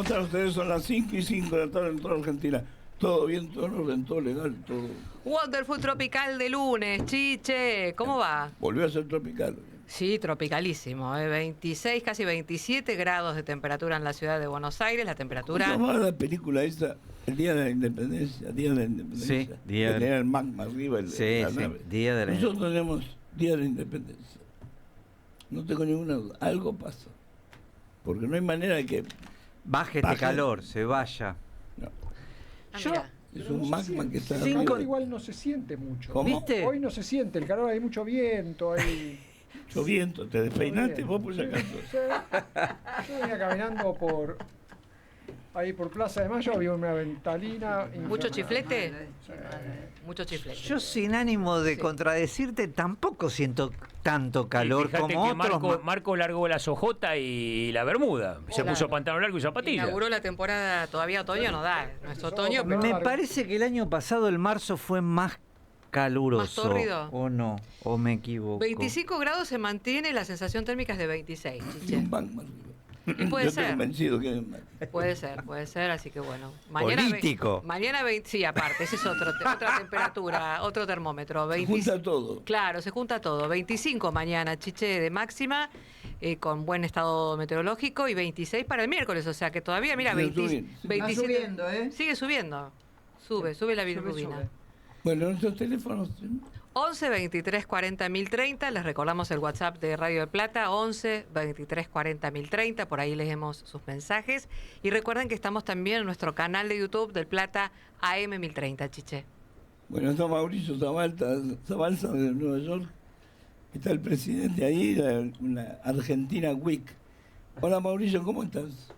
¿Cómo están ustedes? Son las 5:05 de la tarde en toda Argentina. Todo bien, todo en orden, todo legal, todo. Wonderful tropical de lunes, Chiche, ¿cómo va? Volvió a ser tropical. Sí, tropicalísimo, 26, casi 27 grados de temperatura en la ciudad de Buenos Aires, la ¿Cómo se temperatura... llamaba la película esa? El Día de la Independencia, Día de la Independencia. Sí, Día que tenía el magma arriba en Sí, la sí, nave. Día de la Nosotros tenemos Día de la Independencia. No tengo ninguna duda. Algo pasa. Porque no hay manera de que... Baje este calor, se vaya. No. Yo, mira. Es un magma que está... Cinco- arriba. Igual no se siente mucho. ¿Cómo? ¿Viste? Hoy no se siente el calor, hay mucho viento, hay... Mucho viento. ¿Te despeinaste Mucho vos por si viento. acaso? Sí. Yo venía caminando ahí por Plaza de Mayo, había una ventanina. ¿Mucho infernal. chiflete? Sí. Mucho chiflete. yo sin ánimo de contradecirte tampoco siento tanto calor Fíjate como que otros. Marco largó la sojota y la bermuda. Se Claro. puso pantalón largo y zapatillas. Inauguró la temporada, todavía otoño no da, no es otoño, pero... Me parece que el año pasado, el marzo, fue más caluroso. ¿Más tórrido? ¿O no? ¿O me equivoco? 25 grados se mantiene, la sensación térmica es de 26, Y Chiche. un magma arriba. Puede Yo ser. estoy convencido que hay un magma. Puede ser, así que bueno. Político. Mañana 20, sí, aparte, ese es otra temperatura, otro termómetro. Se junta todo. Claro, se junta todo. 25 mañana, Chiche, de máxima, con buen estado meteorológico, y 26 para el miércoles, o sea que todavía, mira, Sigue 20, subiendo. 27. Va subiendo, ¿eh? Sigue subiendo. Sube la bilirrubina. Sube. Bueno, nuestros teléfonos... 11 23 40 1030, les recordamos el WhatsApp de Radio del Plata, 11 23 40 1030, por ahí leemos sus mensajes. Y recuerden que estamos también en nuestro canal de YouTube del Plata AM 1030, Chiche. Bueno, está Mauricio Zabalza de Nueva York. Está el presidente ahí, una Argentina Week. Hola Mauricio, ¿cómo estás?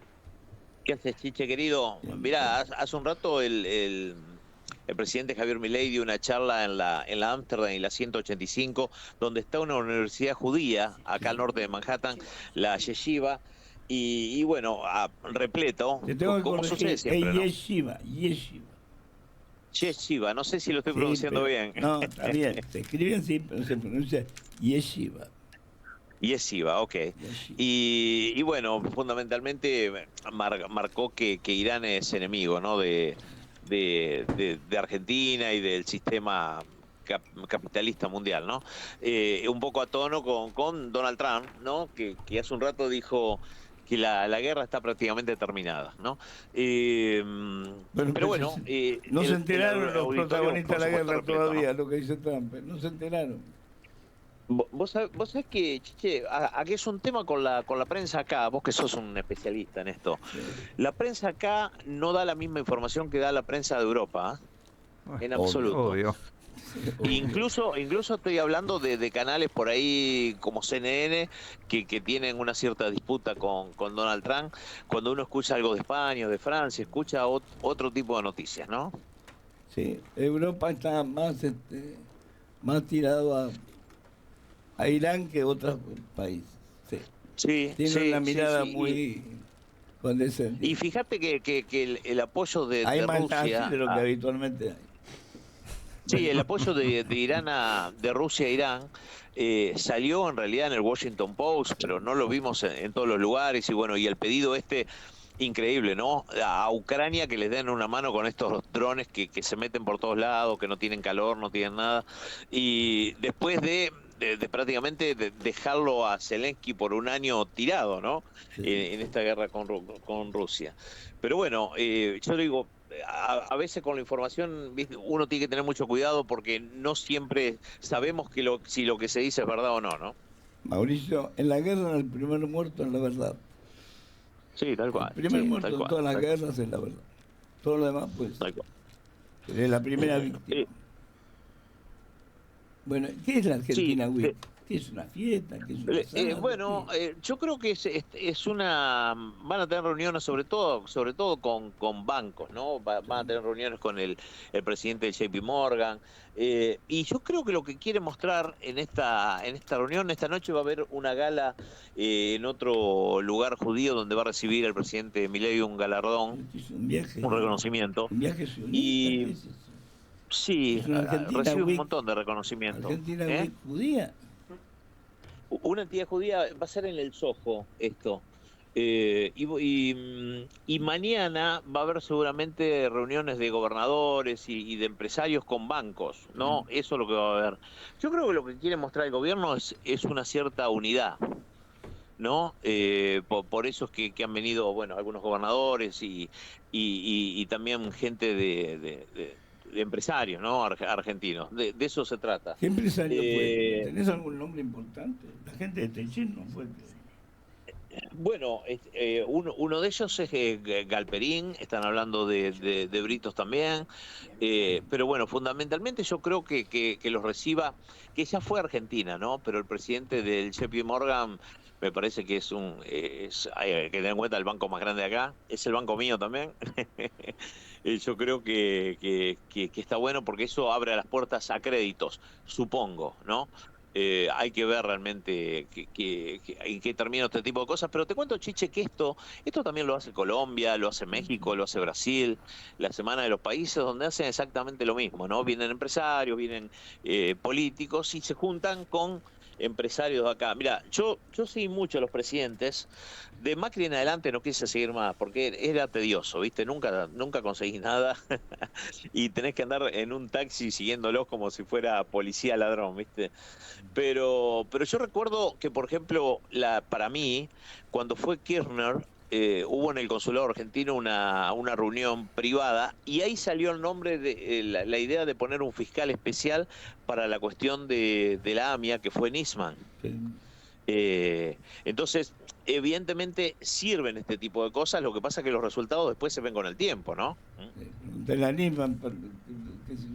¿Qué haces, Chiche, querido? Mirá, hace un rato el presidente Javier Milei dio una charla en la Amsterdam y la 185, donde está una universidad judía, acá al norte de Manhattan, la Yeshiva, y bueno, repleto, Te tengo que como corregir, sucede es siempre, ¿no? Yeshiva. Yeshiva, no sé si lo estoy Sí, pronunciando pero- bien. No, está bien, se escribe así, pero se pronuncia Yeshiva. Yeshiva, ok. Yeshiva. Y bueno, fundamentalmente marcó que Irán es enemigo, ¿no? de Argentina y del sistema capitalista mundial, ¿no? Un poco a tono con Donald Trump, ¿no? Que hace un rato dijo que la guerra está prácticamente terminada, ¿no? Pero bueno... no se el enteraron los auditorio, protagonistas de la por supuesto, guerra repleto, todavía, ¿no? lo que dice Trump. No se enteraron. Vos sabés que, Chiche, aquí es un tema con la prensa acá, vos que sos un especialista en esto. La prensa acá no da la misma información que da la prensa de Europa, ¿eh? En absoluto. Obvio. Incluso estoy hablando de canales por ahí como CNN que tienen una cierta disputa con Donald Trump. Cuando uno escucha algo de España o de Francia, escucha otro tipo de noticias, ¿no? Sí, Europa está más tirado a Irán que otros países. Sí. Sí, Tiene sí, una sí, mirada sí. muy condescendiente. Y fíjate que el apoyo de Hay más Rusia... nazis de lo que habitualmente hay. Sí, el apoyo de Irán de Rusia a Irán salió en realidad en el Washington Post, pero no lo vimos en todos los lugares. Y bueno, y el pedido increíble, ¿no? A Ucrania que les den una mano con estos drones que se meten por todos lados, que no tienen calor, no tienen nada. Y después de prácticamente dejarlo a Zelensky por un año tirado, ¿no? Sí. En esta guerra con Rusia. Pero bueno, yo digo, a veces con la información, ¿viste? Uno tiene que tener mucho cuidado porque no siempre sabemos si lo que se dice es verdad o no, ¿no? Mauricio, en la guerra el primer muerto es la verdad. Sí, tal cual. El primer sí, muerto tal en cual, todas las tal cual, guerras es la verdad. Todo lo demás, pues, tal cual. es la primera víctima. Bueno, ¿qué es la Argentina Sí, Week? ¿Qué es una fiesta? ¿Qué es una asado? Bueno, yo creo que es una... Van a tener reuniones sobre todo con bancos, ¿no? Van a tener reuniones con el presidente de JP Morgan. Y yo creo que lo que quiere mostrar en esta reunión, esta noche va a haber una gala en otro lugar judío donde va a recibir el presidente Milei un galardón, Es un viaje. un reconocimiento. Un viaje sionista. Y- ¿Qué es eso? Sí, Es una Argentina recibe un Week. montón de reconocimiento. Argentina ¿eh? Week judía. Una entidad judía va a ser en el Soho esto. Y mañana va a haber seguramente reuniones de gobernadores y de empresarios con bancos, ¿no? Eso es lo que va a haber. Yo creo que lo que quiere mostrar el gobierno es una cierta unidad, ¿no? Por eso es que han venido, bueno, algunos gobernadores y también gente de empresarios, ¿no? Argentinos. De eso se trata. ¿Qué empresario fue? Eh, ¿Tenés algún nombre importante? La gente de Techín no fue. Bueno, uno de ellos es Galperín, están hablando de Britos también, pero bueno, fundamentalmente yo creo que los reciba, que ya fue Argentina, ¿no? Pero el presidente del JP Morgan me parece que hay que tener en cuenta el banco más grande de acá, es el banco mío también. Yo creo que está bueno porque eso abre las puertas a créditos, supongo, ¿no? Hay que ver realmente en qué termina este tipo de cosas, pero te cuento, Chiche, que esto también lo hace Colombia, lo hace México, lo hace Brasil, la Semana de los Países, donde hacen exactamente lo mismo, ¿no? Vienen empresarios, vienen políticos y se juntan con empresarios de acá. Mira, yo seguí mucho a los presidentes. De Macri en adelante no quise seguir más, porque era tedioso, ¿viste? Nunca conseguí nada y tenés que andar en un taxi siguiéndolos como si fuera policía ladrón, ¿viste? Pero yo recuerdo que, por ejemplo, para mí, cuando fue Kirchner, hubo en el consulado argentino una reunión privada y ahí salió el nombre de la idea de poner un fiscal especial para la cuestión de la AMIA, que fue Nisman. Entonces, evidentemente sirven este tipo de cosas, lo que pasa es que los resultados después se ven con el tiempo, ¿no? De la Nisman, qué sé yo.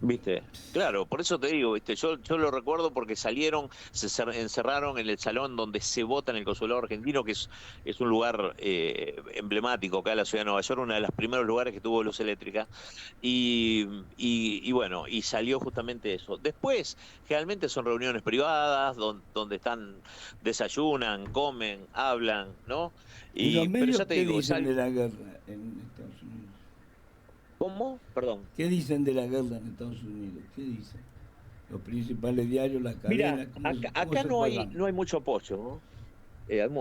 ¿Viste? Claro, por eso te digo, ¿viste? Yo lo recuerdo porque salieron, encerraron en el salón donde se vota en el consulado argentino, que es un lugar emblemático acá en la ciudad de Nueva York, uno de los primeros lugares que tuvo luz eléctrica, y bueno, y salió justamente eso. Después, generalmente son reuniones privadas, donde desayunan, comen, hablan, ¿no? ¿Y los Pero medios ya te qué digo, dicen de la guerra en Estados Unidos? ¿Cómo? Perdón. ¿Qué dicen de la guerra en Estados Unidos? ¿Qué dicen? Los principales diarios, las cadenas. Mira, acá no hay mucho apoyo, ¿no?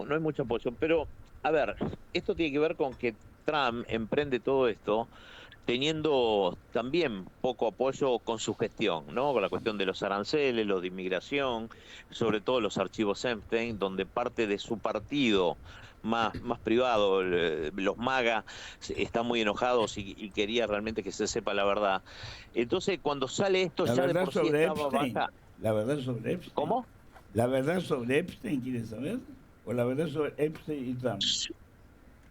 No hay mucho apoyo, pero a ver, esto tiene que ver con que Trump emprende todo esto teniendo también poco apoyo con su gestión, ¿no? Con la cuestión de los aranceles, los de inmigración, sobre todo los archivos Epstein, donde parte de su partido más privado, los MAGA, están muy enojados y quería realmente que se sepa la verdad. Entonces, cuando sale esto, La ya de verdad por sí sobre estaba Epstein. baja. La verdad sobre Epstein. ¿Cómo? ¿La verdad sobre Epstein quieres saber? ¿O la verdad sobre Epstein y Trump?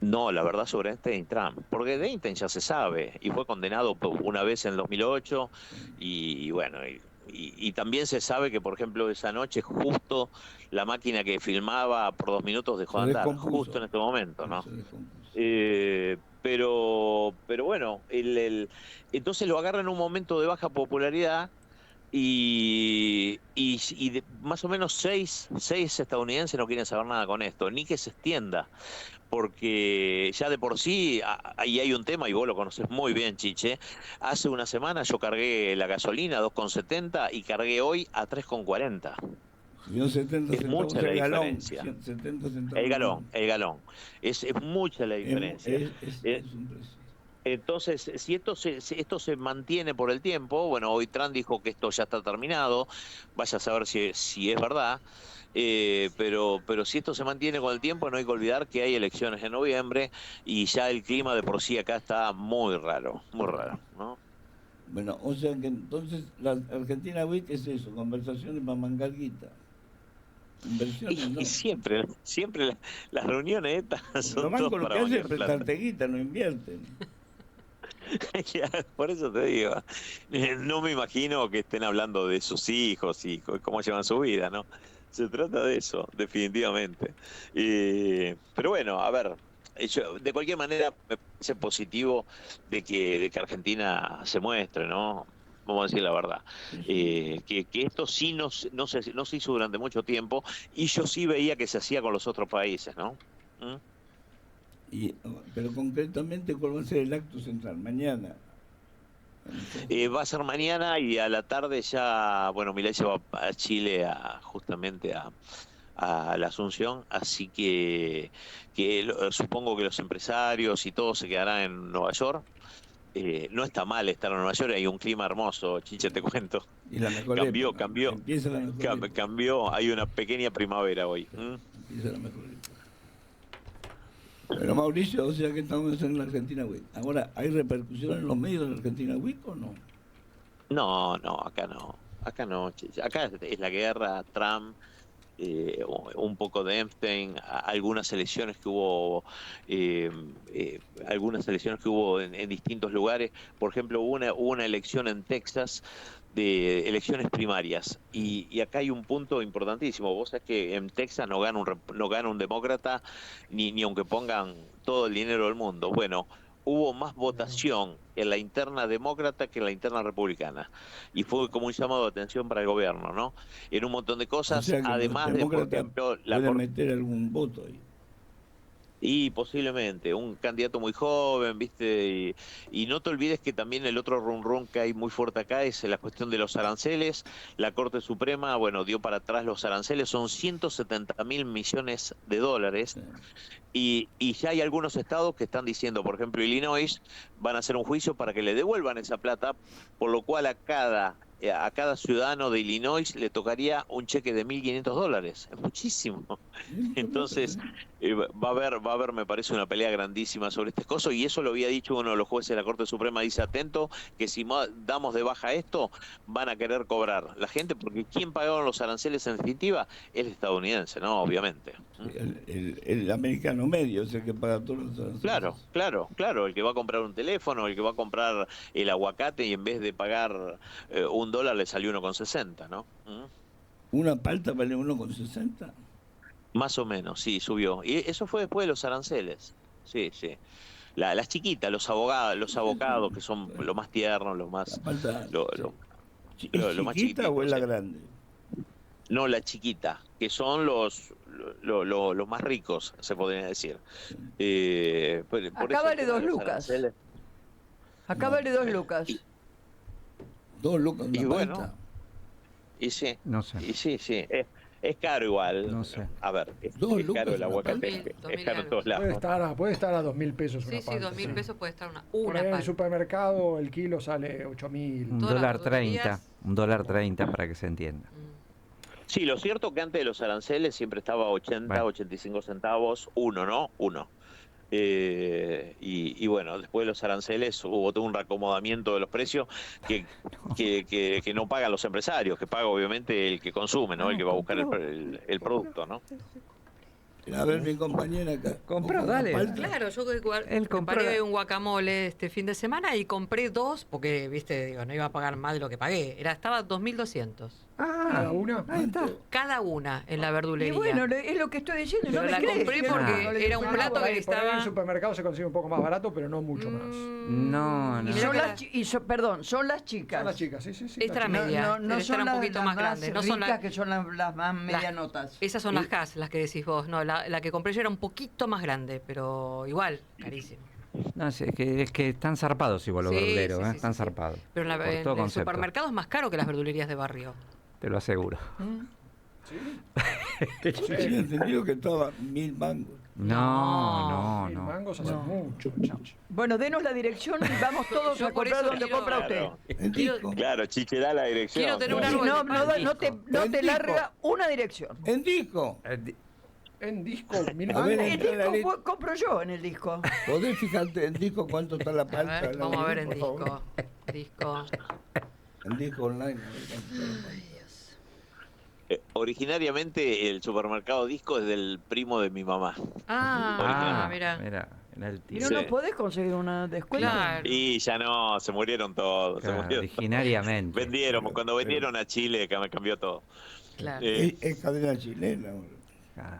No, la verdad sobre Einstein Trump, porque de Einstein ya se sabe y fue condenado una vez en el 2008 y bueno, y también se sabe que, por ejemplo, esa noche justo la máquina que filmaba por 2 minutos dejó de andar, justo en este momento, ¿no? Pero bueno, entonces lo agarra en un momento de baja popularidad y más o menos seis estadounidenses no quieren saber nada con esto, ni que se extienda, porque ya de por sí, ahí hay un tema, y vos lo conocés muy bien, Chiche. Hace una semana yo cargué la gasolina a 2,70 y cargué hoy a 3,40. Es mucha la diferencia. 70 centavos. El galón. Es mucha la diferencia. Es un precio. Entonces, si esto se mantiene por el tiempo, bueno, hoy Trump dijo que esto ya está terminado, vaya a saber si es verdad, pero si esto se mantiene con el tiempo, no hay que olvidar que hay elecciones en noviembre y ya el clima de por sí acá está muy raro, ¿no? Bueno, o sea que entonces la Argentina Week es eso, conversaciones para mangar guita. Inversiones, ¿no? Y siempre las reuniones estas son Los bancos todas lo para que hacen mangar es plata. prestarte guita, no invierten. Ya, por eso te digo, no me imagino que estén hablando de sus hijos y cómo llevan su vida, ¿no? Se trata de eso, definitivamente. Pero bueno, a ver, de cualquier manera me parece positivo de que Argentina se muestre, ¿no? Vamos a decir la verdad. Que esto sí no se hizo durante mucho tiempo y yo sí veía que se hacía con los otros países, ¿no? ¿Mm? Pero concretamente, ¿cuál va a ser el acto central? Mañana. Va a ser mañana y a la tarde ya, bueno, Milei se va a Chile justamente a la Asunción, así que supongo que los empresarios y todos se quedarán en Nueva York. No está mal estar en Nueva York, hay un clima hermoso, Chiche, te cuento. Y la mejor Cambió, época. cambió, Empieza la mejor época. cambió, hay una pequeña primavera hoy. Empieza la mejor época. Pero Mauricio, o sea que estamos en la Argentina Week. Ahora, ¿hay repercusión en los medios de la Argentina Week o no? No, acá no, Chiche. Acá es la guerra, Trump, un poco de Epstein, algunas elecciones que hubo, en distintos lugares. Por ejemplo, hubo una elección en Texas de elecciones primarias y acá hay un punto importantísimo. Vos sabés que en Texas no gana un demócrata ni aunque pongan todo el dinero del mundo. Bueno, hubo más votación en la interna demócrata que en la interna republicana. Y fue como un llamado de atención para el gobierno, ¿no? En un montón de O cosas, sea que además los de, por demócratas ejemplo, la pueden meter algún voto ahí. Y posiblemente, un candidato muy joven, ¿viste? Y no te olvides que también el otro run que hay muy fuerte acá es la cuestión de los aranceles. La Corte Suprema, bueno, dio para atrás los aranceles, son 170.000 millones de dólares. Y ya hay algunos estados que están diciendo, por ejemplo, Illinois, van a hacer un juicio para que le devuelvan esa plata, por lo cual a cada ciudadano de Illinois le tocaría un cheque de $1.500. Es muchísimo. Entonces, va a haber, me parece, una pelea grandísima sobre este coso, y eso lo había dicho uno de los jueces de la Corte Suprema, dice, atento, que si damos de baja esto, van a querer cobrar la gente, porque ¿quién pagaron los aranceles en definitiva? El estadounidense, ¿no? Obviamente. El americano medio es el que paga todos los aranceles. Claro, el que va a comprar un teléfono, el que va a comprar el aguacate y en vez de pagar $1 le salió 1,60, ¿no? ¿Una palta vale 1,60? Más o menos, sí, subió. Y eso fue después de los aranceles. Sí. Las chiquitas, los abogados que son lo más tiernos, lo más... La palta, lo más chiquita chiquitito, o es la sí. grande? No, la chiquita, que son los más ricos, se podría decir. Acá vale 2 lucas. Acá vale 2 lucas. 2 lucas una Y bueno, palta. Y sí, No sé. y sí, es caro igual. No sé. A ver, es 2 caro lucas el una aguacate, palta. es caro en todos Puede lados. estar a 2.000 pesos una Sí, palta. 2.000 pesos puede estar una Por ahí en el palta. supermercado el kilo sale 8.000. Un Todas las dólar verdulerías. 30, un dólar 30 para que se entienda. Sí, lo cierto que antes de los aranceles siempre estaba 80, Bueno. 85 centavos, uno. Y bueno, después de los aranceles hubo todo un reacomodamiento de los precios que no pagan los empresarios, que paga obviamente el que consume, ¿no? El que va a buscar el producto, ¿no? A ver, mi compañera acá. Compró, ¿Una dale. palta? Claro, yo Él compró compré la- un guacamole este fin de semana y compré 2 porque, viste, digo, no iba a pagar más de lo que pagué. Estaba 2.200 ¿Cada una? Ahí está. cada una en la Y verdulería. bueno, es lo que estoy diciendo. Pero no me la crees. compré Yo no- porque no le era digo un nada. plato Por que ahí en el estaba... supermercado se consigue un poco más barato, pero no mucho más. No, Y no. mirá Son que las la- chi- y son- perdón, son las chicas. Son las chicas, sí. Esta era las chicas. media. No Debe estar son un las, poquito las más grande. No son ricas, las- que son las más medianotas. Esas son las Hass, las que decís vos. No, la que compré yo era un poquito más grande, pero igual, carísimo. No, es que están zarpados igual los Sí, verduleros, sí, ¿eh? sí, Están sí. zarpados. Pero Por en todo el concepto. supermercado es más caro que las verdulerías de barrio. Te lo aseguro. Tenía entendido que estaba 1.000 mangos. No, 1.000 no. mangos hace mucho, Chiche. Bueno, denos la dirección y vamos todos Yo a por comprar eso donde quiero- compra usted. Claro, En disco. claro, Chiche, da la dirección. Quiero tener un Sí, árbol no, de pan no te disco. larga una dirección. En disco. En disco, 1.000 A ver, mangos. El entra la disco lista. compro yo en el disco. ¿Podés fijarte en disco cuánto está la A palta? ver, vamos a ver en por favor? disco. En disco online. A ver cuánto está la palta. Originariamente el supermercado Disco es del primo de mi mamá. Ah, mira. Mira, era el ¿Y tío. no Sí. nos podés conseguir una descuento? Claro. Y ya no, se murieron todos. se Claro, murieron todos. originariamente. Vendieron, cuando vendieron a Chile me cambió todo. Claro. Es cadena chilena. boludo. Ah,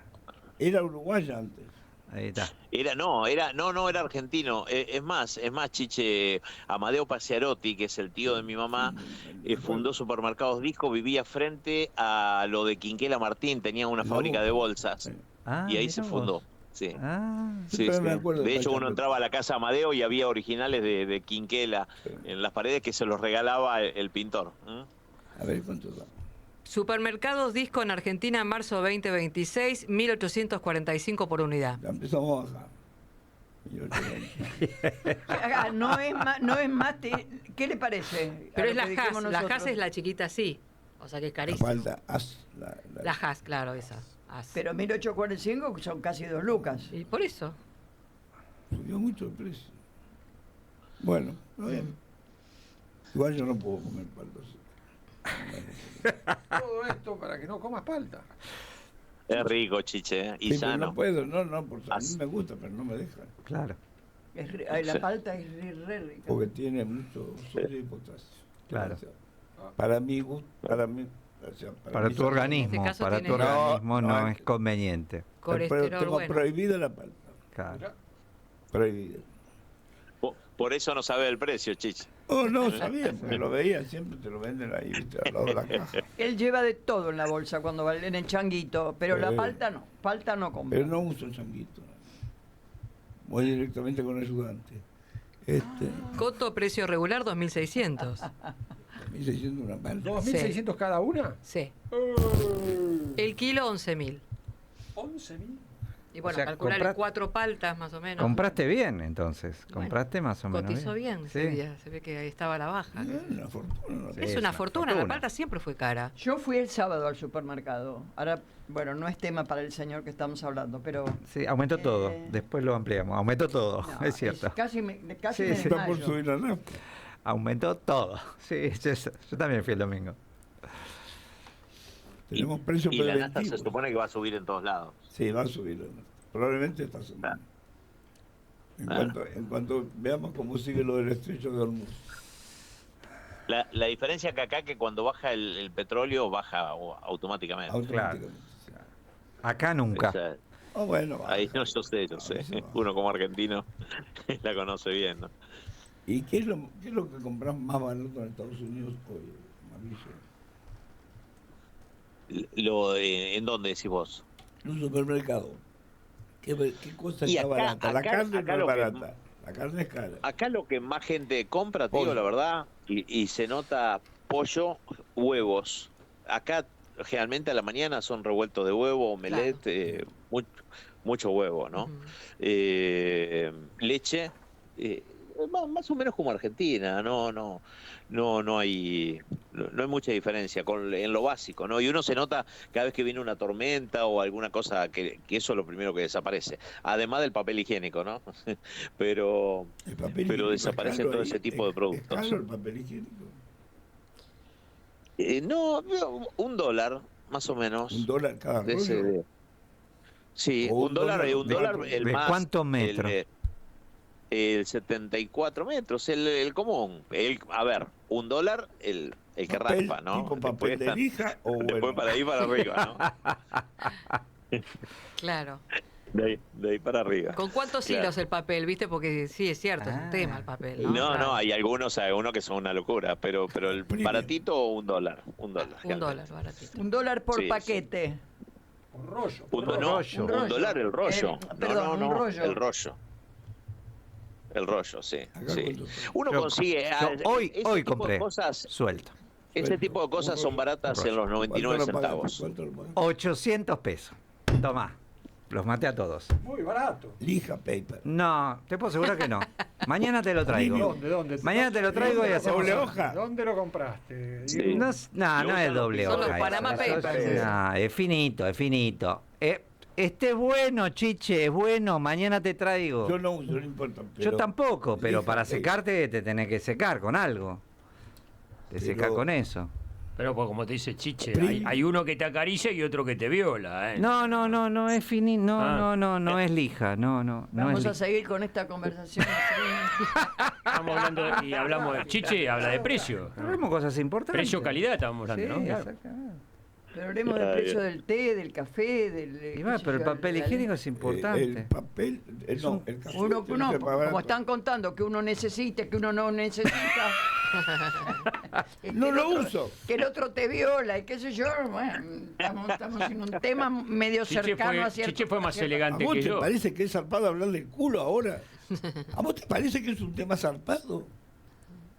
Era uruguaya antes. ahí está. No, era argentino. Es más, Chiche, Amadeo Paciarotti, que es el tío de mi mamá, fundó Supermercados Disco, vivía frente a lo de Quinquela Martín, tenía una La fábrica Boca. de bolsas. Ah, Y ahí mira se vos. fundó. Sí. Ah, Sí, Pero sí. me acuerdo de De hecho, uno Paciarotti. entraba a la casa Amadeo y había originales de Quinquela en las paredes que se los regalaba el pintor. A ver cuánto da. Supermercados Disco en Argentina, marzo 2026, 1.845 por unidad. Ya empezamos a bajar. No es más, ¿qué le parece? Pero A es lo la que Haas. dijimos La nosotros. Haas es la chiquita así. O sea que es La carísimo. falta, La Haas, claro, esa. Haas. Pero 1.845 son casi 2 lucas. Y por eso. subió mucho el precio. Bueno, está bien. Igual yo no puedo comer palta. Todo esto para que no comas palta. Es rico, Chiche, y Sí, pero sano. no puedo, no, por a mí me gusta, pero no me dejan. Claro, La palta es re rica. Porque tiene mucho sodio y potasio. claro. O sea, para mi gusto, para mí. O sea, Para mí tu son- organismo, En este caso para tu tiene- organismo no, No, es conveniente. Pero Colesterol tengo bueno. prohibida la palta. Claro. Prohibida. Por eso no sabe el precio, Chiche. Oh, no, sabía, porque lo veía, siempre te lo venden ahí, viste, al lado de la caja. Él lleva de todo en la bolsa cuando va en el changuito, pero la Sí. palta no compra. Pero no uso el changuito. Voy directamente con el ayudante. Coto, precio regular, 2.600. 1.600 una palta. 2.600 cada una. Sí. El kilo, 11.000. 11.000. Y bueno, O sea, calcular compra- 4 paltas más o menos. Compraste bien, entonces. Bueno, Compraste más o menos Cotizó bien ese Sí. día. Se ve que ahí estaba la baja. Una fortuna. ¿no? Sí. Es es una una fortuna. La fortuna. palta siempre fue cara. Yo fui el sábado al supermercado. Ahora, bueno, no es tema para el señor que estamos hablando, pero... Sí, aumentó todo. Eh. Después lo ampliamos. Aumentó todo, no, es cierto. casi me Sí, desmayo. sí. Está por subir la nafta. Aumentó todo. Sí, yo también fui el domingo. Tenemos precios Y la nafta preventivos. se supone que va a subir en todos lados. Sí, va a subir la nafta. Probablemente esta semana. En cuanto veamos cómo sigue lo del estrecho de Hormuz. La diferencia que acá que cuando baja el petróleo baja automáticamente. Automáticamente. sí. Acá nunca. O sea, Oh, bueno, va. ahí no, yo sé. Eso va. Uno como argentino la conoce bien, ¿no? ¿Y qué es lo que compras más barato en Estados Unidos hoy, Mauricio? ¿En dónde decís vos? En un supermercado. ¿Qué cosa Y está acá- barata? La acá- carne acá no es lo que- barata. La carne es cara. Acá lo que más gente compra, te digo Pollo. la verdad, y se nota pollo, huevos. Acá generalmente a la mañana son revueltos de huevo, omelette, mucho huevo, ¿no? Ujú. Leche, más o menos como Argentina, no hay mucha diferencia en lo básico, ¿no? Y uno se nota cada vez que viene una tormenta o alguna cosa que eso es lo primero que desaparece, además del papel higiénico, ¿no? pero El papel pero higiénico es desaparece caro todo ahí. ese tipo de ¿Es productos. caro el papel higiénico? No, $1 más o menos. $1 cada de ese- rollo. Sí, O un dólar, de un dólar cuánto- el ¿de más. cuántos metros? El 74 metros, el común. A ver, $1 el que Papel, raspa, ¿no? tipo papel Después de está- lija o después bueno. para ahí para arriba, Claro. ¿no? De ahí para arriba. ¿Con cuántos Claro. hilos el papel? ¿Viste? Porque sí, es cierto, es un tema el papel. No, No, Claro. hay algunos que son una locura, pero el Premium. baratito $1. Un dólar, baratito. $1 por Sí, sí. paquete. Por rollo. Un, rollo. no, Un rollo. $1 el rollo. Perdón, no, un rollo. El rollo. El rollo, sí. Acá sí. cuánto está. Uno Yo- consigue. yo hoy ese tipo de compré. cosas, Suelto. ese tipo de cosas son baratas en los 99 ¿Cuánto lo pagas? centavos. ¿Cuánto lo pagas? 800 pesos. Tomá. Los maté a todos. Muy barato. Lija paper. No, te puedo asegurar que no. Mañana te lo traigo. ¿Dónde? Mañana te lo traigo y hacemos. Doble hoja. ¿Dónde lo compraste? Sí. Diego? No, no es doble Son los hoja. Panama eso. Papers. No, es finito, es finito. Este es bueno, Chiche, es bueno. Mañana te traigo. Yo no uso, no importa. Yo pero tampoco, pero lija para paper. secarte te tenés que secar con algo. Te Pero- secas con eso. Pero pues como te dice Chiche, Prim- hay uno que te acaricia y otro que te viola, ¿eh? No es finito. Ah. No es lija. No es Vamos a lija. seguir con esta conversación. Estamos hablando y hablamos de Chiche, habla de precio. ¿no? Hablamos cosas importantes. Precio-calidad estábamos hablando, Sí, ¿no? exactamente. Pero hablemos del precio del té, del café, del... Y va, pero el papel higiénico es El importante. papel, no, el café. Uno, tiene que ser más como barato. están contando que uno necesita, que uno no necesita. No Que el lo otro- uso. Que el otro te viola y qué sé yo. Bueno, estamos en un tema medio Chiche cercano a cierto. Chiche fue más ¿A elegante vos que te yo. parece que es zarpado hablar del culo ahora? ¿A vos te parece que es un tema zarpado?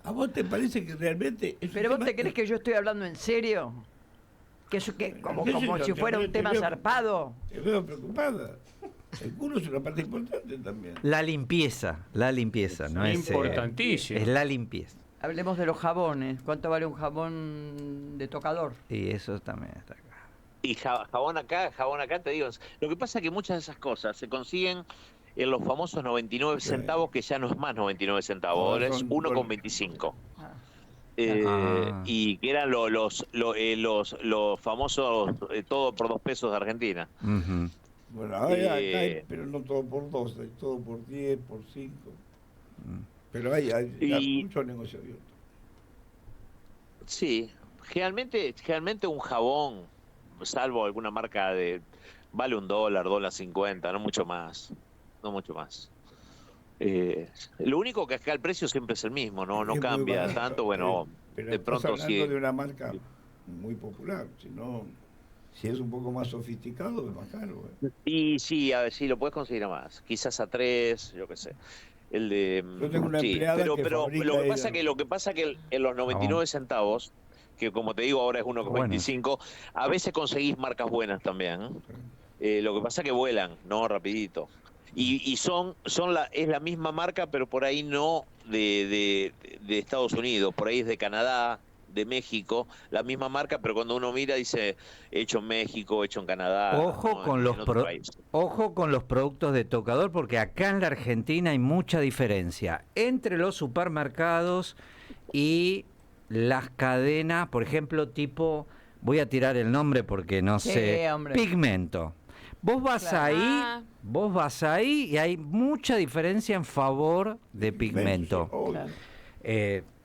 ¿A vos te parece que realmente es un Pero vos tema- te crees que yo estoy hablando en serio. Como Yo si fuera un tema veo- zarpado. Te veo preocupada. El culo es una parte importante también. La limpieza, no es... Importantísimo. Es la limpieza. Hablemos de los jabones. ¿Cuánto vale un jabón de tocador? Y eso también está acá. Y jabón acá, te digo. Lo que pasa es que muchas de esas cosas se consiguen en los famosos 99 centavos, que ya no es más 99 centavos, ahora es 1,25. Y que eran los famosos todo por 2 pesos de Argentina. Ujú. Bueno, acá hay, pero no todo por 2, hay todo por 10, por 5. Pero hay mucho negocio abierto. Sí, generalmente un jabón, salvo alguna marca vale $1, $1.50, no mucho más. Lo único que acá el precio siempre es el mismo, no Es muy cambia barato, tanto, bueno, pero de estás pronto hablando sí. de una marca muy popular, si es un poco más sofisticado es más caro. Y sí, a ver, sí, lo puedes conseguir a más, quizás a 3, yo qué sé. El de Yo tengo una empleada pero que fabrica lo que pasa que en los 99 centavos, que como te digo ahora es 1,25, a veces conseguís marcas buenas también. Lo que pasa que vuelan, no rapidito. Y es la misma marca, pero por ahí no de Estados Unidos, por ahí es de Canadá, de México, la misma marca, pero cuando uno mira dice hecho en México, hecho en Canadá. Ojo con los productos de tocador, porque acá en la Argentina hay mucha diferencia entre los supermercados y las cadenas, por ejemplo, tipo, voy a tirar el nombre porque no sé, hombre. Pigmento. Vos vas ahí y hay mucha diferencia en favor de Pigmento. Claro.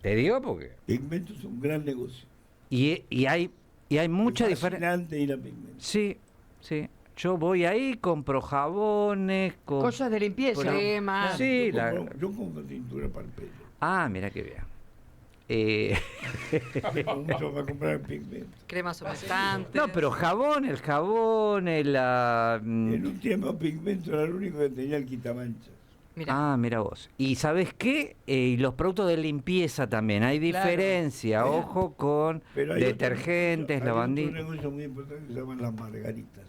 Te digo porque... Pigmento es un gran negocio. Y hay mucha diferencia. Fascinante ir a Pigmento. Sí. Yo voy ahí, compro jabones, Cosas de limpieza. Crema. Sí, Yo compro tintura para el pelo. mira qué bien. Mucho para comprar el Pigmento. Cremas humectantes. No, pero el jabón, En un tiempo Pigmento era el único que tenía el quitamanchas. Mirá. Mira vos. ¿Y sabes qué? Y los productos de limpieza también. Hay diferencia. Claro. Ojo con Pero hay detergentes, hay lavanditas. otro negocio muy importante que se llaman las margaritas.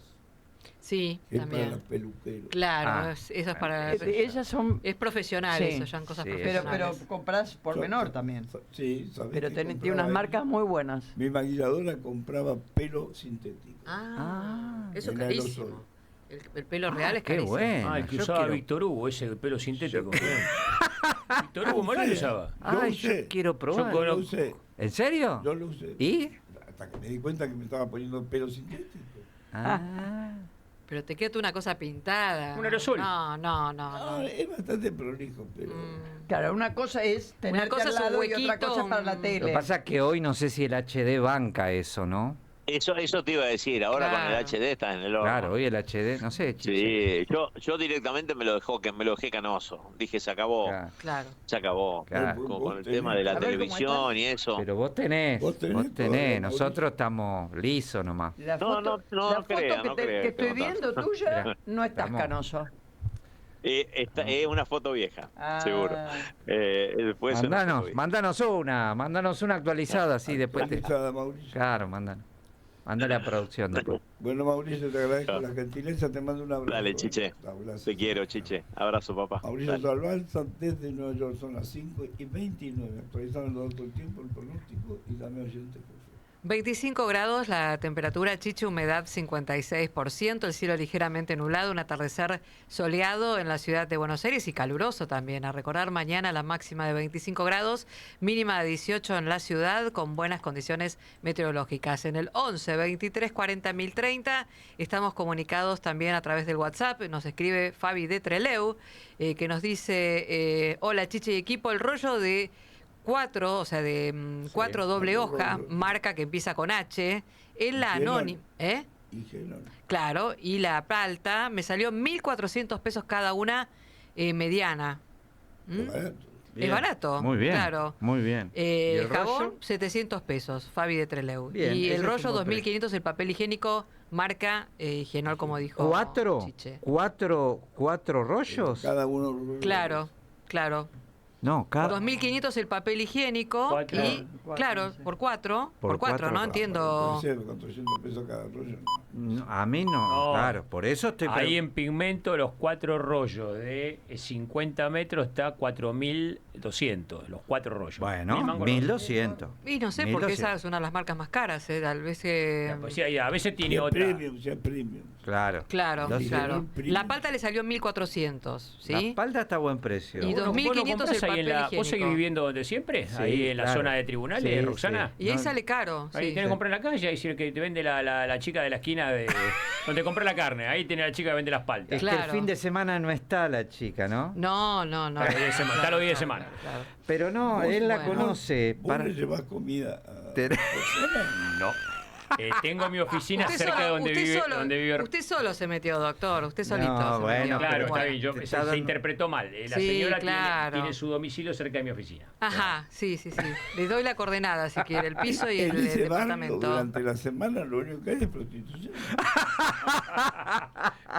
Sí, Que es para los también. peluqueros. Claro, eso es para... Ellas son. Es profesional Sí, eso, ya en cosas sí, profesionales. Pero compras por menor también. Sí, sabés Pero que tiene compraba unas ahí. marcas muy buenas. Mi maquilladora compraba pelo sintético. Eso es en aerosol. carísimo. El pelo real es qué carísimo. bueno. El que Yo usaba quiero- Víctor Hugo, ese el pelo sintético. Víctor Hugo Morales lo usaba. Yo Yo usé. quiero probar. Yo lo usé. ¿En serio? Yo lo usé. ¿Y? Hasta que me di cuenta que me estaba poniendo pelo sintético. Pero te queda una cosa pintada. Un aerosol. No. Es bastante prolijo, pero... Claro, una cosa es tener cosa al es un lado y otra huequito, cosa es para la un- Lo que tele. pasa es que hoy no sé si el HD banca eso, ¿no? Eso te iba a decir, ahora con Claro. el HD está en el horno. Claro, hoy el HD, no sé. Chiche. Sí, yo directamente me lo dejé canoso. Dije, se acabó, Claro. se acabó. Claro. Con el tema de la A ver, ¿cómo televisión y eso. Pero vos tenés, Vos tenés todo, nosotros estamos lisos nomás. La No, foto, no la foto creo, que, no te- creo que estoy que no viendo tanto. tuya, no estás Estamos- canoso. Es una foto vieja, Ah. seguro. Después es una foto vieja. Mándanos una actualizada, así después te... Actualizada, Mauricio. Claro, mándale a producción después. Bueno, Mauricio, te agradezco la gentileza, te mando un abrazo. Dale, Chiche. Abrazo. Te quiero, Chiche. Abrazo, papá. Mauricio Dale. Salvalza, desde Nueva York, son las 5:29. Actualizando todo el tiempo el pronóstico y dame oyente, por favor. 25 grados, la temperatura, Chiche, humedad 56%, el cielo ligeramente nublado, un atardecer soleado en la ciudad de Buenos Aires y caluroso también. A recordar, mañana la máxima de 25 grados, mínima de 18 en la ciudad, con buenas condiciones meteorológicas. En el 11 23 40 1030 estamos comunicados también a través del WhatsApp. Nos escribe Fabi de Trelew, que nos dice, hola Chiche y equipo, el rollo de 4, o sea, de 4 doble hoja, rollo. marca que empieza con H, en la Higienol. anónima, ¿eh? Higienol. Claro, y la palta me salió 1.400 pesos cada una, mediana. ¿Mm? Es barato. Es barato, Muy bien, claro. muy bien. ¿Y el Jabón, rollo? 700 pesos, Fabi de Trelew. Bien, Y ese el es rollo, un buen 2.500, el papel higiénico, marca Higienol, como dijo ¿Cuatro? Chiche. ¿Cuatro rollos? Cada uno. Claro. No, 2.500 el papel higiénico. Cuatro. Y, claro, por cuatro, ¿no? Entiendo. 400 pesos cada rollo. No, a mí no, No. claro, por eso estoy... Ahí en pigmento los 4 rollos de 50 metros está 4.200, los 4 rollos. Bueno, 1.200. 1.200. Y no sé, porque esa es una de las marcas más caras, tal vez... Pues sí, a veces Si tiene es otra. premium, si es premium. Claro. Claro, Los- claro. premium. La palta le salió 1.400, La ¿sí? palta está a buen precio. Y ¿Vos no 2.500 comprás el ahí en papel ¿Vos seguís higiénico. viviendo donde siempre? Sí, Ahí en la claro. zona de tribunales, Sí, Roxana. Y ahí No. sale caro. Ahí Sí. tenés que comprar en la calle, ahí sí que te vende la chica de la esquina de donde compré la carne. Ahí tiene la chica que vende las paltas. Es que Claro. el fin de semana no está la chica, ¿no? No. Está los días de semana, está los días de semana. Claro. Pero no, él la Bueno. conoce. ¿Vos le llevás comida a Te- No. Tengo mi oficina Usted cerca solo- de donde usted vive, solo- donde vive. Usted solo se metió, doctor. Usted solito. No, se bueno, metió. Claro, está Bueno, bien. te Se está dando- interpretó mal. La Sí, señora claro. tiene su domicilio cerca de mi oficina. Ajá, sí. Le doy la coordenada si quiere, el piso y En el ese barrio, departamento. durante la semana, lo único que hay es prostitución.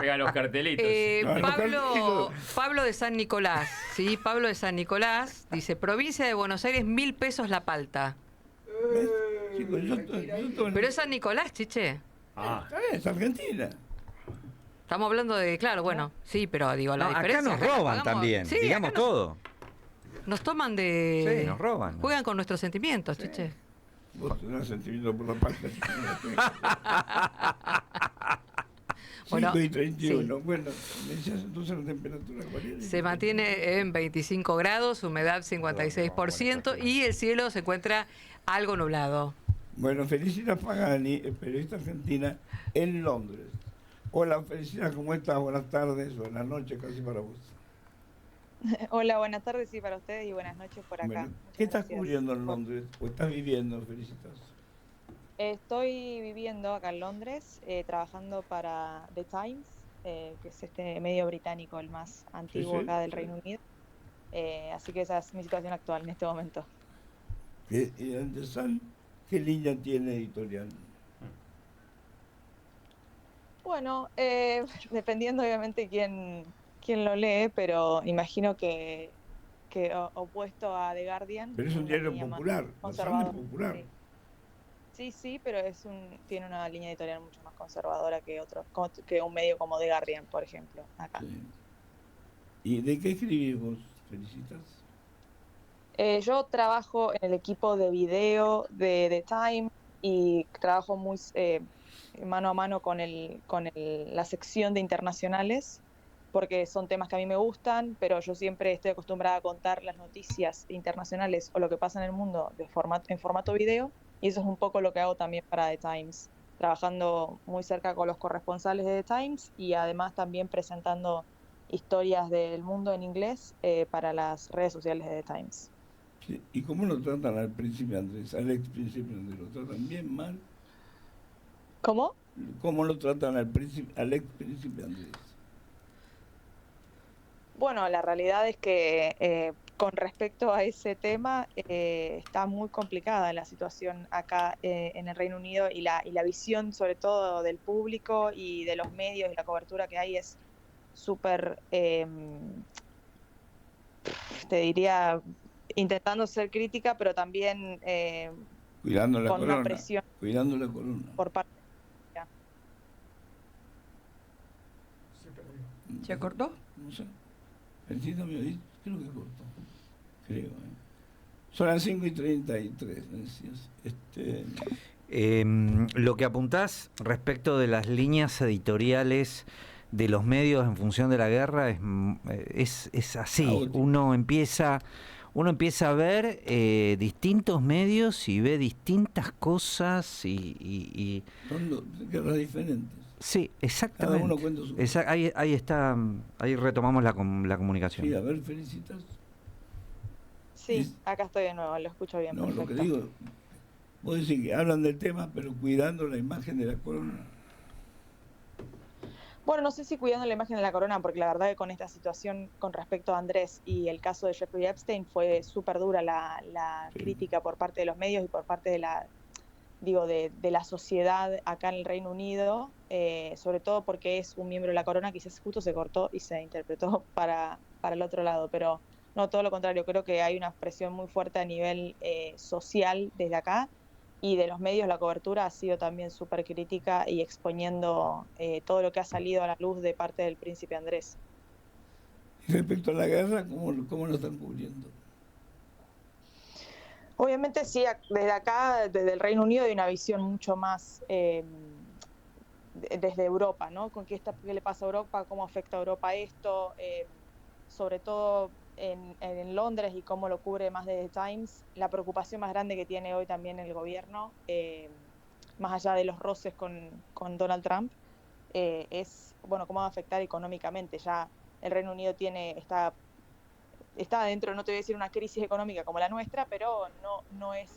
Pegan los cartelitos. No, no, Pablo de San Nicolás, ¿sí? Pablo de San Nicolás dice, provincia de Buenos Aires, 1.000 pesos la palta. ¿Ves? Chicos, yo estoy Pero es San Nicolás, chiche. Ah. Está bien, es Argentina. Estamos hablando de, claro, bueno, sí, pero digo, la No, acá diferencia... nos roban pagamos- también, sí, digamos acá nos- todo. Nos toman de... Sí, nos roban. Juegan con nuestros sentimientos, chiche. Vos tenés sentimiento por la parte. Bueno, 5 y 31. Bueno, me decías entonces la temperatura cuál era. Se mantiene en 25 grados, humedad 56% y el cielo se encuentra algo nublado. Bueno, Felicita Pagani, periodista argentina en Londres. Hola, Felicita, ¿cómo estás? Buenas tardes, buenas noches, casi para vos. Hola, buenas tardes, sí, para ustedes y buenas noches por acá. Bueno, Muchas ¿qué estás gracias. cubriendo en Londres? ¿O estás viviendo, Felicitas? Estoy viviendo acá en Londres, trabajando para The Times, que es este medio británico, el más antiguo sí, acá del sí. Reino Unido. Así que esa es mi situación actual en este momento. ¿Y The Sun qué línea tiene editorial? Bueno, dependiendo obviamente quién lo lee, pero imagino que opuesto a The Guardian. Pero es un una diario línea más popular, The Sun es conservadora, popular. Sí, pero tiene una línea editorial mucho más conservadora que un medio como The Guardian, por ejemplo, acá. Sí. ¿Y de qué escribís vos, Felicitas? Yo trabajo en el equipo de video de The Times y trabajo muy mano a mano con la sección de internacionales, porque son temas que a mí me gustan, pero yo siempre estoy acostumbrada a contar las noticias internacionales o lo que pasa en el mundo en formato video, y eso es un poco lo que hago también para The Times, trabajando muy cerca con los corresponsales de The Times y además también presentando historias del mundo en inglés para las redes sociales de The Times. Sí. ¿Y cómo lo tratan al príncipe Andrés, al ex príncipe Andrés? ¿Lo tratan bien, mal? ¿Cómo? ¿Cómo lo tratan al ex príncipe Andrés? Bueno, la realidad es que con respecto a ese tema está muy complicada la situación acá en el Reino Unido y la visión sobre todo del público y de los medios y la cobertura que hay es súper, te diría, intentando ser crítica, pero también Cuidando la con corona. una presión Cuidando la corona. por parte. ¿Se cortó? No sé. Felicita me dice, creo que cortó. Creo, Son las 5:33, me decías. Lo que apuntás respecto de las líneas editoriales de los medios en función de la guerra es así. Caótico. Uno empieza a ver distintos medios y ve distintas cosas y Son guerras diferentes. sí, exactamente. Cada uno cuenta su... Ahí está, ahí retomamos la comunicación. Sí, a ver, Felicitas. Sí, acá estoy de nuevo, lo escucho bien. No, lo que perfecto. digo, vos decís que hablan del tema, pero cuidando la imagen de la corona. Bueno, no sé si cuidando la imagen de la corona, porque la verdad que con esta situación con respecto a Andrés y el caso de Jeffrey Epstein fue súper dura la Sí. crítica por parte de los medios y por parte de la sociedad acá en el Reino Unido, sobre todo porque es un miembro de la corona, quizás justo se cortó y se interpretó para el otro lado, pero No, todo lo contrario, creo que hay una presión muy fuerte a nivel social desde acá, y de los medios la cobertura ha sido también súper crítica y exponiendo todo lo que ha salido a la luz de parte del príncipe Andrés. Y respecto a la guerra, ¿cómo lo están cubriendo? Obviamente sí, desde acá, desde el Reino Unido, hay una visión mucho más desde Europa, ¿no? Con qué le pasa a Europa, cómo afecta a Europa esto, sobre todo en Londres, y cómo lo cubre más de The Times. La preocupación más grande que tiene hoy también el gobierno, más allá de los roces con Donald Trump, es, bueno, cómo va a afectar económicamente. Ya el Reino Unido está dentro, no te voy a decir una crisis económica como la nuestra, pero no es,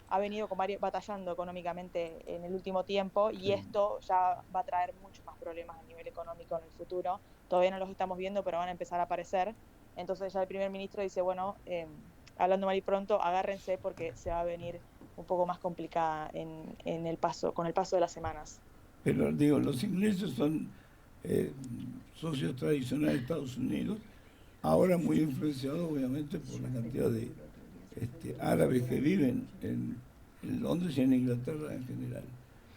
ha venido batallando económicamente en el último tiempo, y esto ya va a traer muchos más problemas a nivel económico en el futuro. Todavía no los estamos viendo, pero van a empezar a aparecer. Entonces ya el primer ministro dice, bueno, hablando mal y pronto, agárrense porque se va a venir un poco más complicada con el paso de las semanas. Pero digo, los ingleses son socios tradicionales de Estados Unidos, ahora muy influenciados obviamente por la cantidad de árabes que viven en Londres y en Inglaterra en general.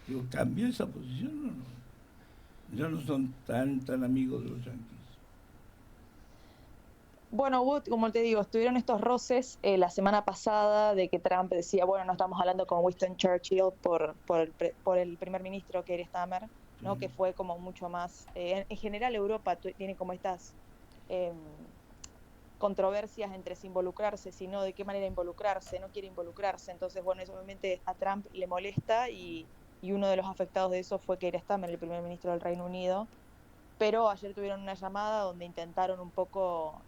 Digo, ¿cambia esa posición o no? Ya no son tan amigos de los yanquis. Bueno, como te digo, estuvieron estos roces la semana pasada de que Trump decía, bueno, no estamos hablando con Winston Churchill por el primer ministro Keir Starmer, ¿no? Que fue como mucho más... en general Europa tiene como estas controversias entre si involucrarse, si no, de qué manera involucrarse, no quiere involucrarse. Entonces, bueno, eso obviamente a Trump le molesta, y uno de los afectados de eso fue Keir Starmer, el primer ministro del Reino Unido. Pero ayer tuvieron una llamada donde intentaron un poco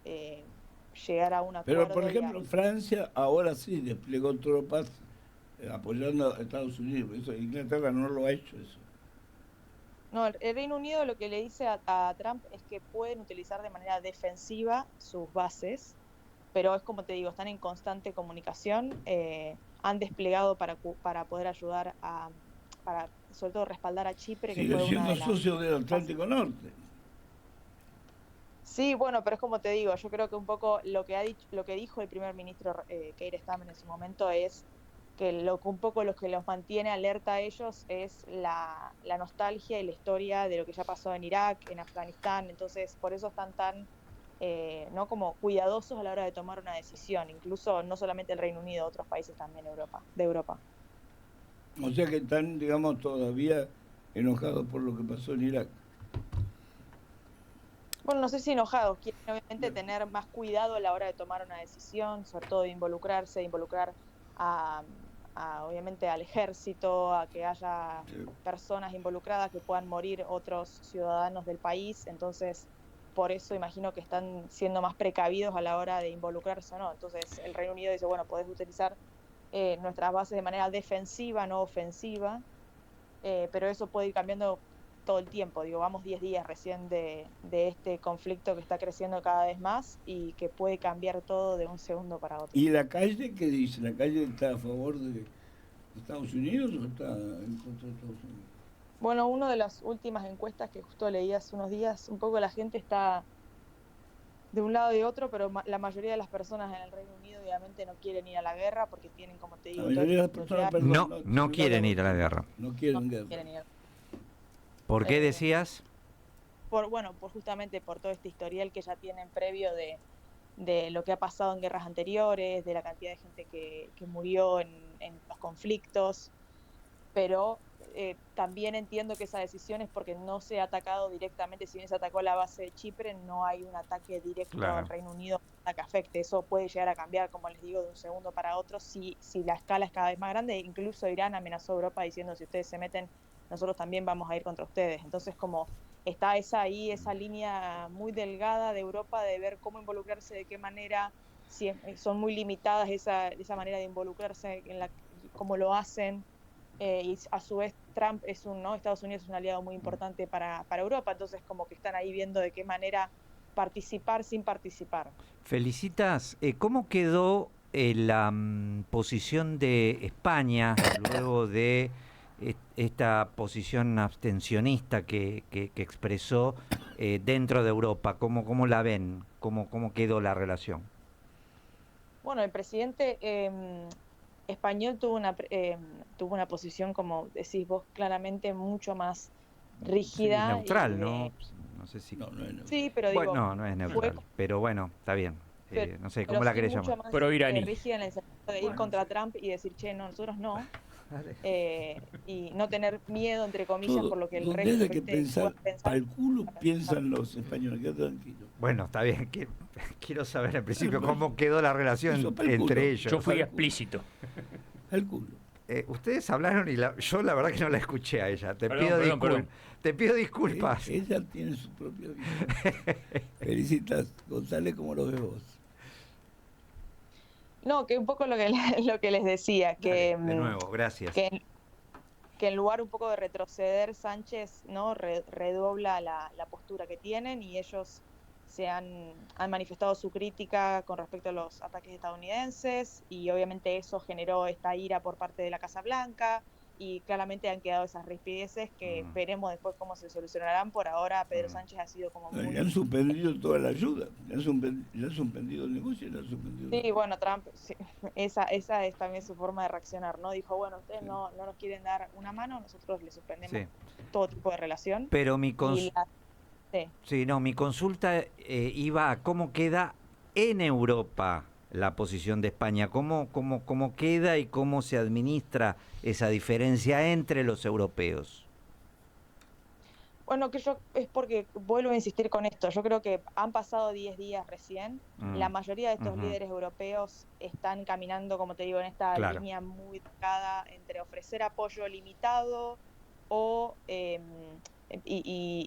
llegar a un acuerdo. Pero, por ejemplo, Francia ahora sí desplegó tropas apoyando a Estados Unidos. Eso, Inglaterra no lo ha hecho eso. No, el Reino Unido lo que le dice a Trump es que pueden utilizar de manera defensiva sus bases, pero es como te digo, están en constante comunicación. Han desplegado para poder ayudar para sobre todo respaldar a Chipre, que fue siendo socio del Atlántico Norte. Sí, bueno, pero es como te digo, yo creo que un poco lo que dijo el primer ministro Keir Starmer en su momento es que un poco lo que los mantiene alerta a ellos es la nostalgia y la historia de lo que ya pasó en Irak, en Afganistán. Entonces, por eso están tan no como cuidadosos a la hora de tomar una decisión, incluso no solamente el Reino Unido, otros países también de Europa. O sea que están, digamos, todavía enojados por lo que pasó en Irak. Bueno, no sé si enojados, quieren obviamente tener más cuidado a la hora de tomar una decisión, sobre todo de involucrar obviamente al ejército, a que haya personas involucradas, que puedan morir otros ciudadanos del país. Entonces, por eso imagino que están siendo más precavidos a la hora de involucrarse o no. Entonces, el Reino Unido dice, bueno, podés utilizar nuestras bases de manera defensiva, no ofensiva, pero eso puede ir cambiando todo el tiempo. Digo, vamos 10 días recién de este conflicto que está creciendo cada vez más y que puede cambiar todo de un segundo para otro. ¿Y la calle qué dice? ¿La calle está a favor de Estados Unidos o está en contra de Estados Unidos? Bueno, una de las últimas encuestas que justo leí hace unos días, un poco la gente está de un lado y de otro, pero la mayoría de las personas en el Reino Unido obviamente no quieren ir a la guerra porque tienen, como te digo... No quieren ir a la guerra. No quieren guerra. ¿Por qué decías? Justamente por todo este historial que ya tienen previo de lo que ha pasado en guerras anteriores, de la cantidad de gente que murió en los conflictos, pero también entiendo que esa decisión es porque no se ha atacado directamente. Si bien se atacó la base de Chipre, no hay un ataque directo al Reino Unido que afecte. Eso puede llegar a cambiar, como les digo, de un segundo para otro si la escala es cada vez más grande. Incluso Irán amenazó a Europa diciendo, si ustedes se meten, nosotros también vamos a ir contra ustedes. Entonces, como está esa línea muy delgada de Europa de ver cómo involucrarse, de qué manera, si son muy limitadas esa manera de involucrarse, cómo lo hacen. Y a su vez Trump Estados Unidos es un aliado muy importante para Europa, entonces como que están ahí viendo de qué manera participar sin participar. Felicitas, ¿cómo quedó la posición de España luego de esta posición abstencionista que expresó dentro de Europa? ¿Cómo la ven? ¿Cómo quedó la relación? Bueno, el presidente español tuvo una posición, como decís vos, claramente mucho más rígida. Sí, neutral, ¿no? No sé si... No es neutral. Sí, pero digo... Bueno, no es neutral, pero bueno, está bien. No sé, ¿cómo la querés llamar? Pro iraní. Rígida en el sentido de ir contra Trump y decir, che, no, nosotros no. Y no tener miedo, entre comillas, Todo, por lo que el donde resto haya que pensar, para el culo piensan los españoles, quédate tranquilo. Bueno, está bien. Quiero saber en principio cómo quedó la relación entre ellos. Yo fui explícito. Al culo. Ustedes hablaron y yo la verdad que no la escuché a ella. Te pido disculpas. Ella tiene su propia vida. Felicitas, González, ¿cómo lo ves vos? No, que un poco lo que les decía, que Dale, de nuevo, gracias. Que en lugar un poco de retroceder, Sánchez no redobla la postura que tienen, y ellos han manifestado su crítica con respecto a los ataques estadounidenses, y obviamente eso generó esta ira por parte de la Casa Blanca, y claramente han quedado esas rispideces que veremos después cómo se solucionarán. Por ahora Pedro Sánchez ha sido como muy... Le han suspendido toda la ayuda, le han suspendido el negocio y le han suspendido... Sí, bueno, Trump, sí, esa es también su forma de reaccionar, ¿no? Dijo, bueno, ustedes no nos quieren dar una mano, nosotros les suspendemos todo tipo de relación. Pero mi consulta iba a cómo queda en Europa la posición de España, cómo queda y cómo se administra esa diferencia entre los europeos. Bueno, es porque vuelvo a insistir con esto. Yo creo que han pasado 10 días recién. La mayoría de estos líderes europeos están caminando, como te digo, en esta línea muy marcada entre ofrecer apoyo limitado o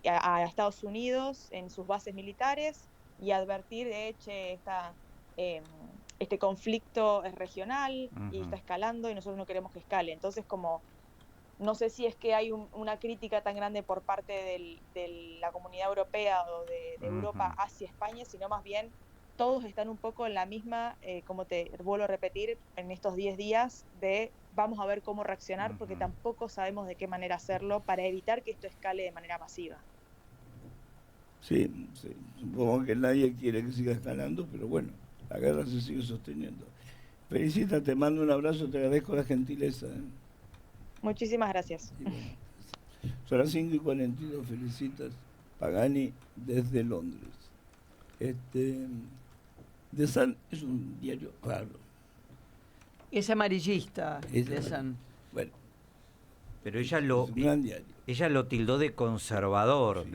a Estados Unidos en sus bases militares, y advertir de hecho este conflicto es regional y está escalando y nosotros no queremos que escale. Entonces, como no sé si es que hay una crítica tan grande por parte de la comunidad europea o de Europa hacia España, sino más bien todos están un poco en la misma, como te vuelvo a repetir, en estos 10 días de vamos a ver cómo reaccionar, porque tampoco sabemos de qué manera hacerlo para evitar que esto escale de manera masiva. Sí, supongo que nadie quiere que siga escalando, pero bueno, la guerra se sigue sosteniendo. Felicita, te mando un abrazo, te agradezco la gentileza. Muchísimas gracias. Bueno, son las 5:42, felicitas. Pagani desde Londres. The Sun es un diario raro. Es amarillista, The Sun. Bueno, pero ella ella lo tildó de conservador,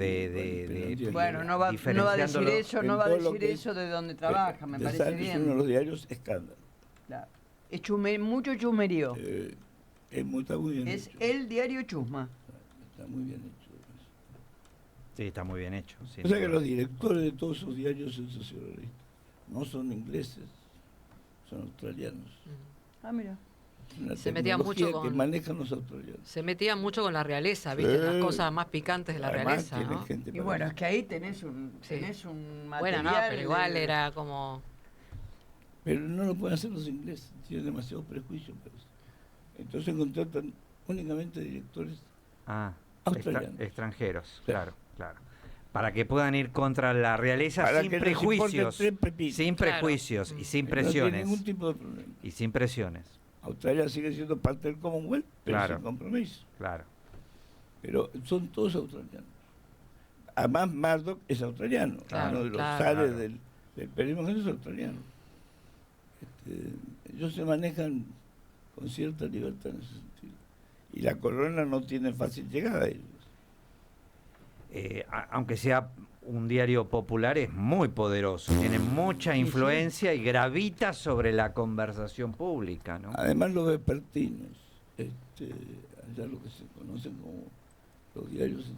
bueno, no va a decir eso, no va a decir eso de donde trabaja, me parece bien. Es uno de los diarios escándalo. Claro. Es mucho chusmerío. Está muy bien es hecho. El diario chusma. Está muy bien hecho. Sí, está muy bien hecho. O sea que los directores de todos esos diarios son socialistas. No son ingleses, son australianos. Mira. Se metía mucho que manejan los australianos. Se metía mucho con la realeza, ¿viste? Las cosas más picantes de la realeza, ¿no? Y bueno, es que ahí tenés un material. Bueno, no, pero igual era como... Pero no lo pueden hacer los ingleses, tienen demasiados prejuicios. Entonces contratan únicamente directores australianos. Extranjeros, claro. Para que puedan ir contra la realeza sin prejuicios. Sin prejuicios y sin presiones. No tiene ningún tipo de problema. Y sin presiones. Australia sigue siendo parte del Commonwealth, pero sin compromiso. Claro. Pero son todos australianos. Además, Murdoch es australiano. Uno de los sales del periodismo es australiano. Ellos se manejan con cierta libertad en ese sentido. Y la corona no tiene fácil llegada a ellos. Aunque sea un diario popular, es muy poderoso, tiene mucha influencia y gravita sobre la conversación pública, ¿no? Además, los vespertinos, allá lo que se conocen como los diarios,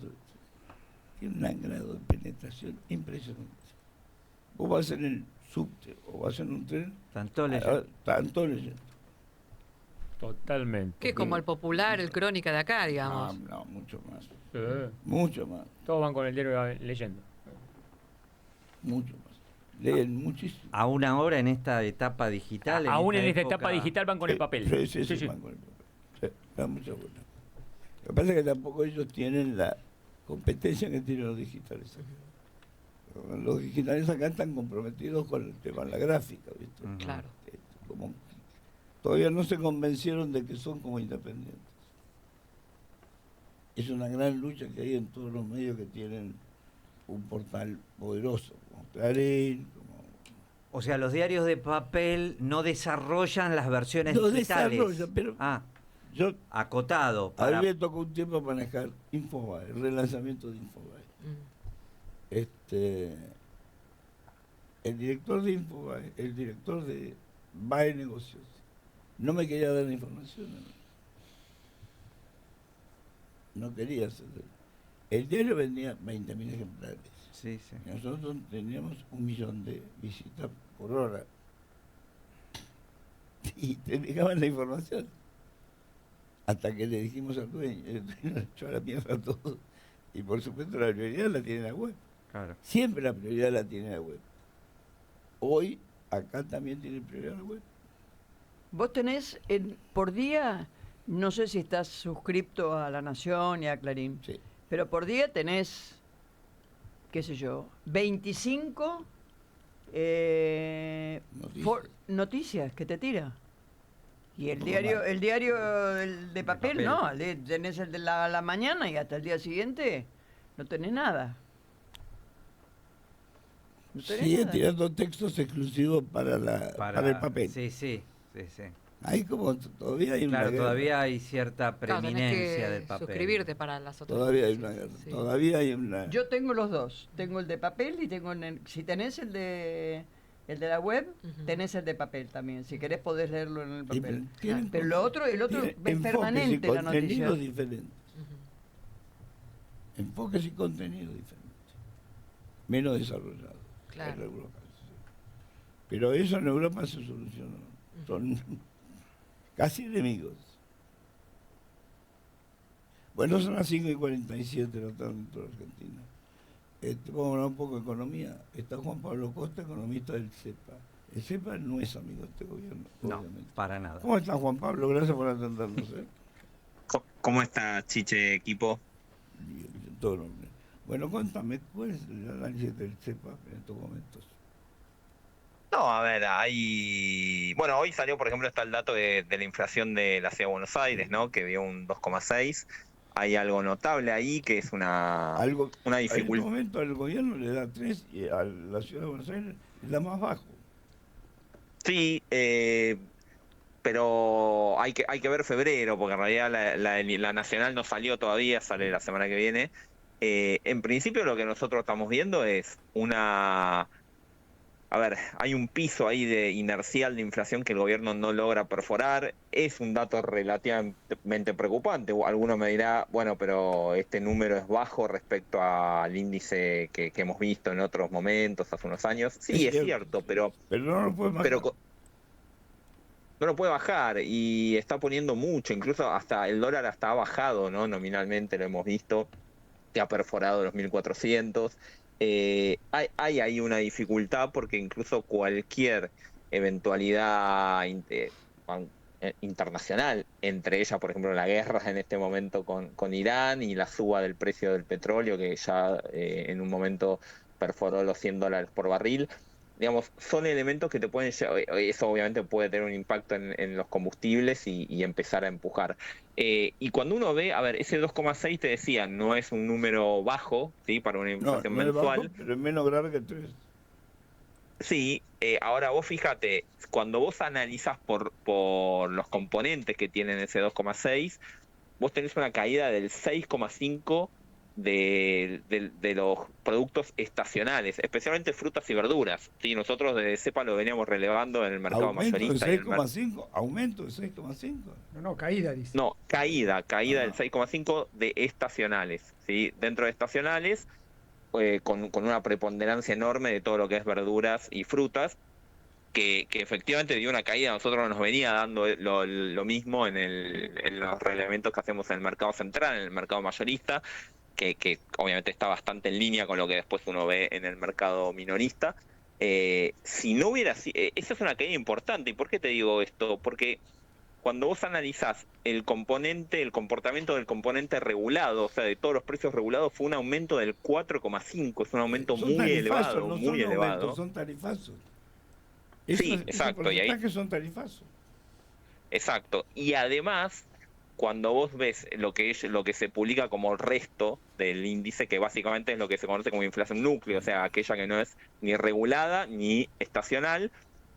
tienen un grado de penetración impresionante. Vos vas en el subte o vas en un tren, tanto leyendo. Totalmente. Que como el Popular, el Crónica de acá, digamos. No, mucho más. Mucho más. Todos van con el diario leyendo. Mucho más. Leen muchísimo. Aún ahora en esta etapa digital. Aún en esta etapa digital van con el papel. Sí, van con el papel. Sí, da mucha buena. Lo que pasa es que tampoco ellos tienen la competencia que tienen los digitales acá. Los digitales acá están comprometidos con el tema de la gráfica, ¿viste? Claro. Como todavía no se convencieron de que son como independientes. Es una gran lucha que hay en todos los medios que tienen un portal poderoso, como Clarín, como... O sea, los diarios de papel no desarrollan las versiones digitales. Desarrollan, pero yo acotado. A mí me tocó un tiempo manejar Infobae, el relanzamiento de Infobae. El director de Infobae, el director de BAE Negocios, no me quería dar la información. No quería hacerlo. El diario vendía 20.000 ejemplares. Sí, sí. Y nosotros teníamos 1 millón de visitas por hora. Y te dejaban la información. Hasta que le dijimos al dueño, el dueño nos echó a la mierda todo. Y por supuesto la prioridad la tiene la web. Claro. Siempre la prioridad la tiene la web. Hoy, acá también tiene prioridad la web. Vos tenés por día, no sé si estás suscripto a La Nación y a Clarín, sí, pero por día tenés, qué sé yo, 25 noticias que te tira. Y el diario el de papel, no, tenés el de la mañana y hasta el día siguiente no tenés nada. No sigue tirando textos exclusivos para el papel. Sí, sí, sí, sí. Hay como, todavía hay una guerra. Todavía hay cierta preeminencia del papel. Suscribirte para las otras. Todavía hay una guerra. Sí. Todavía hay una... Yo tengo los dos. Tengo el de papel y tengo si tenés el de la web, tenés el de papel también. Si querés podés leerlo en el papel. Pero el otro es permanente la noticia. Contenidos diferentes. Enfoques y contenidos diferentes. Menos desarrollados. Claro. En Europa. Pero eso en Europa se solucionó. Son casi enemigos. Bueno, son las 5:47, no están en toda Argentina. Vamos a hablar un poco de economía. Está Juan Pablo Costa, economista del CEPA. El CEPA no es amigo de este gobierno, no, obviamente. Para nada. ¿Cómo está Juan Pablo? Gracias por atendernos. ¿Cómo está, Chiche, equipo? Bien, todo nombre. Bueno, cuéntame, ¿cuál es el análisis del CEPA en estos momentos? No, a ver, bueno, hoy salió, por ejemplo, está el dato de la inflación de la Ciudad de Buenos Aires, ¿no? Que dio un 2,6. Hay algo notable ahí, que es una dificultad. En este momento al gobierno le da 3 y a la Ciudad de Buenos Aires le da más bajo. Sí, pero hay que ver febrero, porque en realidad la nacional no salió todavía, sale la semana que viene. En principio lo que nosotros estamos viendo es hay un piso ahí de inercial de inflación que el gobierno no logra perforar. Es un dato relativamente preocupante. Alguno me dirá, bueno, pero este número es bajo respecto al índice que hemos visto en otros momentos, hace unos años. Sí, es cierto, pero no lo puede bajar. No lo puede bajar y está poniendo mucho. Incluso hasta el dólar hasta ha bajado, ¿no? Nominalmente lo hemos visto, que ha perforado los 1.400. Hay ahí una dificultad porque incluso cualquier eventualidad internacional, entre ellas, por ejemplo, la guerra en este momento con Irán y la suba del precio del petróleo, que ya en un momento perforó los $100 por barril, digamos, son elementos que te pueden llevar. Eso obviamente puede tener un impacto en los combustibles y empezar a empujar. Y cuando uno ve, ese 2,6 te decía, no es un número bajo, ¿sí? Para una inflación mensual. Bajo, pero es menos grave que 3. Sí, ahora vos fíjate, cuando vos analizás por los componentes que tienen ese 2,6, vos tenés una caída del 6,5 de los productos estacionales, especialmente frutas y verduras. Sí, nosotros desde CEPA lo veníamos relevando en el mercado mayorista. ¿Aumento de 6,5? No, caída, dice. No, caída del 6,5 de estacionales. ¿Sí? Dentro de estacionales, con una preponderancia enorme de todo lo que es verduras y frutas, que efectivamente dio una caída. Nosotros nos venía dando lo mismo en los relevamientos que hacemos en el mercado central, en el mercado mayorista, que obviamente está bastante en línea con lo que después uno ve en el mercado minorista. Si no hubiera sido, esa es una caída importante. ¿Y por qué te digo esto? Porque cuando vos analizás el comportamiento del componente regulado, o sea, de todos los precios regulados, fue un aumento del 4,5, es un aumento muy elevado, no muy son elevado. Aumentos, son tarifazos. Sí, exacto. Y ahí son tarifazos. Exacto. Y además, cuando vos ves lo que se publica como el resto del índice, que básicamente es lo que se conoce como inflación núcleo, o sea, aquella que no es ni regulada ni estacional,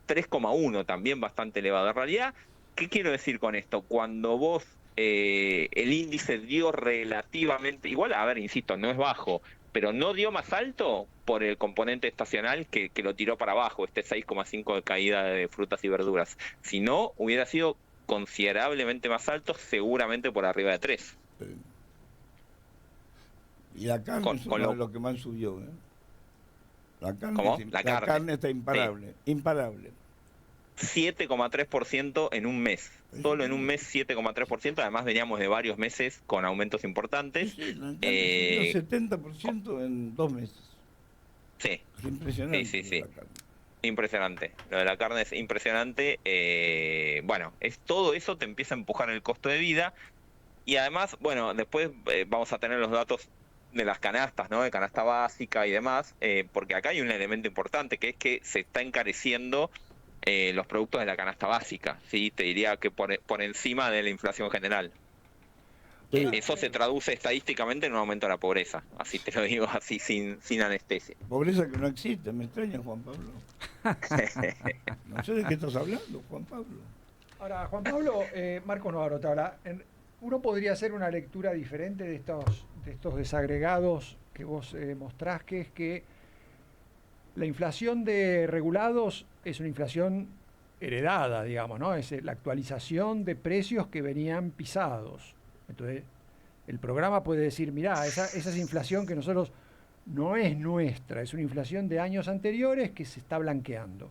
3,1, también bastante elevado. En realidad, ¿qué quiero decir con esto? Cuando vos el índice dio relativamente, igual, a ver, insisto, no es bajo, pero no dio más alto por el componente estacional que lo tiró para abajo, este 6,5 de caída de frutas y verduras. Si no, hubiera sido considerablemente más alto, seguramente por arriba de 3. Y la carne es lo que más subió. La carne, ¿Cómo? La carne está imparable, sí. Imparable. 7,3% en un mes. Solo en un mes 7,3%. Además veníamos de varios meses con aumentos importantes. Sí, la carne subió 70% en 2 meses. Sí. Es impresionante. Sí. Impresionante. Lo de la carne es impresionante. Bueno, todo eso te empieza a empujar el costo de vida. Y además, bueno, después vamos a tener los datos de las canastas, ¿no? De canasta básica y demás, porque acá hay un elemento importante, que es que se está encareciendo los productos de la canasta básica, ¿sí? Te diría que por encima de la inflación general. Sí. Eso se traduce estadísticamente en un aumento de la pobreza, así te lo digo, así sin anestesia. Pobreza que no existe, me extraña, Juan Pablo. No sé de qué estás hablando, Juan Pablo. Ahora, Juan Pablo, Marco Novaro te habla. Uno podría hacer una lectura diferente de estos desagregados que vos mostrás, que es que la inflación de regulados es una inflación heredada, digamos, ¿no? Es la actualización de precios que venían pisados. Entonces, el programa puede decir, mirá, esa es inflación que nosotros no es nuestra, es una inflación de años anteriores que se está blanqueando.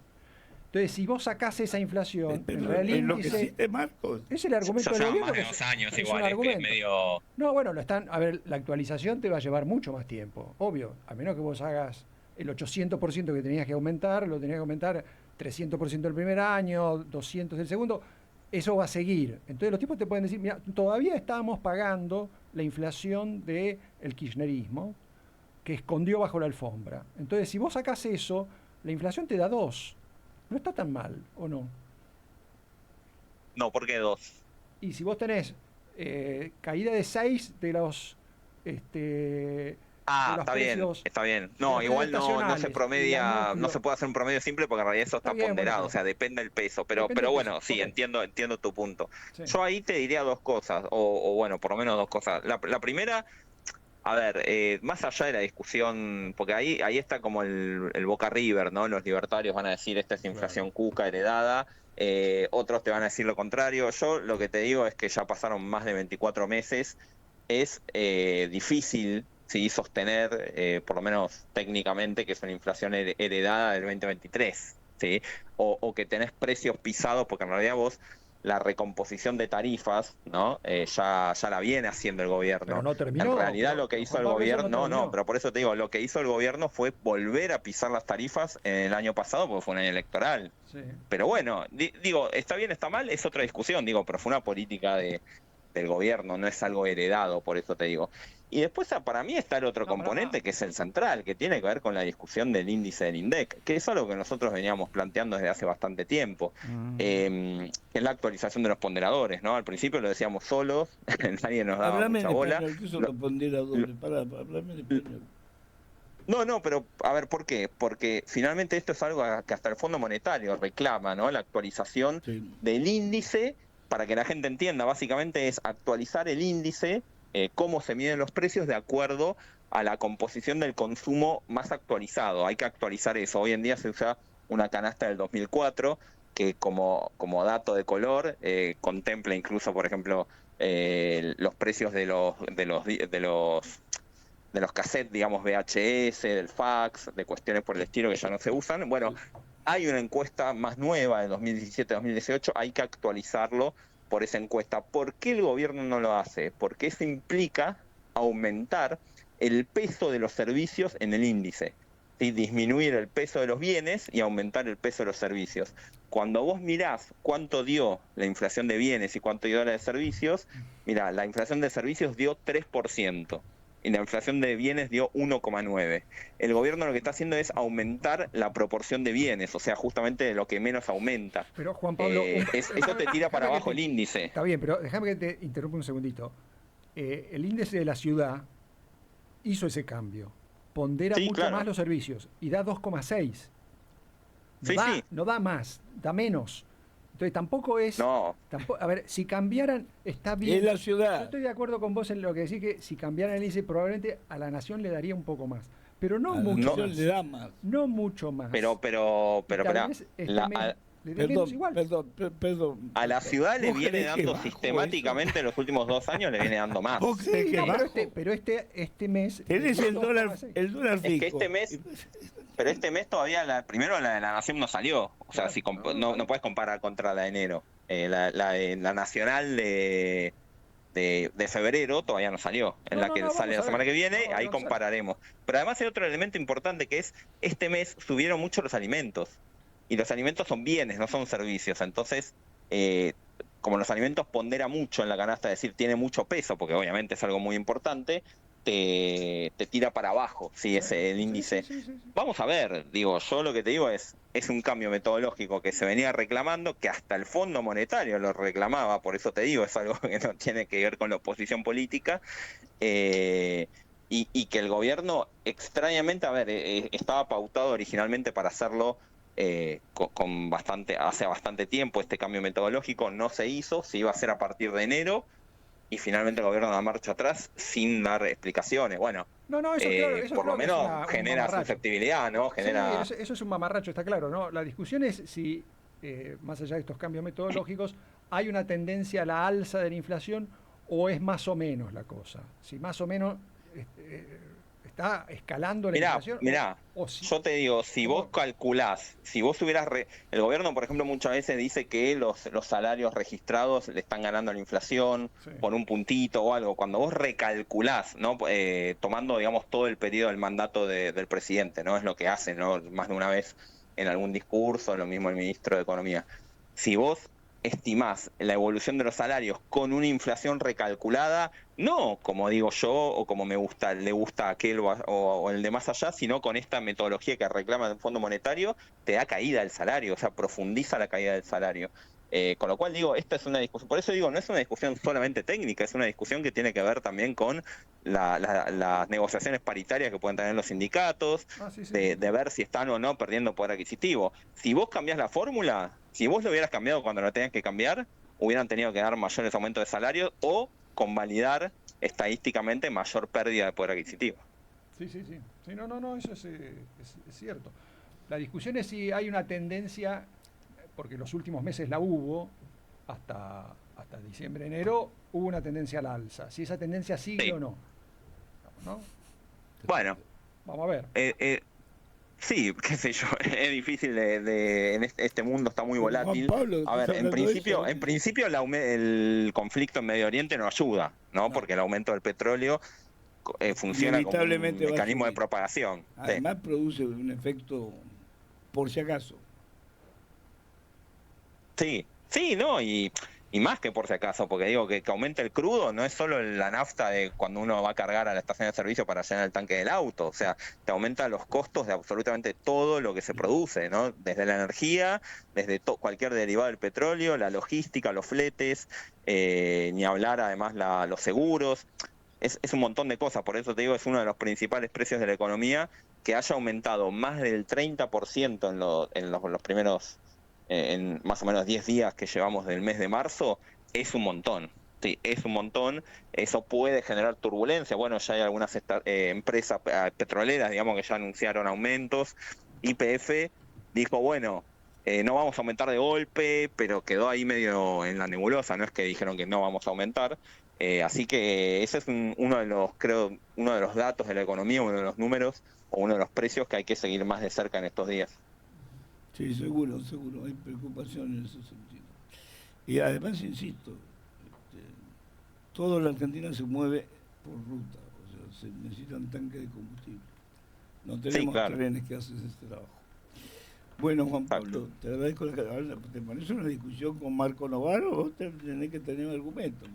Entonces, si vos sacás esa inflación, en realidad lo que existe, Marcos. Es el argumento del gobierno. Más de 2 años igual, es medio... No, bueno, a ver, la actualización te va a llevar mucho más tiempo, obvio. A menos que vos hagas el 800% que tenías que aumentar, lo tenías que aumentar 300% el primer año, 200% el segundo, eso va a seguir. Entonces los tipos te pueden decir, mira, todavía estábamos pagando la inflación del kirchnerismo, que escondió bajo la alfombra. Entonces, si vos sacás eso, la inflación te da 2. No está tan mal, ¿o no? No, ¿por qué 2? Y si vos tenés caída de 6 de los... está bien. No, igual no se promedia, no se puede hacer un promedio simple porque en realidad eso está ponderado, o sea, depende del peso. Pero bueno, sí, entiendo tu punto. Sí. Yo ahí te diría 2 cosas, o bueno, por lo menos 2 cosas. La primera, a ver, más allá de la discusión, porque ahí está como el Boca River, ¿no? Los libertarios van a decir esta es inflación cuca heredada, otros te van a decir lo contrario. Yo lo que te digo es que ya pasaron más de 24 meses, es difícil sostener, por lo menos técnicamente, que es una inflación heredada del 2023, ¿sí? O que tenés precios pisados, porque en realidad vos la recomposición de tarifas, ¿no? Ya la viene haciendo el gobierno. Pero no terminó. En realidad lo que hizo el gobierno, no, pero por eso te digo, lo que hizo el gobierno fue volver a pisar las tarifas en el año pasado, porque fue un año electoral. Sí. Pero bueno, digo, está bien, está mal, es otra discusión, digo, pero fue una política del gobierno, no es algo heredado, por eso te digo. Y después para mí está el otro componente, que es el central, que tiene que ver con la discusión del índice del INDEC, que es algo que nosotros veníamos planteando desde hace bastante tiempo, que es la actualización de los ponderadores, ¿no? Al principio lo decíamos solos, nadie nos daba mucha bola. ¿Qué son los ponderadores? Háblame de español. No, pero a ver, ¿por qué? Porque finalmente esto es algo que hasta el Fondo Monetario reclama, ¿no? La actualización del índice, para que la gente entienda, básicamente es actualizar el índice, cómo se miden los precios de acuerdo a la composición del consumo más actualizado. Hay que actualizar eso. Hoy en día se usa una canasta del 2004 que como dato de color contempla incluso, por ejemplo, los precios de los cassettes, digamos, VHS, del fax, de cuestiones por el estilo que ya no se usan. Bueno, hay una encuesta más nueva de 2017-2018, hay que actualizarlo por esa encuesta. ¿Por qué el gobierno no lo hace? Porque eso implica aumentar el peso de los servicios en el índice. disminuir el peso de los bienes y aumentar el peso de los servicios. Cuando vos mirás cuánto dio la inflación de bienes y cuánto dio la de servicios, mirá, la inflación de servicios dio 3%. Y la inflación de bienes dio 1,9. El gobierno lo que está haciendo es aumentar la proporción de bienes, o sea, justamente lo que menos aumenta. Pero Juan Pablo... eso te tira para abajo el índice. Está bien, pero déjame que te interrumpa un segundito. El índice de la ciudad hizo ese cambio. Pondera mucho más los servicios y da 2,6. No da más, da menos. Entonces tampoco es... No. A ver, si cambiaran, está bien. Es la ciudad. Yo estoy de acuerdo con vos en lo que decís, que si cambiaran el índice probablemente a la nación le daría un poco más. Pero no mucho más. Le da más. No mucho más. Pero perdón. A la ciudad le viene dando sistemáticamente en los últimos 2 años, le viene dando más. Sí, pero este mes... Tenés el dólar fijo. Es que este mes todavía, primero la de la Nación no salió. O sea, no puedes comparar contra la de enero. La nacional de febrero todavía no salió. Sale la semana que viene, ahí compararemos. Pero además hay otro elemento importante que es, este mes subieron mucho los alimentos. Y los alimentos son bienes, no son servicios. Entonces, como los alimentos pondera mucho en la canasta, es decir, tiene mucho peso, porque obviamente es algo muy importante, te tira para abajo, ¿sí? El índice. Vamos a ver, yo lo que te digo es un cambio metodológico que se venía reclamando, que hasta el Fondo Monetario lo reclamaba, por eso te digo, es algo que no tiene que ver con la oposición política, y que el gobierno extrañamente, estaba pautado originalmente para hacerlo hace bastante tiempo. Este cambio metodológico no se hizo, se iba a hacer a partir de enero, y finalmente el gobierno da marcha atrás sin dar explicaciones. Bueno, eso por lo menos genera susceptibilidad, ¿no? Sí, eso es un mamarracho, está claro, ¿no? La discusión es si, más allá de estos cambios metodológicos, hay una tendencia a la alza de la inflación o es más o menos la cosa. Si más o menos está escalando la inflación. Yo te digo, si vos calculás, si vos hubieras... El gobierno, por ejemplo, muchas veces dice que los salarios registrados le están ganando a la inflación por un puntito o algo. Cuando vos recalculás, ¿no? Tomando, digamos, todo el periodo del mandato del presidente, ¿no? Es lo que hacen, ¿no? Más de una vez en algún discurso, lo mismo el ministro de Economía. Si vos estimás la evolución de los salarios con una inflación recalculada, no como digo yo o como le gusta a aquel o el de más allá, sino con esta metodología que reclama el Fondo Monetario, te da caída del salario, o sea, profundiza la caída del salario. Con lo cual digo, esta es una discusión, por eso digo, no es una discusión solamente técnica, es una discusión que tiene que ver también con las negociaciones paritarias que pueden tener los sindicatos, de ver si están o no perdiendo poder adquisitivo. Si vos cambiás la fórmula, si vos lo hubieras cambiado cuando lo tenías que cambiar, hubieran tenido que dar mayores aumentos de salario o convalidar estadísticamente mayor pérdida de poder adquisitivo. Sí, no, eso es cierto. La discusión es si hay una tendencia, porque los últimos meses la hubo, hasta diciembre, enero, hubo una tendencia al alza. Si esa tendencia sigue o no. ¿No? Bueno. Vamos a ver. Sí, qué sé yo, es difícil en este mundo está muy volátil. Pablo, a ver, en principio el conflicto en Medio Oriente no ayuda, ¿no? Porque el aumento del petróleo funciona como un mecanismo de propagación. Además produce un efecto por si acaso. Sí, no, y más que por si acaso, porque digo que aumente el crudo no es solo la nafta de cuando uno va a cargar a la estación de servicio para llenar el tanque del auto, o sea, te aumenta los costos de absolutamente todo lo que se produce, ¿no? Desde la energía, desde cualquier derivado del petróleo, la logística, los fletes, ni hablar además los seguros, es un montón de cosas, por eso te digo, es uno de los principales precios de la economía, que haya aumentado más del 30% en los primeros... en más o menos 10 días que llevamos del mes de marzo, es un montón. Sí, es un montón. Eso puede generar turbulencia. Bueno, ya hay algunas empresas petroleras, digamos, que ya anunciaron aumentos. YPF dijo, bueno, no vamos a aumentar de golpe, pero quedó ahí medio en la nebulosa. No es que dijeron que no vamos a aumentar. Así que ese es uno de los datos de la economía, uno de los números o uno de los precios que hay que seguir más de cerca en estos días. Sí, seguro, hay preocupación en ese sentido. Y además, insisto, toda la Argentina se mueve por ruta, o sea, se necesitan tanques de combustible. No tenemos trenes que hacen ese trabajo. Bueno, Juan Pablo, te agradezco. ¿Te parece una discusión con Marco Novaro? Vos tenés que tener un argumento.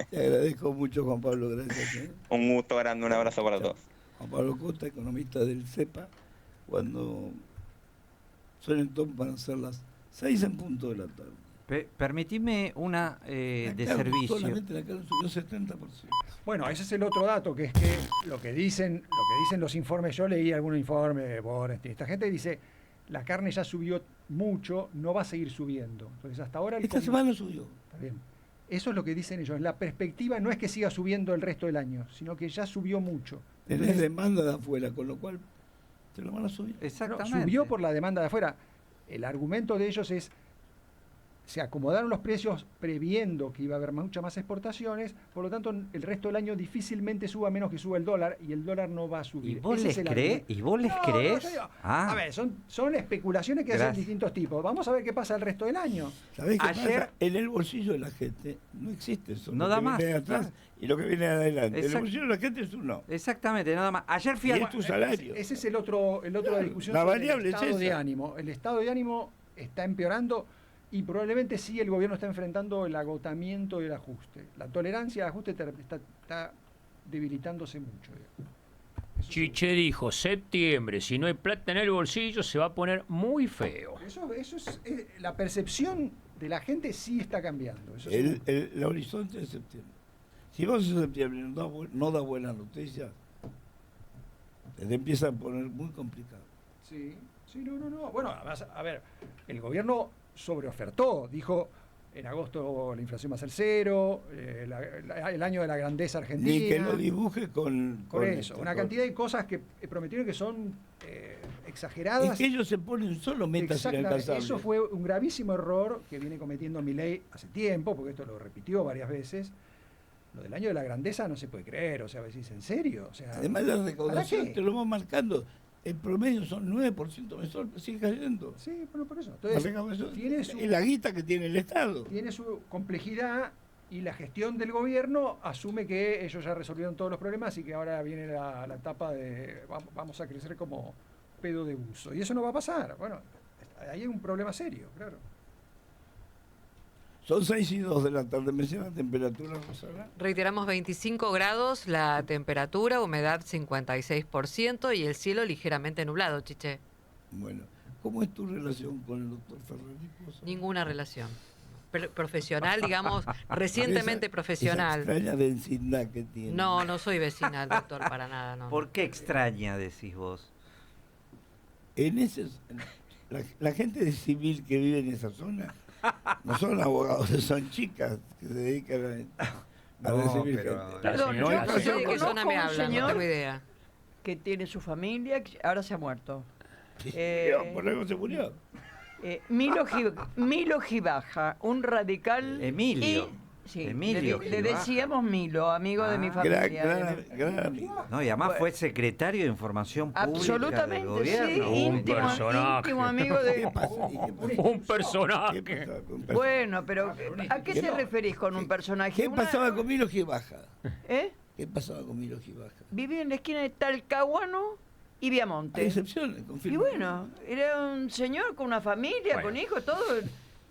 Te agradezco mucho, Juan Pablo, gracias. Un gusto grande, un abrazo para todos. Juan Pablo Costa, economista del CEPA, cuando suelen van a ser las 6 en punto de la tarde. Permitime una de servicio. Solamente la carne subió 70%. Bueno, ese es el otro dato, que es que lo que dicen los informes, yo leí algún informe de Bornstein, esta gente dice, la carne ya subió mucho, no va a seguir subiendo. Entonces hasta ahora... Esta semana subió. Está bien. Eso es lo que dicen ellos. La perspectiva no es que siga subiendo el resto del año, sino que ya subió mucho. Tenés demanda de afuera, con lo cual te lo van a subir. Exactamente. No, subió por la demanda de afuera. El argumento de ellos es, se acomodaron los precios previendo que iba a haber muchas más exportaciones, por lo tanto el resto del año difícilmente suba menos que suba el dólar, y el dólar no va a subir. ¿Y vos les crees? ¿Y vos les crees? A ver, son especulaciones que hacen distintos tipos. Vamos a ver qué pasa el resto del año. ¿Sabés qué pasa? En el bolsillo de la gente no existe eso. No da más. Viene de atrás y lo que viene de adelante. En el bolsillo de la gente es uno. Exactamente, nada más. Ayer fui a... tu salario. Ese es el otro de discusión. La variable el estado de ánimo. El estado de ánimo está empeorando. Y probablemente sí el gobierno está enfrentando el agotamiento del ajuste. La tolerancia al ajuste está debilitándose mucho. Chiche dijo, septiembre, si no hay plata en el bolsillo se va a poner muy feo. Eso es la percepción de la gente sí está cambiando. Eso el horizonte de septiembre. Si vos en septiembre no da buenas noticias, te empieza a poner muy complicado. Sí, no. Bueno, además, a ver, el gobierno sobreofertó, dijo en agosto la inflación va a ser cero, el año de la grandeza argentina. Ni que lo dibuje con eso, una cantidad de cosas que prometieron que son exageradas. Es que ellos se ponen solo metas inalcanzables. Eso fue un gravísimo error que viene cometiendo Milei hace tiempo, porque esto lo repitió varias veces. Lo del año de la grandeza no se puede creer, o sea, decís, ¿en serio? O sea, además la recaudación te lo vamos marcando. El promedio son 9% mensual, sigue cayendo. Sí, bueno, por eso. Entonces, tiene la guita que tiene el Estado. Tiene su complejidad, y la gestión del gobierno asume que ellos ya resolvieron todos los problemas y que ahora viene la etapa de vamos a crecer como pedo de buzo. Y eso no va a pasar. Bueno, ahí hay un problema serio, claro. Son 6:02 de la tarde. ¿Me decía la temperatura, Rosana? Reiteramos 25 grados, la temperatura, humedad 56% y el cielo ligeramente nublado, Chiche. Bueno, ¿cómo es tu relación con el doctor Ferrari? Ninguna relación. Profesional, digamos, recientemente profesional. Esa extraña densidad que tiene. No soy vecina del doctor para nada, no. ¿Por qué extraña, decís vos? La gente de civil que vive en esa zona no son abogados, son chicas que se dedican a recibir gente. Yo ¿De qué zona me hablan? No tengo idea. Que tiene su familia, que ahora se ha muerto. ¿Por algo se murió? Milo Gibaja, un radical. Emilio. Emilio le decíamos Milo, amigo de mi familia. Gran amigo. No, y además fue secretario de Información Pública absolutamente, del gobierno. Sí, íntimo amigo de... Un personaje. Bueno, pero ¿a qué te referís con un personaje? ¿Qué pasaba con Milo Gibaja? ¿Qué pasaba con Milo Gibaja? Vivía en la esquina de Talcahuano y Viamonte. Hay excepciones, confirmo. Y bueno, era un señor con una familia, con hijos, todo...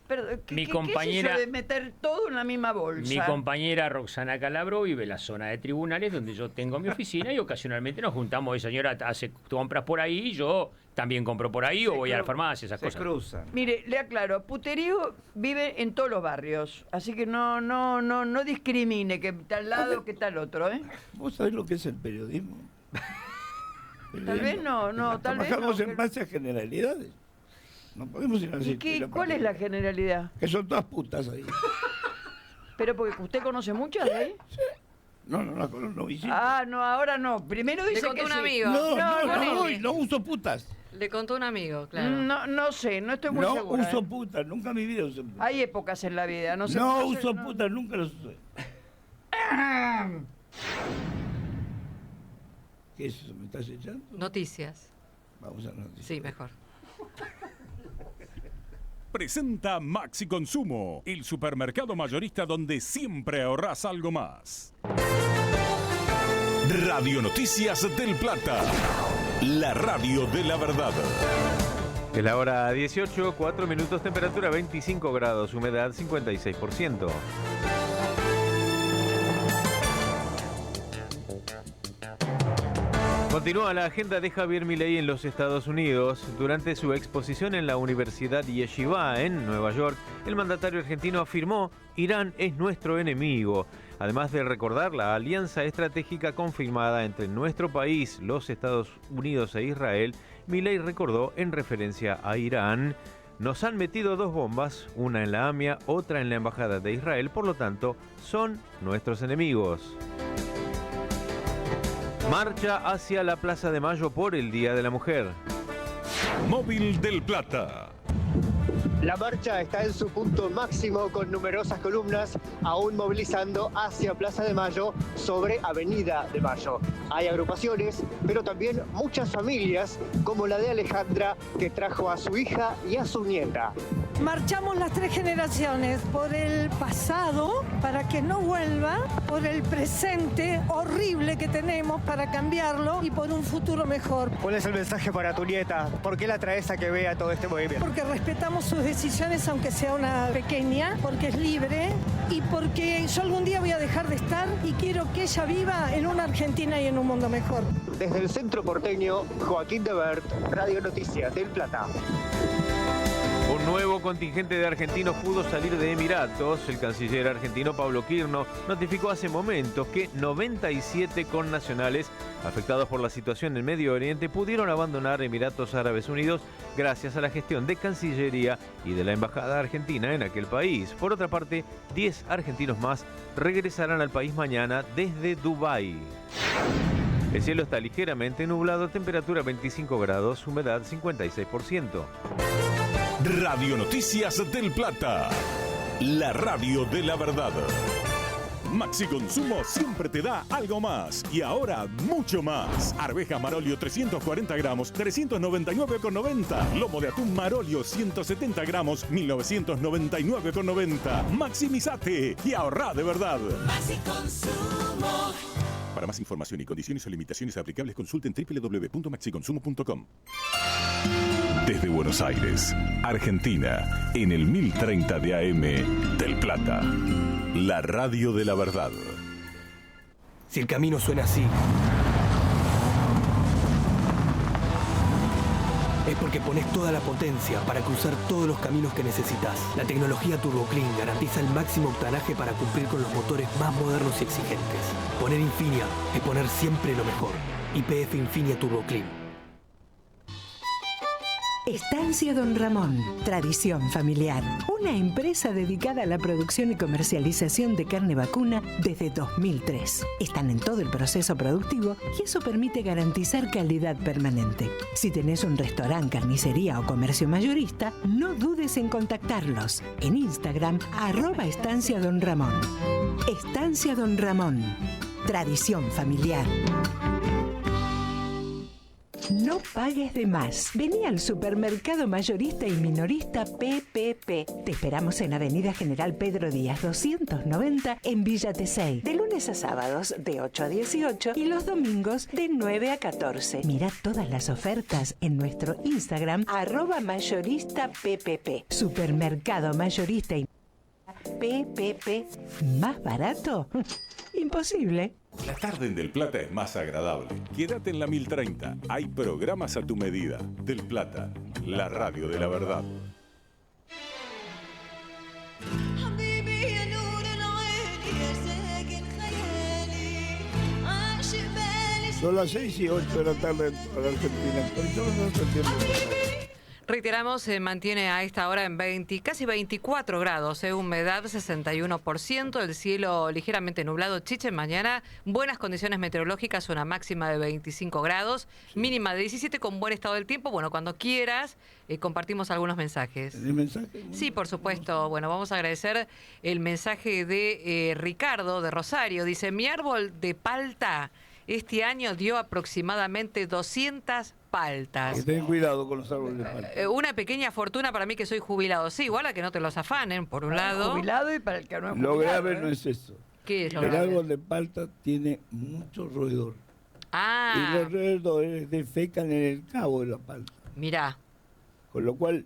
Pero, mi compañera, ¿qué es eso de meter todo en la misma bolsa? Mi compañera Roxana Calabro vive en la zona de tribunales donde yo tengo mi oficina y ocasionalmente nos juntamos. Esa señora hace compras por ahí, yo también compro por ahí o voy a la farmacia, esas cosas. Se cruzan. Mire, le aclaro, puterío vive en todos los barrios, así que no discrimine que tal lado que tal otro, ¿eh? ¿Vos sabés lo que es el periodismo? Tal vez no, tal vez no. Trabajamos en base a generalidades. No podemos ir así. ¿Cuál es la generalidad? Que son todas putas ahí. ¿Pero porque usted conoce muchas de ahí? Sí. No visito. No, ahora no. Primero dice que un sí. amigo. No uso putas. Le contó un amigo, claro. No sé, no estoy muy segura. No uso putas, nunca en mi vida usé putas. Hay épocas en la vida, no sé. No uso putas, nunca las usé. ¿Qué es eso? ¿Me estás echando? Noticias. Vamos a noticias. Sí, mejor. Presenta Maxi Consumo, el supermercado mayorista donde siempre ahorrás algo más. Radio Noticias del Plata, la radio de la verdad. Es la hora 18, 4 minutos, temperatura 25 grados, humedad 56%. Continúa la agenda de Javier Milei en los Estados Unidos. Durante su exposición en la Universidad Yeshiva en Nueva York, el mandatario argentino afirmó: Irán es nuestro enemigo. Además de recordar la alianza estratégica confirmada entre nuestro país, los Estados Unidos e Israel, Milei recordó en referencia a Irán: nos han metido 2 bombas, una en la AMIA, otra en la Embajada de Israel, por lo tanto, son nuestros enemigos. Marcha hacia la Plaza de Mayo por el Día de la Mujer. Móvil del Plata. La marcha está en su punto máximo con numerosas columnas aún movilizando hacia Plaza de Mayo sobre Avenida de Mayo. Hay agrupaciones, pero también muchas familias, como la de Alejandra, que trajo a su hija y a su nieta. Marchamos las 3 generaciones por el pasado para que no vuelva, por el presente horrible que tenemos para cambiarlo y por un futuro mejor. ¿Cuál es el mensaje para tu nieta? ¿Por qué la traes a que vea todo este movimiento? Porque respetamos sus decisiones, aunque sea una pequeña, porque es libre y porque yo algún día voy a dejar de estar y quiero que ella viva en una Argentina y en un mundo mejor. Desde el centro porteño, Joaquín de Bert, Radio Noticias del Plata. Un nuevo contingente de argentinos pudo salir de Emiratos. El canciller argentino Pablo Quirno notificó hace momentos que 97 connacionales afectados por la situación en Medio Oriente pudieron abandonar Emiratos Árabes Unidos gracias a la gestión de Cancillería y de la Embajada Argentina en aquel país. Por otra parte, 10 argentinos más regresarán al país mañana desde Dubái. El cielo está ligeramente nublado, temperatura 25 grados, humedad 56%. Radio Noticias del Plata, la radio de la verdad. Maxi Consumo siempre te da algo más y ahora mucho más. Arveja Marolio 340 gramos, 399,90. Lomo de atún Marolio 170 gramos, 1999,90. Maximizate y ahorrá de verdad. Maxi Consumo. Para más información y condiciones o limitaciones aplicables, consulten www.maxiconsumo.com. Desde Buenos Aires, Argentina, en el 1030 de AM del Plata, la radio de la verdad. Si el camino suena así, es porque pones toda la potencia para cruzar todos los caminos que necesitas. La tecnología Turbo Clean garantiza el máximo octanaje para cumplir con los motores más modernos y exigentes. Poner Infinia es poner siempre lo mejor. YPF Infinia Turbo Clean. Estancia Don Ramón, tradición familiar. Una empresa dedicada a la producción y comercialización de carne vacuna desde 2003. Están en todo el proceso productivo y eso permite garantizar calidad permanente. Si tenés un restaurante, carnicería o comercio mayorista, no dudes en contactarlos. En Instagram, @Estancia Don Ramón. Estancia Don Ramón, tradición familiar. No pagues de más. Vení al supermercado mayorista y minorista PPP. Te esperamos en Avenida General Pedro Díaz 290 en Villa Tesey. De lunes a sábados de 8 a 18 y los domingos de 9 a 14. Mirá todas las ofertas en nuestro Instagram @mayorista PPP. Supermercado mayorista y PPP. ¿Más barato? Imposible. La tarde en Del Plata es más agradable. Quédate en la 1030. Hay programas a tu medida. Del Plata, la radio de la verdad. Son las 6:08 de la tarde en la Argentina. Pero yo no entiendo. Reiteramos, se mantiene a esta hora en casi 24 grados, humedad 61%, el cielo ligeramente nublado. Chiche, mañana buenas condiciones meteorológicas, una máxima de 25 grados, mínima de 17 con buen estado del tiempo. Bueno, cuando quieras, compartimos algunos mensajes. ¿El mensaje? Sí, por supuesto. Bueno, vamos a agradecer el mensaje de Ricardo de Rosario. Dice, mi árbol de palta este año dio aproximadamente 200 paltas. Ten cuidado con los árboles de palta. Una pequeña fortuna para mí que soy jubilado. Sí, igual a que no te los afanen, por un lado. Jubilado y para el que no es Lo jubilado. grave no es eso. ¿Qué es lo El grave? árbol de palta tiene mucho roedor. Ah. Y los roedores defecan en el cabo de la palta. Mirá. Con lo cual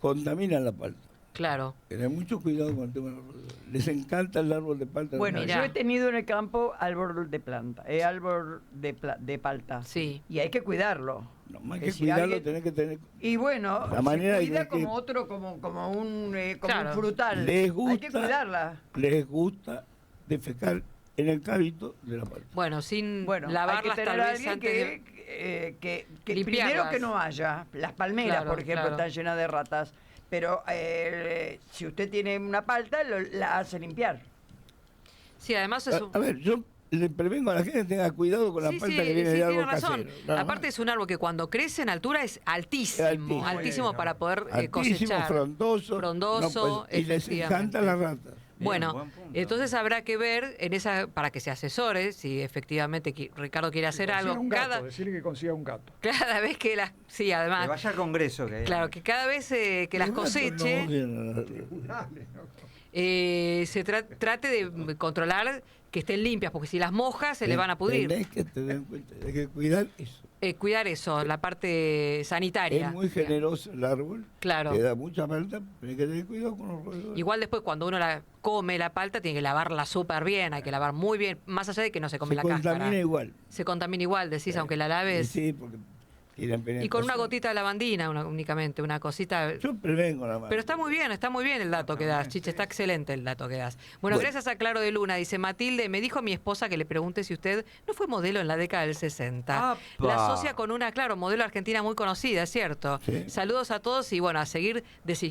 contaminan la palta. Claro. Tener mucho cuidado con el tema de los roedores. Les encanta el árbol de palta. Bueno, yo he tenido en el campo árbol de planta, árbol de palta. Sí. Y hay que cuidarlo. No, más que cuidarlo, tenés que tener... Y bueno, la manera se cuida de que como otro, como un Claro. frutal. Les gusta, hay que cuidarla. Les gusta defecar en el cabito de la palta. Bueno, sin Bueno, lavarlas hay que tal tener a vez alguien antes que limpiarlas. primero que no haya. Las palmeras, Claro, por ejemplo, claro. están llenas de ratas. Pero si usted tiene una palta, la hace limpiar. Sí, además es un... A ver, yo le prevengo a la gente que tenga cuidado con la palta que viene de árbol tiene razón. casero. Nada Aparte más. es un árbol que cuando crece en altura es altísimo, altísimo para poder Altísimo, cosechar. frondoso. Frondoso, No, pues, y les efectivamente. encantan las ratas. Bueno, entonces habrá que ver en esa para que se asesore si efectivamente Ricardo quiere hacer Consiga algo. un gato, decirle que consiga un gato. Cada vez que las... Sí, además... Que vaya al Congreso. Claro, que cada vez que las coseche... se trate de controlar que estén limpias, porque si las mojas se le van a pudrir. Tenés que tener en cuenta, hay que cuidar eso. Cuidar eso, la parte sanitaria. Es muy generoso el árbol. Claro. Que da mucha palta, pero hay que tener cuidado con los roedores. Igual después cuando uno la come la palta tiene que lavarla súper bien, hay que lavar muy bien, más allá de que no se come la cáscara. Se contamina igual. Se contamina igual, decís, aunque la laves. Sí, porque tienen Y con penetración. una gotita de lavandina únicamente, una cosita. Yo prevengo la mano. Pero está muy bien el dato que das, Chiche, está excelente el dato que das. Bueno, gracias a Claro de Luna, dice Matilde, me dijo mi esposa que le pregunte si usted no fue modelo en la década del 60. ¡Apa! La asocia con una, claro, modelo argentina muy conocida, es cierto. Sí. Saludos a todos y bueno, a seguir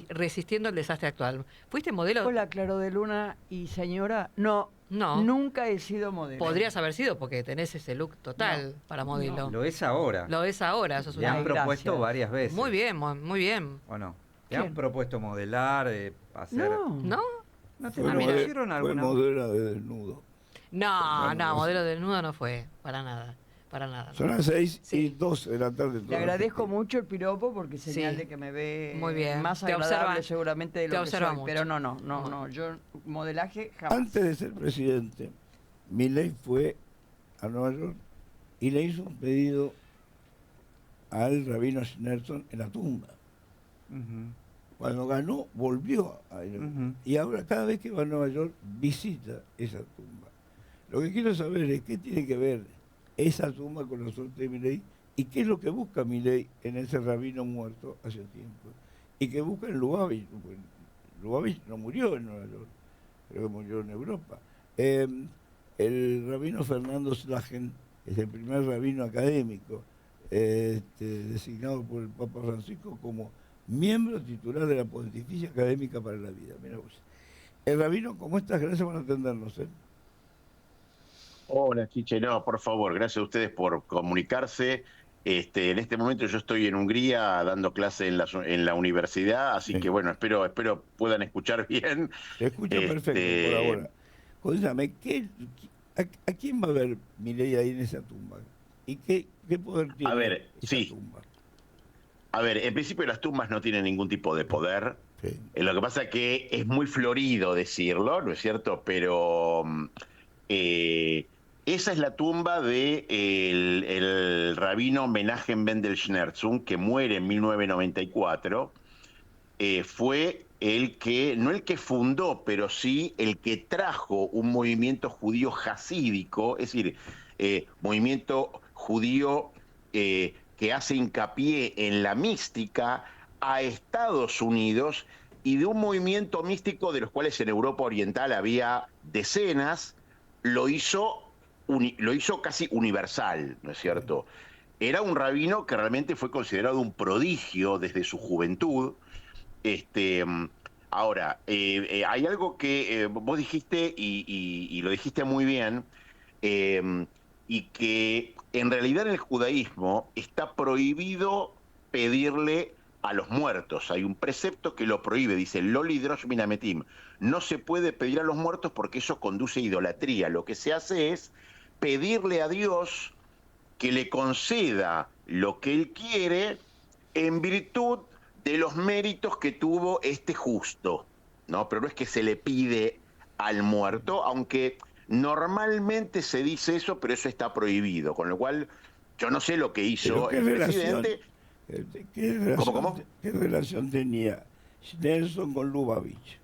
resistiendo el desastre actual. ¿Fuiste modelo? Hola, Claro de Luna y señora. No, nunca he sido modelo. Podrías haber sido porque tenés ese look total para modelo. Lo es ahora. Lo es ahora, eso es Le una... han propuesto varias veces. Muy bien, muy bien. ¿O no? ¿Le han propuesto modelar, hacer...? ¿No? ¿No te Fue propusieron fue alguna? modelo de desnudo. No, modelo desnudo no fue, para nada. Para nada. Son las 6:12 de la tarde. Le agradezco mucho el piropo porque es señal Sí. de que me ve Muy bien. más Te agradable observa- seguramente de te lo que observa soy. mucho. Pero no, yo modelaje jamás. Antes de ser presidente, Milei fue a Nueva York y le hizo un pedido al rabino Schneerson en la tumba. Cuando ganó, volvió a ir. Y ahora cada vez que va a Nueva York, visita esa tumba. Lo que quiero saber es qué tiene que ver esa tumba con la suerte de Milei y qué es lo que busca Milei en ese rabino muerto hace tiempo. Y que busca en Lubavitch. Lubavitch no murió en Nueva York, creo que murió en Europa. El rabino Fernando Slagen es el primer rabino académico designado por el Papa Francisco como miembro titular de la Pontificia Académica para la Vida. Mira vos. El rabino, ¿cómo estás? Gracias por atendernos. Hola, Chiche. No, por favor, gracias a ustedes por comunicarse. En este momento yo estoy en Hungría dando clase en la universidad, así que bueno, espero puedan escuchar bien. Te escucho perfecto por ahora. Cuéntame, ¿a quién va a ver Milei ahí en esa tumba? ¿Y qué poder tiene A ver, esa sí. tumba? A ver, en principio las tumbas no tienen ningún tipo de poder. Lo que pasa es que es muy florido decirlo, ¿no es cierto? Pero esa es la tumba de el rabino Menachem Mendel Schneerson, que muere en 1994. Fue no el que fundó, pero sí el que trajo un movimiento judío hasídico, es decir, movimiento judío que hace hincapié en la mística a Estados Unidos, y de un movimiento místico de los cuales en Europa Oriental había decenas, lo hizo casi universal, ¿no es cierto? Era un rabino que realmente fue considerado un prodigio desde su juventud. Ahora, hay algo que vos dijiste y lo dijiste muy bien, y que en realidad en el judaísmo está prohibido pedirle a los muertos. Hay un precepto que lo prohíbe, dice Lo lidrosh min hametim. No se puede pedir a los muertos porque eso conduce a idolatría. Lo que se hace es pedirle a Dios que le conceda lo que él quiere en virtud de los méritos que tuvo este justo, ¿no? Pero no es que se le pide al muerto, aunque normalmente se dice eso, pero eso está prohibido, con lo cual yo no sé lo que hizo el presidente. ¿Qué relación tenía Schneerson con Lubavitch?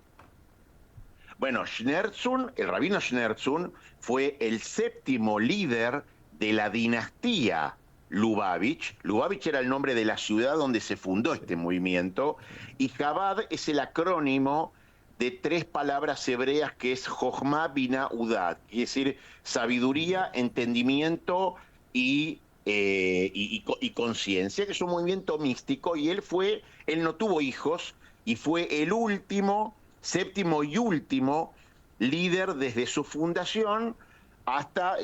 Bueno, Schneerson, el rabino Schneerson, fue el 7º líder de la dinastía Lubavitch. Lubavitch era el nombre de la ciudad donde se fundó este movimiento, y Chabad es el acrónimo de 3 palabras hebreas que es Jochma, Bina, Udad, es decir, sabiduría, entendimiento y conciencia, que es un movimiento místico, y él no tuvo hijos, y fue el último, 7º y último líder desde su fundación hasta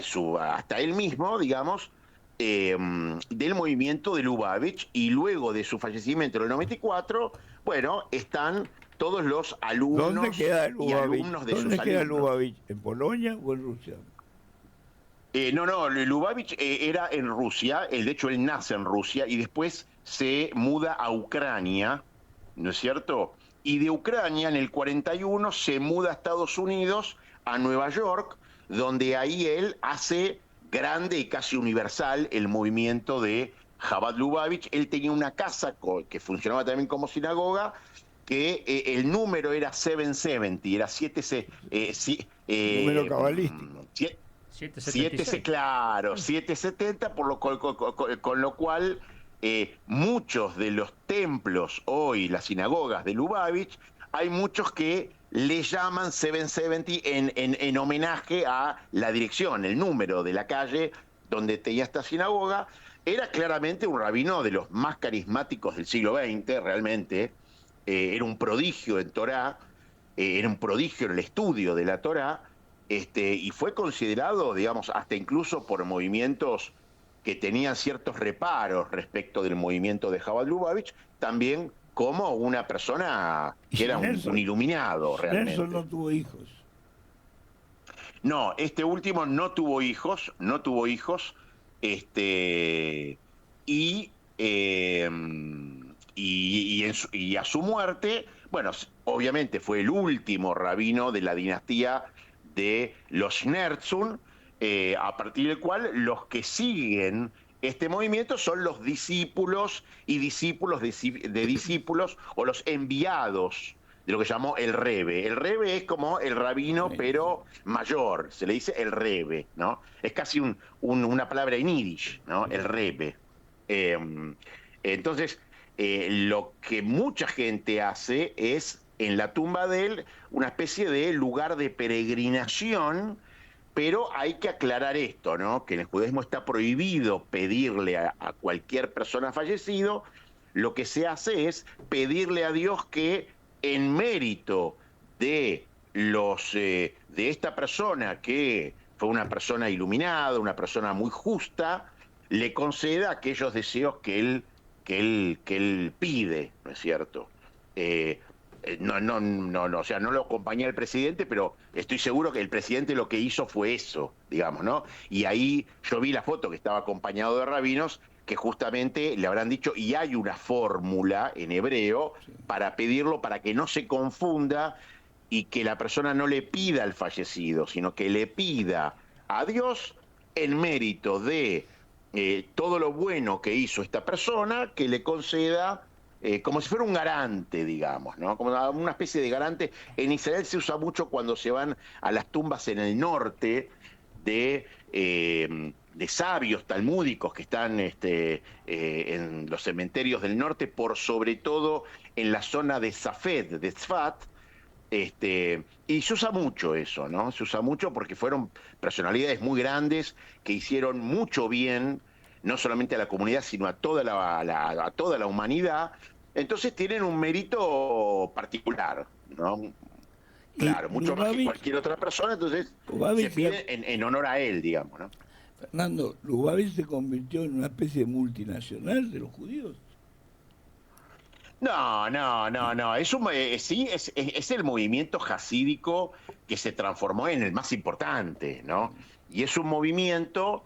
él mismo, digamos, del movimiento de Lubavitch, y luego de su fallecimiento en el 94, bueno, están todos los alumnos. ¿Dónde queda y alumnos de ¿Dónde sus queda alumnos. Lubavitch? ¿En Polonia o en Rusia? No, Lubavitch era en Rusia, de hecho él nace en Rusia y después se muda a Ucrania, ¿no es cierto? Y de Ucrania en el 41 se muda a Estados Unidos, a Nueva York, donde ahí él hace grande y casi universal el movimiento de Chabad Lubavitch. Él tenía una casa que funcionaba también como sinagoga, que el número era 770, era 7... número cabalístico. 770, con lo cual muchos de los templos hoy, las sinagogas de Lubavitch, hay muchos que le llaman 770 en homenaje a la dirección, el número de la calle donde tenía esta sinagoga. Era claramente un rabino de los más carismáticos del siglo XX, realmente. Era un prodigio en Torá, era un prodigio en el estudio de la Torá, y fue considerado, digamos, hasta incluso por movimientos que tenían ciertos reparos respecto del movimiento de Chabad Lubavitch, también como una persona que era un iluminado, realmente. Nelson no tuvo hijos. No, este último no tuvo hijos, y a su muerte, bueno, obviamente fue el último rabino de la dinastía de los Schneerson, a partir del cual los que siguen este movimiento son los discípulos y discípulos de discípulos, o los enviados de lo que llamó el Rebe. El Rebe es como el rabino, pero mayor, se le dice el Rebe, ¿no? Es casi una palabra en yiddish, ¿no? El Rebe. Entonces, lo que mucha gente hace es, en la tumba de él, una especie de lugar de peregrinación, pero hay que aclarar esto, ¿no? Que en el judaísmo está prohibido pedirle a cualquier persona fallecido. Lo que se hace es pedirle a Dios que, en mérito de esta persona, que fue una persona iluminada, una persona muy justa, le conceda aquellos deseos que él pide, ¿no es cierto? O sea, no lo acompañé al presidente, pero estoy seguro que el presidente lo que hizo fue eso, digamos, ¿no? Y ahí yo vi la foto que estaba acompañado de rabinos que justamente le habrán dicho, y hay una fórmula en hebreo para pedirlo, para que no se confunda y que la persona no le pida al fallecido, sino que le pida a Dios en mérito de todo lo bueno que hizo esta persona, que le conceda, como si fuera un garante, digamos, ¿no? Como una especie de garante. En Israel se usa mucho cuando se van a las tumbas en el norte de sabios talmúdicos que están en los cementerios del norte, por sobre todo en la zona de Safed, de Tzfat, y se usa mucho eso, ¿no? Se usa mucho porque fueron personalidades muy grandes que hicieron mucho bien, no solamente a la comunidad, sino a toda la humanidad. Entonces tienen un mérito particular, ¿no? Claro, mucho más que cualquier otra persona, entonces se pide en honor a él, digamos, ¿no? Fernando, Lubavitch se convirtió en una especie de multinacional de los judíos. No. Es el movimiento jasídico que se transformó en el más importante, ¿no? Y es un movimiento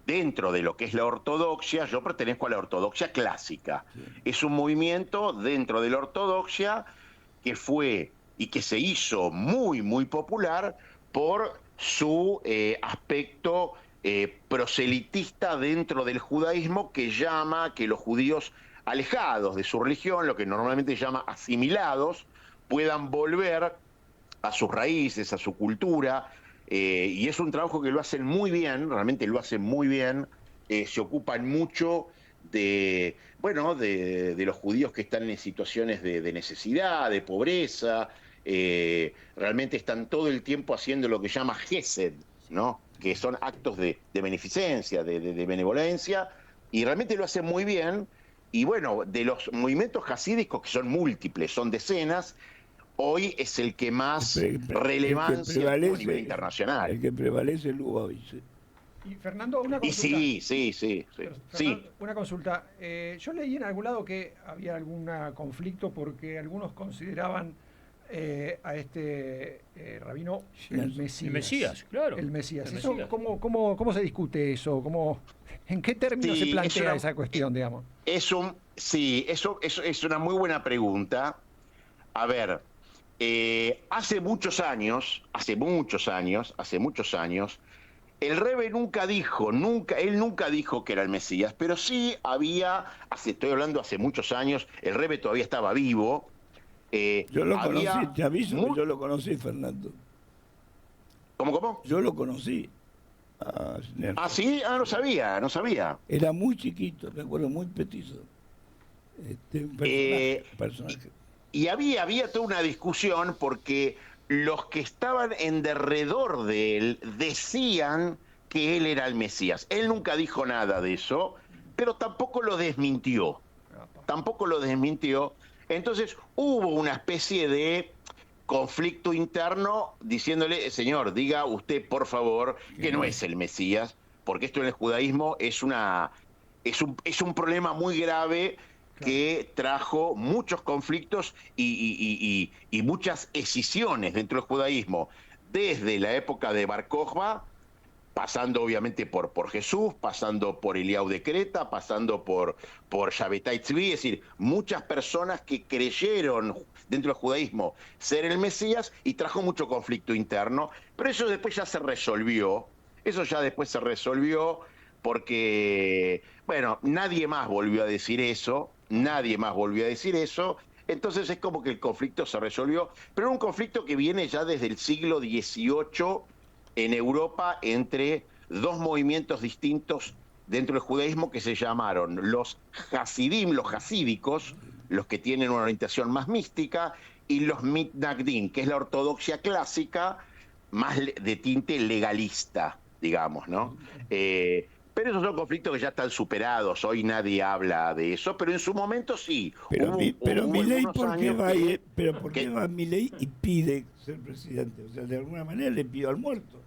dentro de lo que es la ortodoxia. Yo pertenezco a la ortodoxia clásica. Sí. Es un movimiento dentro de la ortodoxia que fue y que se hizo muy, muy popular por su aspecto proselitista dentro del judaísmo, que llama que los judíos alejados de su religión, lo que normalmente se llama asimilados, puedan volver a sus raíces, a su cultura, y es un trabajo que lo hacen muy bien, realmente lo hacen muy bien, se ocupan mucho de los judíos que están en situaciones de necesidad, de pobreza, realmente están todo el tiempo haciendo lo que llama Gesed, ¿no? Que son actos de beneficencia, de benevolencia, y realmente lo hacen muy bien. Y bueno, de los movimientos hasídicos, que son múltiples, son decenas, hoy es el que más relevancia tiene a nivel internacional. El que prevalece es Lubavitch. Y Fernando, una consulta. Sí. Fernando, una consulta. Yo leí en algún lado que había algún conflicto porque algunos consideraban a este rabino el Mesías. El Mesías, claro. El Mesías. El Eso, Mesías. ¿Cómo se discute eso? ¿En qué términos se plantea esa cuestión, digamos? Eso es una muy buena pregunta. A ver, hace muchos años, el Rebbe él nunca dijo que era el Mesías, pero sí había, estoy hablando hace muchos años, el Rebbe todavía estaba vivo. Yo lo conocí, te aviso que yo lo conocí, Fernando. ¿Cómo? Yo lo conocí. ¿Sí? No sabía. Era muy chiquito, me acuerdo, muy petizo. Un personaje. Y había toda una discusión porque los que estaban en derredor de él decían que él era el Mesías. Él nunca dijo nada de eso, pero tampoco lo desmintió. Entonces hubo una especie de conflicto interno diciéndole, señor, diga usted por favor que no es el Mesías, porque esto en el judaísmo es un problema muy grave que trajo muchos conflictos y muchas escisiones dentro del judaísmo, desde la época de Bar Kokhba, pasando obviamente por Jesús, pasando por Eliyahu de Creta, pasando por Shabbatai Tzvi, es decir, muchas personas que creyeron dentro del judaísmo ser el Mesías, y trajo mucho conflicto interno, pero eso después ya se resolvió, porque, bueno, nadie más volvió a decir eso, entonces es como que el conflicto se resolvió, pero era un conflicto que viene ya desde el siglo XVIII en Europa entre dos movimientos distintos dentro del judaísmo que se llamaron los Hasidim, los hasídicos, los que tienen una orientación más mística, y los Mitnagdim, que es la ortodoxia clásica, más de tinte legalista, digamos, ¿no? Pero esos son conflictos que ya están superados, hoy nadie habla de eso, pero en su momento sí. Pero Milei, ¿por qué va Milei y pide ser presidente? O sea, de alguna manera le pidió al muerto.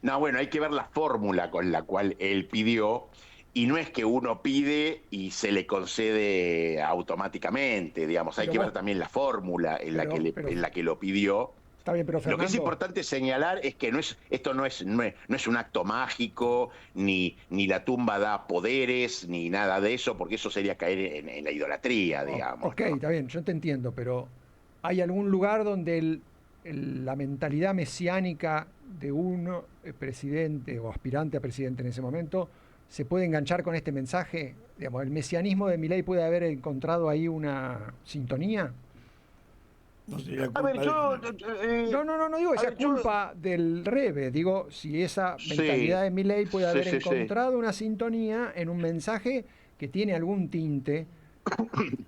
No, bueno, hay que ver la fórmula con la cual él pidió, y no es que uno pide y se le concede automáticamente, digamos, hay que ver también la fórmula en la que lo pidió. Está bien, pero Fernando, lo que es importante señalar es que esto no es un acto mágico, ni la tumba da poderes, ni nada de eso, porque eso sería caer en la idolatría, digamos. Ok, ¿no? Está bien, yo te entiendo, pero ¿hay algún lugar donde la mentalidad mesiánica de un presidente o aspirante a presidente en ese momento se puede enganchar con este mensaje? Digamos, ¿el mesianismo de Milei puede haber encontrado ahí una sintonía? No digo que sea culpa del Rebbe, digo si esa mentalidad de Milei puede haber encontrado una sintonía en un mensaje que tiene algún tinte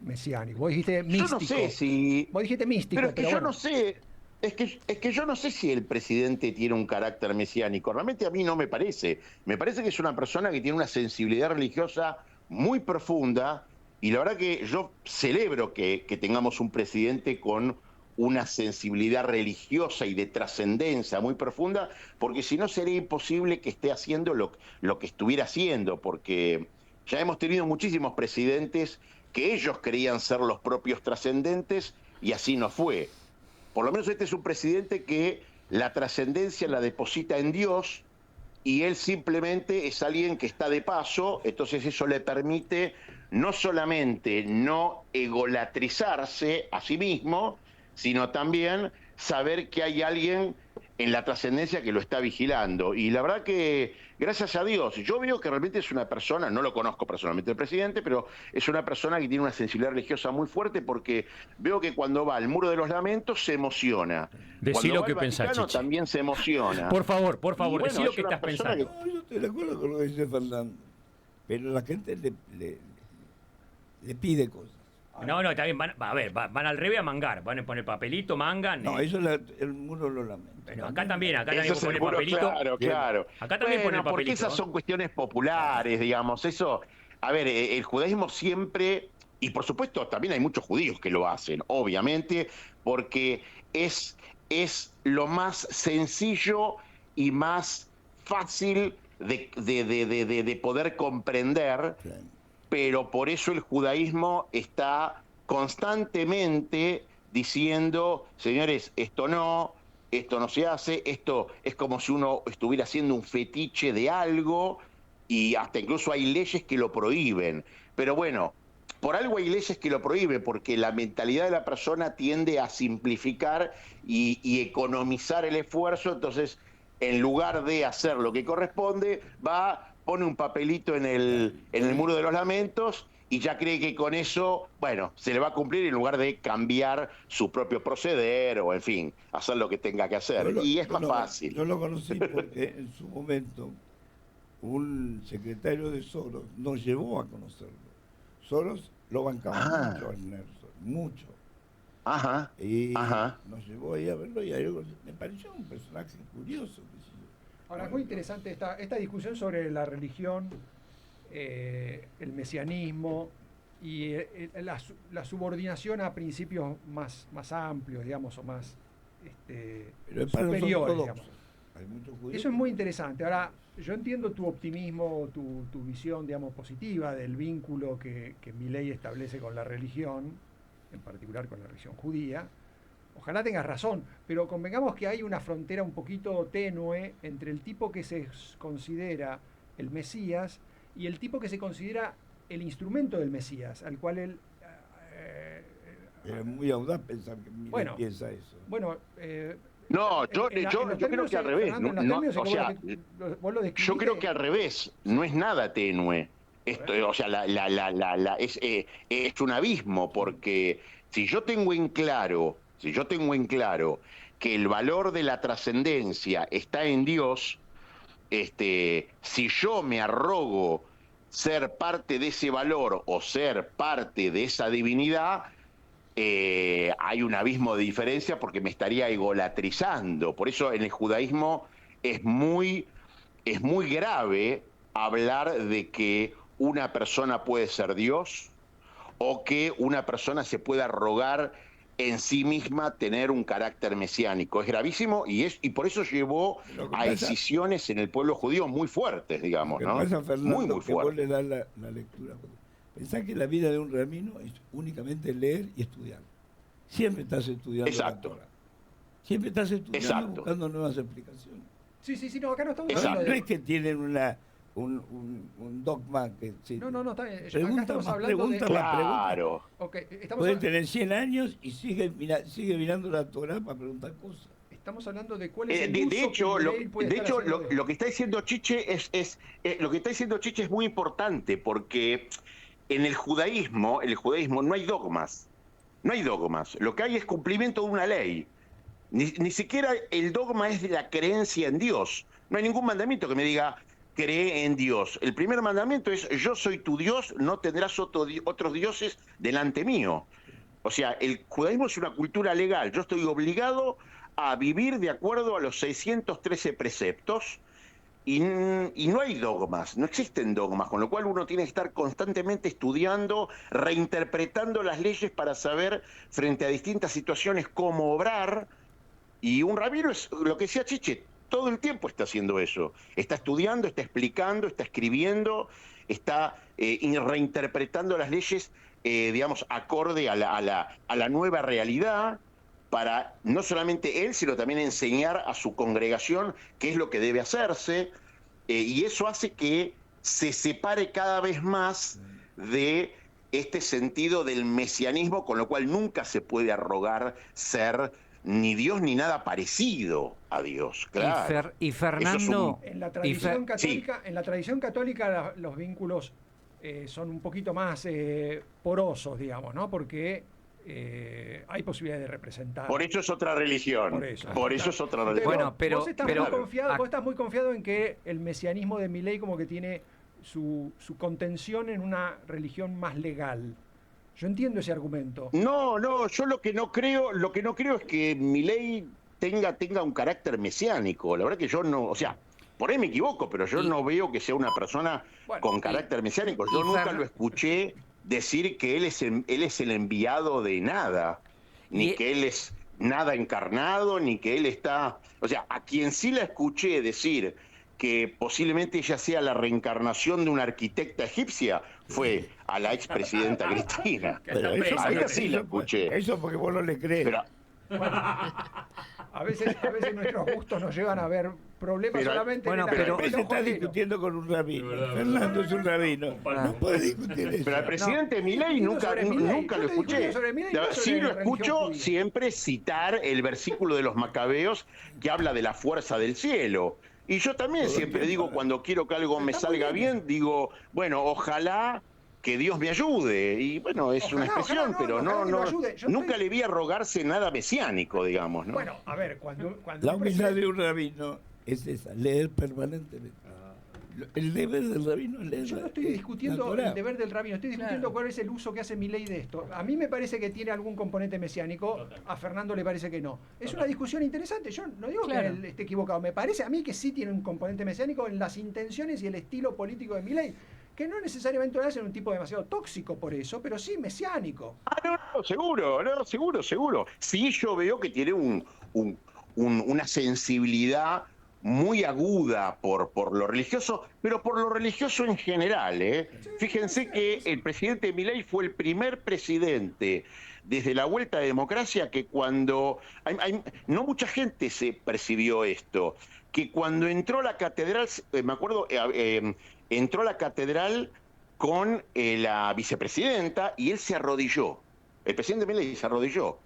mesiánico. Vos dijiste místico. Yo no sé si... Vos dijiste místico, pero es que pero yo bueno. no sé... Es que yo no sé si el presidente tiene un carácter mesiánico. Realmente a mí no me parece. Me parece que es una persona que tiene una sensibilidad religiosa muy profunda, y la verdad que yo celebro que tengamos un presidente con una sensibilidad religiosa y de trascendencia muy profunda, porque si no sería imposible que esté haciendo lo que estuviera haciendo, porque ya hemos tenido muchísimos presidentes que ellos creían ser los propios trascendentes y así no fue. Por lo menos este es un presidente que la trascendencia la deposita en Dios, y él simplemente es alguien que está de paso, entonces eso le permite no solamente no egolatrizarse a sí mismo, sino también saber que hay alguien en la trascendencia que lo está vigilando. Y la verdad que, gracias a Dios, yo veo que realmente es una persona, no lo conozco personalmente el presidente, pero es una persona que tiene una sensibilidad religiosa muy fuerte, porque veo que cuando va al Muro de los Lamentos se emociona. Decí lo que pensás, Chiche. También se emociona. Por favor, Bueno, decí lo que estás pensando. No, yo estoy de acuerdo con lo que dice Fernando, pero la gente le pide cosas. No, está bien, van al revés a mangar, van a poner papelito, mangan. No, eso es el Muro de los Lamentos. Pero acá también Eso poner papelito. Claro. Acá también ponen papelito. Porque esas son cuestiones populares, digamos. Eso, a ver, el judaísmo siempre, y por supuesto también hay muchos judíos que lo hacen, obviamente, porque es lo más sencillo y más fácil de poder comprender. Pero por eso el judaísmo está constantemente diciendo, señores, esto no se hace, esto es como si uno estuviera haciendo un fetiche de algo, y hasta incluso hay leyes que lo prohíben. Pero bueno, por algo hay leyes que lo prohíben, porque la mentalidad de la persona tiende a simplificar y economizar el esfuerzo. Entonces, en lugar de hacer lo que corresponde, pone un papelito en el Muro de los Lamentos y ya cree que con eso, bueno, se le va a cumplir, en lugar de cambiar su propio proceder o, en fin, hacer lo que tenga que hacer. Y es más fácil. Yo lo conocí porque en su momento un secretario de Soros nos llevó a conocerlo. Soros lo bancaba mucho al Nelson, mucho. Y nos llevó ahí a verlo, y ahí me pareció un personaje curioso. Ahora, es muy interesante esta discusión sobre la religión, el mesianismo y la subordinación a principios más amplios, digamos, o más superiores, digamos. Eso es muy interesante. Ahora, yo entiendo tu optimismo, tu visión, digamos, positiva del vínculo que Milei establece con la religión, en particular con la religión judía. Ojalá tengas razón, pero convengamos que hay una frontera un poquito tenue entre el tipo que se considera el Mesías y el tipo que se considera el instrumento del Mesías, al cual él... es muy audaz pensar que Milei piensa eso. Yo creo que al revés. Yo creo que al revés, no es nada tenue. Esto, o sea, es un abismo, porque si yo tengo en claro que el valor de la trascendencia está en Dios, si yo me arrogo ser parte de ese valor o ser parte de esa divinidad, hay un abismo de diferencia, porque me estaría egolatrizando. Por eso en el judaísmo es muy grave hablar de que una persona puede ser Dios, o que una persona se pueda arrogar en sí misma tener un carácter mesiánico. Es gravísimo, y por eso llevó a escisiones en el pueblo judío muy fuertes, digamos, ¿no? Pasa, Fernando, muy fuertes. Vos le das la lectura. Pensá que la vida de un rabino es únicamente leer y estudiar. Siempre estás estudiando. Exacto. La Torah. Siempre estás estudiando, buscando nuevas explicaciones. Sí, no, acá no estamos hablando de... No es que tienen un dogma que... Sí. No, está bien. Pregunta, acá estamos hablando de... Claro. Okay, puede tener 100 años y sigue mirando la Torah para preguntar cosas. Estamos hablando de cuál es el uso lo que está diciendo Chiche es muy importante, porque en el judaísmo no hay dogmas. No hay dogmas. Lo que hay es cumplimiento de una ley. Ni siquiera el dogma es de la creencia en Dios. No hay ningún mandamiento que me diga cree en Dios. El primer mandamiento es: yo soy tu Dios, no tendrás otros dioses delante mío. O sea, el judaísmo es una cultura legal. Yo estoy obligado a vivir de acuerdo a los 613 preceptos, y no hay dogmas, no existen dogmas, con lo cual uno tiene que estar constantemente estudiando, reinterpretando las leyes para saber frente a distintas situaciones cómo obrar. Y un rabino es lo que decía Chiche, todo el tiempo está haciendo eso. Está estudiando, está explicando, está escribiendo, está reinterpretando las leyes, digamos, acorde a la nueva realidad, para no solamente él, sino también enseñar a su congregación qué es lo que debe hacerse, y eso hace que se separe cada vez más de este sentido del mesianismo, con lo cual nunca se puede arrogar ser ni Dios ni nada parecido a Dios. Claro. Y Fernando, en la tradición católica los vínculos son un poquito más porosos, digamos, ¿no? Porque hay posibilidad de representar. Por eso es otra religión. Por eso es otra religión. Bueno, vos estás muy confiado en que el mesianismo de Milei como que tiene su contención en una religión más legal. Yo entiendo ese argumento. No, yo lo que no creo es que Milei tenga un carácter mesiánico. La verdad que yo no, o sea, por ahí me equivoco, pero yo no veo que sea una persona con carácter mesiánico. Yo nunca lo escuché decir que él es el enviado de nada, ni que él es nada encarnado, ni que él está... O sea, a quien sí la escuché decir que posiblemente ella sea la reencarnación de una arquitecta egipcia fue a la expresidenta Cristina. Pero eso, a ella sí la escuché. Eso porque vos no le crees. Pero, a veces nuestros gustos nos llevan a ver problemas solamente en pero se está discutiendo con un rabino. Fernando es un rabino. No puede discutir eso. Pero al presidente Milei nunca lo escuché. Sí lo escucho siempre citar el versículo de los Macabeos que habla de la fuerza del cielo. Y yo también siempre digo, cuando quiero que algo me salga bien, digo, bueno, ojalá que Dios me ayude. Y bueno, es una expresión, pero nunca le vi arrogarse nada mesiánico, digamos, ¿no? Bueno, a ver, cuando la humildad de un rabino es esa, leer permanentemente. El deber del rabino es leer. Yo no estoy discutiendo el deber del rabino, estoy discutiendo cuál es el uso que hace Milei de esto. A mí me parece que tiene algún componente mesiánico, a Fernando le parece que no. Es una discusión interesante, yo no digo que él esté equivocado, me parece a mí que sí tiene un componente mesiánico en las intenciones y el estilo político de Milei, que no necesariamente lo hacen un tipo demasiado tóxico por eso, pero sí mesiánico. Seguro. Sí, yo veo que tiene una sensibilidad muy aguda por lo religioso, pero por lo religioso en general. Fíjense que el presidente Milei fue el primer presidente desde la vuelta de democracia que cuando... no mucha gente se percibió esto, que cuando entró a la catedral, me acuerdo, entró a la catedral con la vicepresidenta y él se arrodilló. El presidente Milei se arrodilló.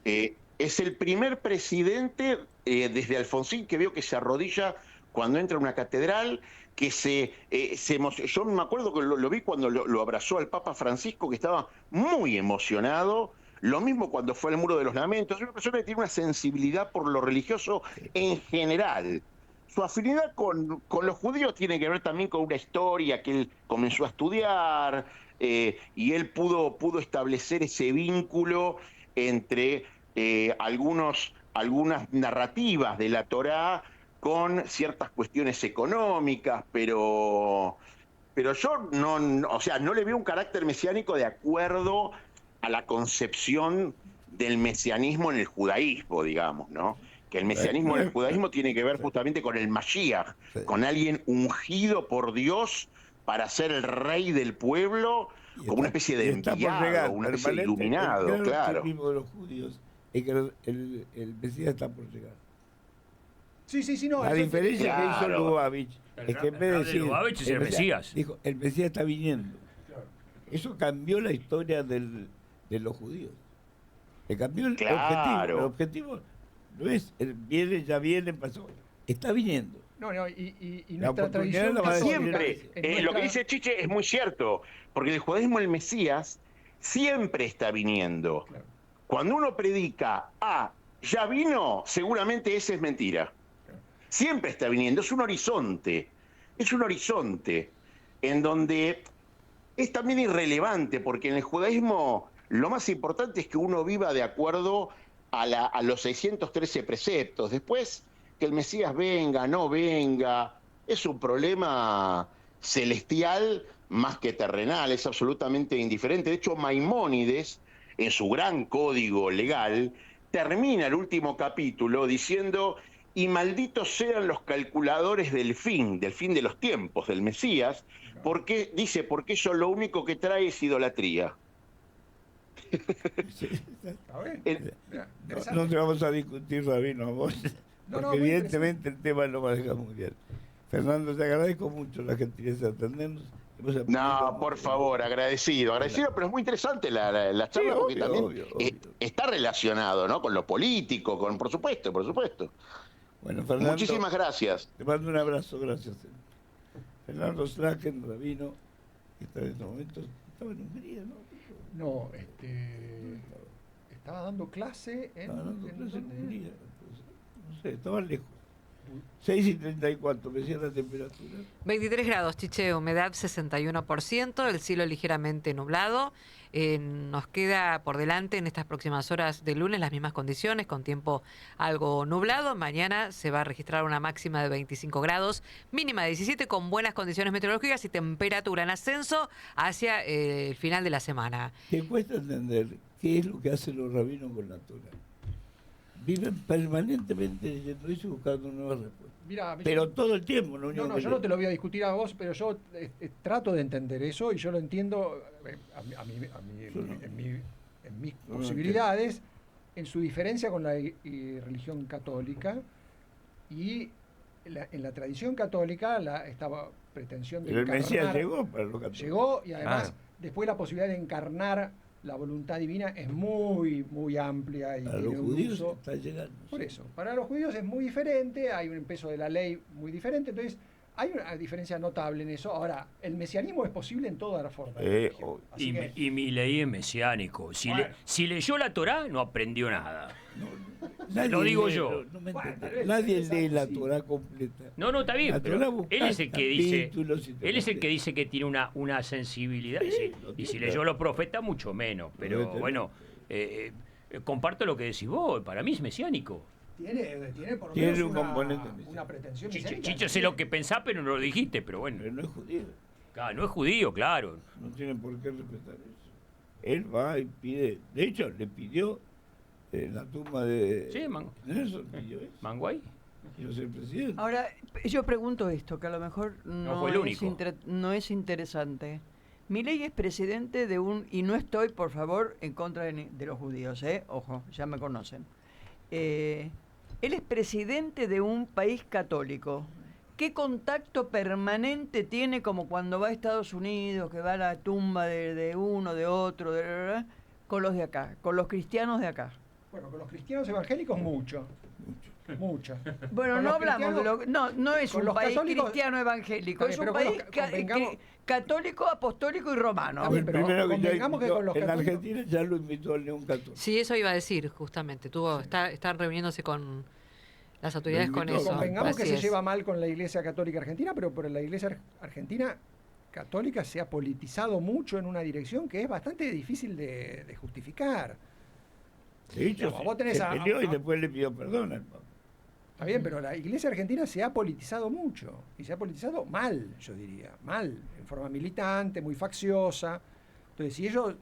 Es el primer presidente desde Alfonsín que veo que se arrodilla cuando entra a una catedral, que yo me acuerdo que lo vi cuando lo abrazó al Papa Francisco, que estaba muy emocionado. Lo mismo cuando fue al Muro de los Lamentos. Es una persona que tiene una sensibilidad por lo religioso en general. Su afinidad con los judíos tiene que ver también con una historia que él comenzó a estudiar y él pudo establecer ese vínculo entre algunas narrativas de la Torá con ciertas cuestiones económicas, pero yo no le veo un carácter mesiánico de acuerdo a la concepción del mesianismo en el judaísmo, digamos, ¿no? Que el mesianismo en el judaísmo tiene que ver justamente con el Mashiach, con alguien ungido por Dios para ser el rey del pueblo, como una especie de enviado, una especie de iluminado, claro. El mismo de los judíos es que el Mesías está por llegar. Sí, no. La diferencia que hizo Lubavitch es que en vez de decir Lubavitch es el Mesías, dijo, el Mesías está viniendo. Eso cambió la historia de los judíos. Le cambió el objetivo. El objetivo no es ya viene, pasó. Está viniendo. Y nuestra tradición siempre. Lo que dice Chiche es muy cierto, porque el judaísmo, el Mesías, siempre está viniendo. Claro. Cuando uno predica, ya vino, seguramente esa es mentira. Siempre está viniendo, es un horizonte en donde es también irrelevante, porque en el judaísmo lo más importante es que uno viva de acuerdo a los 613 preceptos. Después, que el Mesías venga, no venga, es un problema celestial más que terrenal, es absolutamente indiferente. De hecho, Maimónides, en su gran código legal, termina el último capítulo diciendo: y malditos sean los calculadores del fin de los tiempos, del Mesías, porque eso lo único que trae es idolatría. No te vamos a discutir, rabino, vos, porque evidentemente el tema no maneja muy bien. Fernando, te agradezco mucho la gentileza de atendernos. No, por favor, agradecido, pero es muy interesante la charla porque obvio, también obvio. está relacionado, ¿no? Con lo político, por supuesto. Bueno, Fernando, muchísimas gracias. Te mando un abrazo, gracias. Fernando Slaken, rabino, que está en estos momentos, estaba en Hungría, ¿no? No, estaba dando clase en... Estaba dando clase en Hungría, no sé, estaba lejos. 6:34, me decía la temperatura. 23 grados, Chiche, humedad 61%, el cielo ligeramente nublado. Nos queda por delante en estas próximas horas de lunes las mismas condiciones, con tiempo algo nublado. Mañana se va a registrar una máxima de 25 grados, mínima de 17, con buenas condiciones meteorológicas y temperatura en ascenso hacia el final de la semana. Que cuesta entender qué es lo que hacen los rabinos con la Torah. Viven permanentemente leyendo eso y buscando nuevas respuestas. Mira, pero todo el tiempo. No, yo no te lo voy a discutir a vos, pero yo trato de entender eso y yo lo entiendo en mis posibilidades, en su diferencia con la religión católica y en la tradición católica esta pretensión de encarnar. El Mesías llegó para los católicos. Llegó y además después la posibilidad de encarnar la voluntad divina es muy, muy amplia. Y para los judíos está llegando. Por eso, para los judíos es muy diferente, hay un peso de la ley muy diferente, entonces hay una diferencia notable en eso. Ahora, el mesianismo es posible en todas las formas. Y mi ley es mesiánico. Si leyó la Torá, no aprendió nada. Lo digo yo. Nadie lee la Torá completa. No, está bien, pero él es el que dice, que tiene una sensibilidad. Y si leyó los profetas, mucho menos. Pero bueno, comparto lo que decís vos, para mí es mesiánico. Tiene por lo menos un componente una pretensión. Chicho, sé lo que pensás, pero no lo dijiste, pero bueno. Pero no es judío. Claro, no es judío, claro. No tienen por qué respetar eso. Él va y pide, de hecho, le pidió la tumba de Nelson, pidió eso. Manguay. Quiero ser presidente. Ahora, yo pregunto esto, que a lo mejor no es interesante. Milei es presidente de y no estoy, por favor, en contra de los judíos, ojo, ya me conocen. Él es presidente de un país católico. ¿Qué contacto permanente tiene, como cuando va a Estados Unidos, que va a la tumba de uno, de otro, con los de acá, con los cristianos de acá? Bueno, con los cristianos evangélicos mucho. Bueno, no hablamos de no es un país cristiano evangélico, es un país católico, apostólico y romano. Primero que en Argentina ya lo invitó al León Católico. Sí, eso iba a decir, justamente. Están reuniéndose con las autoridades con eso. Convengamos que se lleva mal con la Iglesia Católica Argentina, pero por la Iglesia Argentina católica se ha politizado mucho en una dirección que es bastante difícil de justificar. De hecho, vos tenés se peleó y después le pidió perdón al Papa. Está bien, pero la Iglesia Argentina se ha politizado mucho, y se ha politizado mal, yo diría, mal, en forma militante, muy facciosa. Entonces, si ellos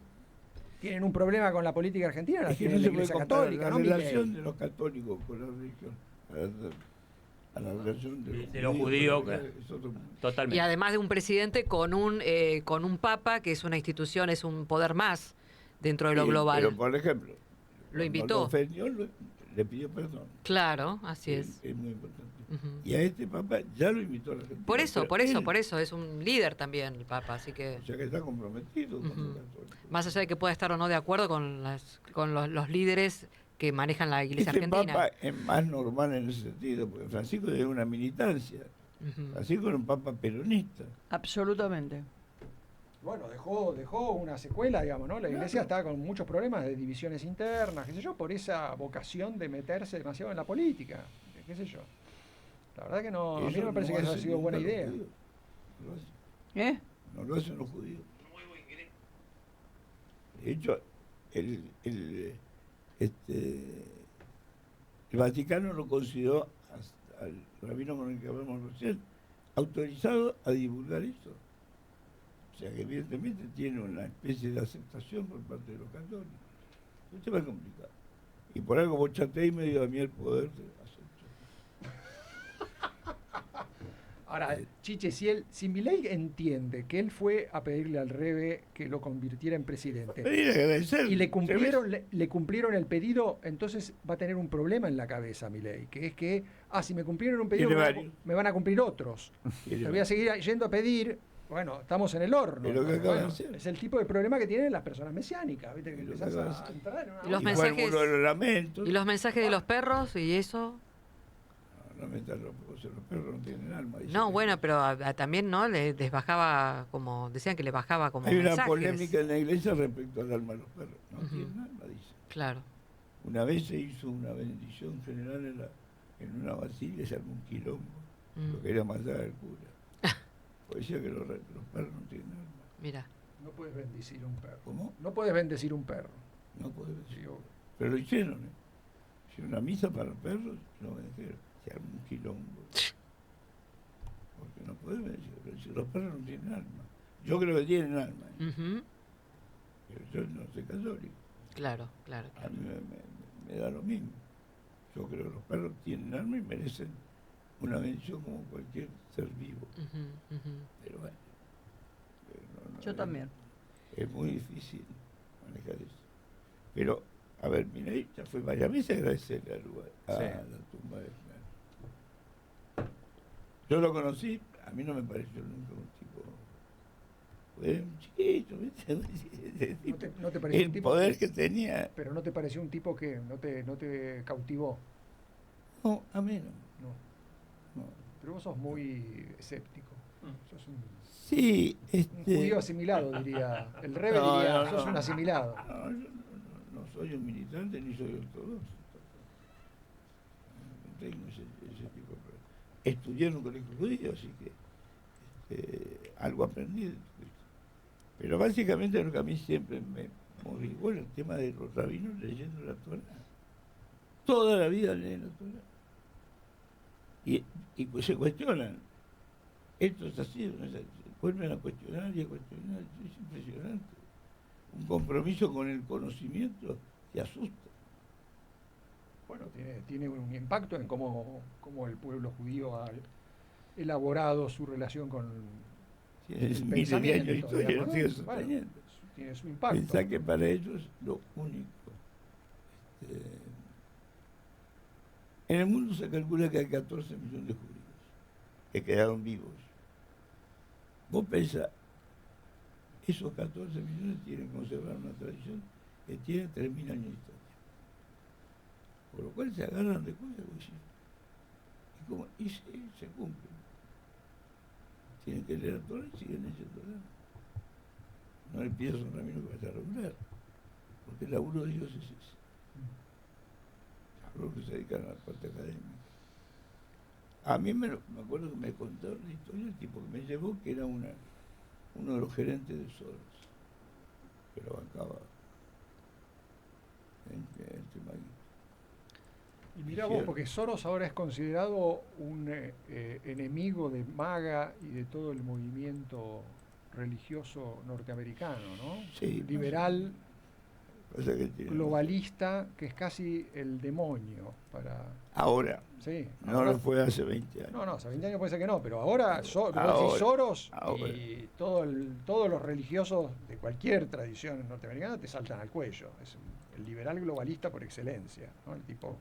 tienen un problema con la política argentina, la tiene la Iglesia Católica, la relación de los católicos con la religión, a la relación de los judíos, totalmente. Y además de un presidente con un papa, que es una institución, es un poder más dentro de lo global. Pero, por ejemplo, lo invitó. Lo ofendió, le pidió perdón. Claro, así es. Es muy importante. Y a este papa ya lo invitó a la Argentina. Por eso, es un líder también el papa, así que... O sea que está comprometido con los católicos. Más allá de que pueda estar o no de acuerdo con los líderes que manejan la Iglesia Argentina. Este papa es más normal en ese sentido, porque Francisco es una militancia. Francisco era un papa peronista. Absolutamente. Bueno, dejó una secuela, digamos, ¿no? La Iglesia está con muchos problemas de divisiones internas, qué sé yo, por esa vocación de meterse demasiado en la política, qué sé yo. La verdad que no, a mí no me parece que eso ha sido buena idea. No lo hacen los judíos. De hecho, el Vaticano lo consideró, al rabino con el que hablamos recién, autorizado a divulgar eso. O sea que evidentemente tiene una especie de aceptación por parte de los católicos. Esto va a complicar. Y por algo Bochatey me dio a mí el poder de hacer. Ahora, Chiche, si Milei entiende que él fue a pedirle al Rebe que lo convirtiera en presidente y le cumplieron el pedido, entonces va a tener un problema en la cabeza Milei, que es que, si me cumplieron un pedido, me van a cumplir otros. Le voy a seguir yendo a pedir. Bueno, estamos en el horno. Es lo que acaba de Bueno, hacer. es el tipo de problema que tienen las personas mesiánicas, ¿viste? Que empezás a entrar en una... Y los mensajes, y los mensajes de los perros y eso. No metan los perros no tienen alma. No, bueno, pero también no les bajaba como decían que le bajaba como hay mensajes. una polémica en la iglesia respecto al alma de los perros. No tienen alma, dice. Claro. Una vez se hizo una bendición general en una basílica, se armó un quilombo. Lo quería matar al cura. Pues decía que los perros no tienen alma. Mira. No puedes bendecir un perro. ¿Cómo? No puedes bendecir un perro. No puedes bendecir. Pero lo hicieron, ¿eh? Hicieron una misa para perros, no bendijeron. Se armó un quilombo. Porque no puedes bendecir. Los perros no tienen alma. Yo creo que tienen alma. Pero yo no soy católico. Claro. A mí me da lo mismo. Yo creo que los perros tienen alma y merecen una bendición como cualquier ser vivo. Pero bueno. Yo también. Es muy difícil manejar eso. Pero, a ver, Milei ya fue varias veces a agradecerle a la tumba de Fernando. Yo lo conocí, a mí no me pareció nunca un tipo... Fue un chiquito, ¿viste? ¿No te pareció el un tipo poder que tenía. Pero ¿no te pareció un tipo que no te cautivó? No, a mí no. Pero vos sos muy escéptico. Sos un, sí, un judío asimilado, diría. El Rebe diría, sos un asimilado. No, yo no soy un militante ni soy ortodoxo. No tengo ese tipo de problema. Estudié en un colegio judío, así que algo aprendí. Pero básicamente lo que a mí siempre me motivó el tema de los rabinos leyendo la Torá. Toda la vida leen la Torá. Y pues se cuestionan. Esto es así, no es así. Vuelven a cuestionar y a cuestionar. Es impresionante. Un compromiso con el conocimiento te asusta. Bueno, tiene un impacto en cómo el pueblo judío ha elaborado su relación con el pensamiento. De años de historia, bueno, tiene su impacto. Pensá que para ellos lo único. En el mundo se calcula que hay 14 millones de judíos que quedaron vivos. Vos pensás, esos 14 millones tienen que conservar una tradición que tiene 3.000 años de historia. Por lo cual se agarran de cosas y se cumplen. Tienen que leer Torah y siguen leyendo Torah. No le pidas a un rabino que vaya a regular, porque el laburo de Dios es ese. Los que se dedican a la parte académica. A mí me acuerdo que me contaron la historia el tipo que me llevó, que era uno de los gerentes de Soros, que lo bancaba en Maguito. Y mirá vos, porque Soros ahora es considerado un enemigo de MAGA y de todo el movimiento religioso norteamericano, ¿no? Sí, liberal, globalista, que es casi el demonio para... Ahora. Sí. No ahora, lo fue hace 20 años. No, hace 20 años puede ser que no, pero ahora, Soros y todos los religiosos de cualquier tradición norteamericana te saltan al cuello. Es el liberal globalista por excelencia, ¿no? El tipo...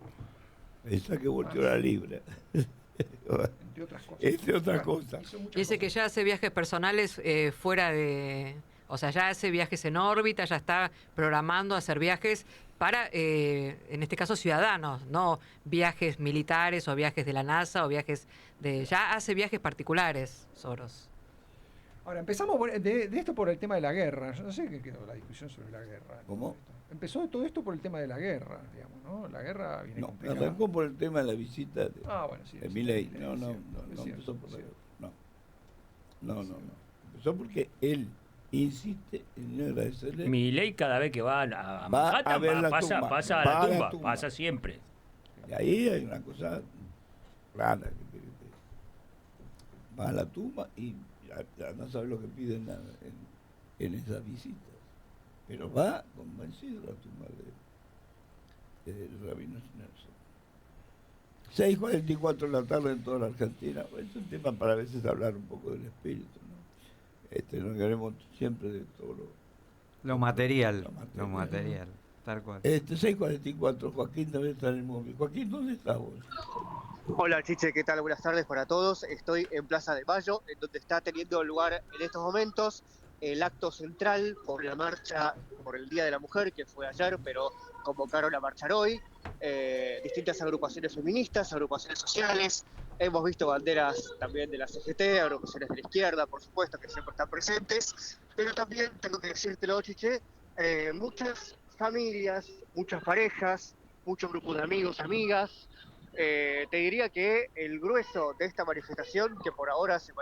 Esa que volteó la libra. Entre otras cosas. Entre otras cosas. Dice que ya hace viajes personales fuera de... O sea, ya hace viajes en órbita, ya está programando hacer viajes para, en este caso, ciudadanos, no viajes militares o viajes de la NASA o viajes de... Ya hace viajes particulares, Soros. Ahora, empezamos de esto por el tema de la guerra. Yo no sé qué quedó la discusión sobre la guerra. ¿Cómo? Empezó todo esto por el tema de la guerra, digamos, ¿no? La guerra viene complicada. Arrancó por el tema de la visita de Milei. No empezó por la guerra. No. Empezó porque él insiste en agradecerle. Milei cada vez que va a Manhattan pasa a la tumba, pasa siempre. Y ahí hay una cosa rara. Va a la tumba y no sabe lo que piden en esas visitas. Pero va convencido a la tumba del rabino Schneerson. 6:44 de la tarde en toda la Argentina. Bueno, es un tema para a veces hablar un poco del espíritu, ¿no? No queremos siempre de todo lo material, tal cual. 6:44, Joaquín también está en el móvil. Joaquín, ¿dónde estás vos? Hola Chiche, ¿qué tal? Buenas tardes para todos. Estoy en Plaza de Mayo, en donde está teniendo lugar en estos momentos el acto central por la marcha por el Día de la Mujer, que fue ayer, pero convocaron a marchar hoy. Distintas agrupaciones feministas, agrupaciones sociales. Hemos visto banderas también de la CGT, agrupaciones de la izquierda, por supuesto, que siempre están presentes. Pero también, tengo que decírtelo, Chiche, muchas familias, muchas parejas, muchos grupos de amigos, amigas. Te diría que el grueso de esta manifestación, que por ahora se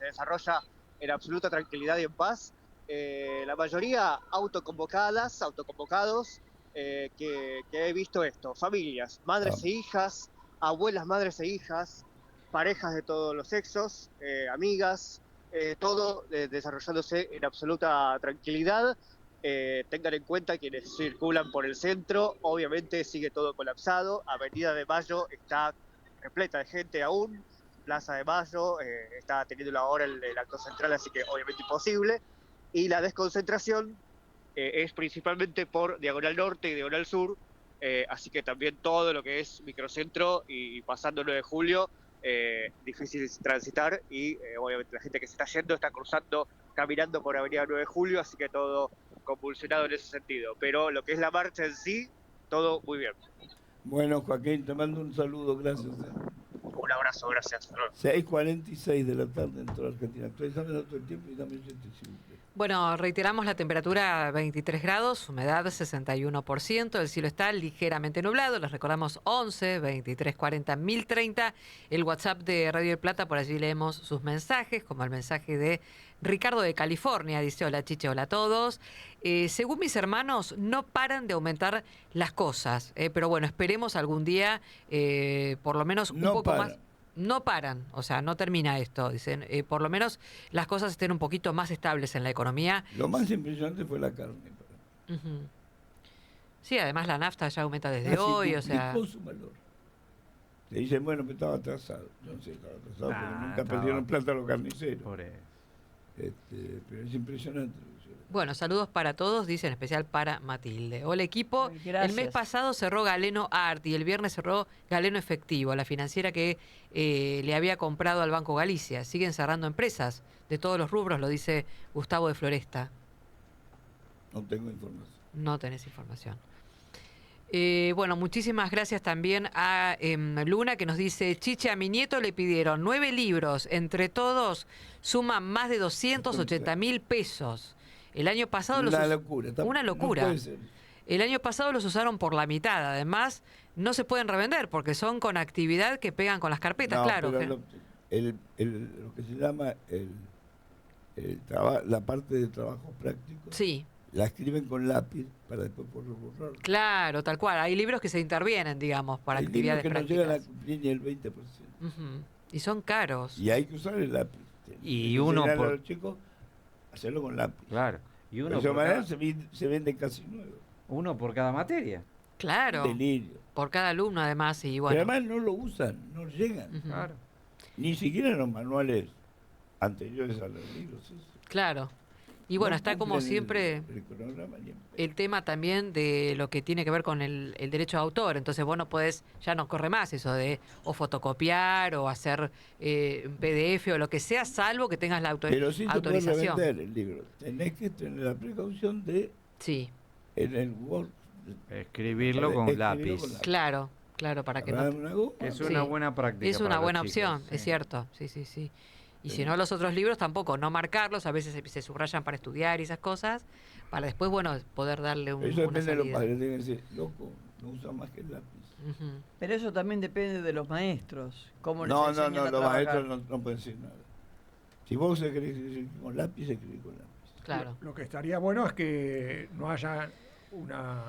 desarrolla en absoluta tranquilidad y en paz, la mayoría autoconvocados, que he visto esto, familias, madres e hijas, abuelas, madres e hijas, parejas de todos los sexos, amigas, todo desarrollándose en absoluta tranquilidad. Tengan en cuenta quienes circulan por el centro, obviamente sigue todo colapsado, Avenida de Mayo está repleta de gente aún, Plaza de Mayo está teniendo ahora el acto central, así que obviamente imposible, y la desconcentración es principalmente por Diagonal Norte y Diagonal Sur, así que también todo lo que es microcentro y pasando 9 de julio, difícil transitar y obviamente la gente que se está yendo está cruzando, caminando por Avenida 9 de Julio, así que todo convulsionado en ese sentido, pero lo que es la marcha en sí, todo muy bien. Bueno, Joaquín, te mando un saludo, gracias. Un abrazo, gracias. 6:46 de la tarde en toda Argentina. Estoy dando todo el tiempo y también simple. Bueno, reiteramos la temperatura 23 grados, humedad 61%, el cielo está ligeramente nublado, les recordamos 11 23 40 1030, el WhatsApp de Radio del Plata, por allí leemos sus mensajes, como el mensaje de Ricardo de California, dice: hola Chiche, hola a todos. Según mis hermanos, no paran de aumentar las cosas, pero bueno, esperemos algún día, por lo menos un poco más. No paran, o sea, no termina esto, dicen, por lo menos las cosas estén un poquito más estables en la economía. Lo más impresionante fue la carne. Sí, además la nafta ya aumenta desde hoy, o sea... Su valor. Le dicen, bueno, pero estaba atrasado. Yo no sé, estaba atrasado, porque nunca perdieron plata los carniceros. Pero es impresionante. Bueno, saludos para todos, dice en especial para Matilde. Hola equipo, el mes pasado cerró Galeno Art y el viernes cerró Galeno Efectivo, la financiera que le había comprado al Banco Galicia. Siguen cerrando empresas de todos los rubros, lo dice Gustavo de Floresta. No tengo información. No tenés información. Bueno, muchísimas gracias también a Luna, que nos dice: Chiche, a mi nieto le pidieron 9 libros, entre todos suman más de 280.000 pesos. El año pasado una locura. No el año pasado los usaron por la mitad. Además, no se pueden revender porque son con actividad que pegan con las carpetas, claro. Pero lo que se llama la parte de trabajo práctico. Sí. La escriben con lápiz para después poder borrar. Claro, tal cual. Hay libros que se intervienen, digamos, para actividades prácticas. Hay libros que no llegan a cumplir ni el 20%. Y son caros. Y hay que usar el lápiz. Y uno por... a los chicos hacerlo con lápiz. Claro. Y uno de esa manera se venden casi nuevos. Uno por cada materia. Claro. Delirio. Por cada alumno, además. Y bueno. Pero además no lo usan, no llegan. Claro. Ni siquiera los manuales anteriores a los libros. Eso. Claro. Y bueno, no está como siempre el tema también de lo que tiene que ver con el derecho de autor. Entonces vos no podés, ya no corre más eso de o fotocopiar o hacer un PDF o lo que sea, salvo que tengas la autorización. Pero sí te puedes revender el libro. Tenés que tener la precaución de en el Word escribirlo con lápiz. Claro, para que no... Es una buena práctica. Es una buena opción, es cierto. Sí. Y si no, los otros libros tampoco, no marcarlos, a veces se subrayan para estudiar y esas cosas, para después, bueno, poder darle una salida. Eso depende de los padres, deben decir, loco, no usa más que el lápiz. Pero eso también depende de los maestros. ¿Cómo no, los maestros no pueden decir nada. Si vos escribís con lápiz, escribís con lápiz. Claro. Lo que estaría bueno es que no haya una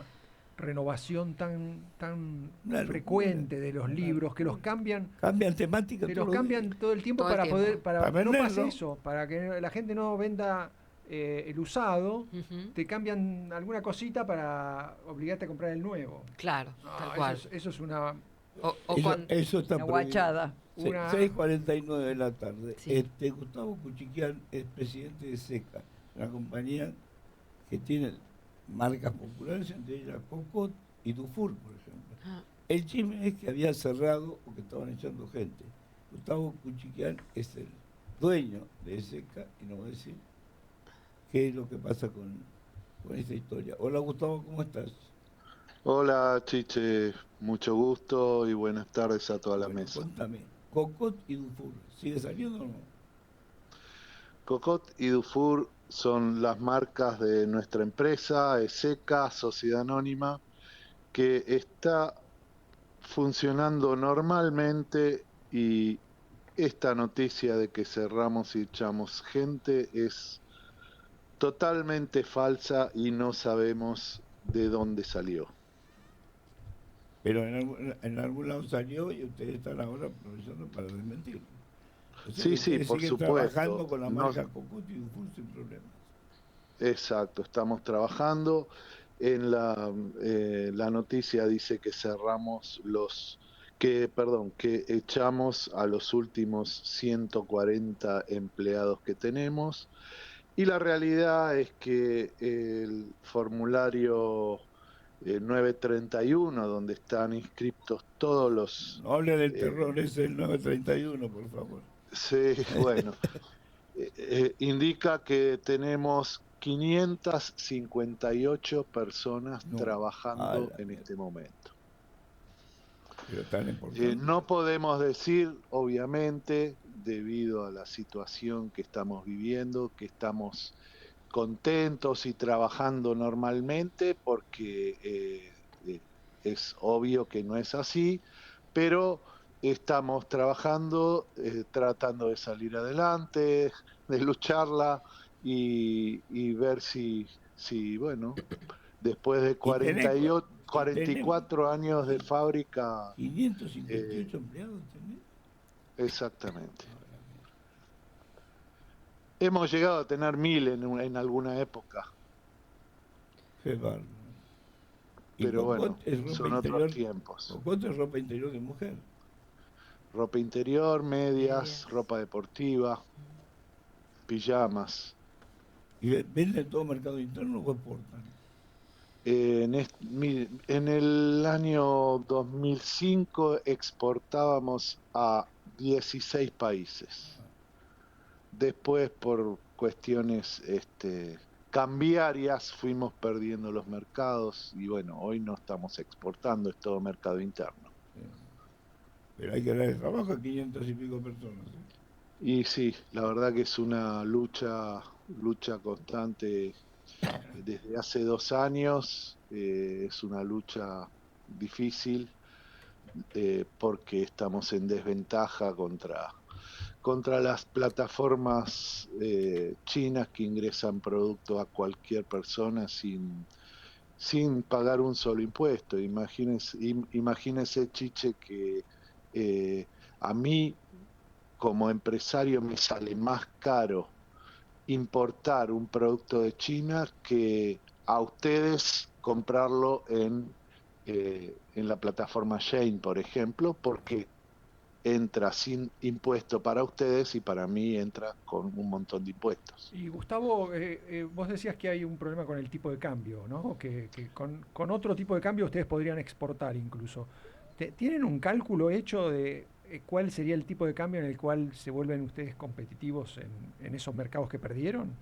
renovación tan frecuente de los libros, que los cambian temática, que los cambian todo el tiempo para que no pase eso, para que la gente no venda el usado, te cambian alguna cosita para obligarte a comprar el nuevo. Claro, tal cual. Eso es una eso está una guachada. 6:49 de la tarde. Sí. Gustavo Cuchiquian es presidente de SECA, una compañía que tiene marcas populares, entre ellas Cocot y Dufour, por ejemplo. El chisme es que había cerrado o que estaban echando gente. Gustavo Cuchiquian es el dueño de SK y nos va a decir qué es lo que pasa con esta historia. Hola Gustavo, ¿cómo estás? Hola Chiche, mucho gusto y buenas tardes a toda la mesa. Contame, Cocot y Dufour, ¿sigue saliendo o no? Cocot y Dufour son las marcas de nuestra empresa, SK, Sociedad Anónima, que está funcionando normalmente, y esta noticia de que cerramos y echamos gente es totalmente falsa y no sabemos de dónde salió. Pero en algún lado salió y ustedes están ahora aprovechando para desmentirlo. O sea, sí, por supuesto. Trabajando con la marca Cocot y Dufour sin problemas. Exacto, estamos trabajando. En la noticia dice que cerramos que echamos a los últimos 140 empleados que tenemos, y la realidad es que el formulario 931, donde están inscritos todos los... No hable del terror, es el 931, por favor. Sí, bueno, indica que tenemos 558 personas trabajando en este momento. No podemos decir, obviamente, debido a la situación que estamos viviendo, que estamos contentos y trabajando normalmente, porque es obvio que no es así, pero estamos trabajando, tratando de salir adelante, de lucharla y ver si bueno, después de 44 años de fábrica... 558 empleados tenés. Exactamente. Hemos llegado a tener 1000 en alguna época. Qué bárbaro. Pero bueno, son otros tiempos. Cocot es ropa interior de mujer. Ropa interior, medias, ropa deportiva, pijamas. ¿Y venden todo mercado interno o exportan? En el año 2005 exportábamos a 16 países. Después, por cuestiones cambiarias, fuimos perdiendo los mercados y bueno, hoy no estamos exportando, es todo mercado interno. Pero hay que darle trabajo a 500 y pico personas. Y sí, la verdad que es una lucha constante desde hace 2 años. Es una lucha difícil porque estamos en desventaja contra las plataformas chinas que ingresan producto a cualquier persona sin pagar un solo impuesto. Imagínese, Chiche, que a mí como empresario me sale más caro importar un producto de China que a ustedes comprarlo en la plataforma Shein, por ejemplo, porque entra sin impuesto para ustedes y para mí entra con un montón de impuestos. Y Gustavo, vos decías que hay un problema con el tipo de cambio, ¿no? Que con otro tipo de cambio ustedes podrían exportar incluso. ¿Tienen un cálculo hecho de cuál sería el tipo de cambio en el cual se vuelven ustedes competitivos en esos mercados que perdieron?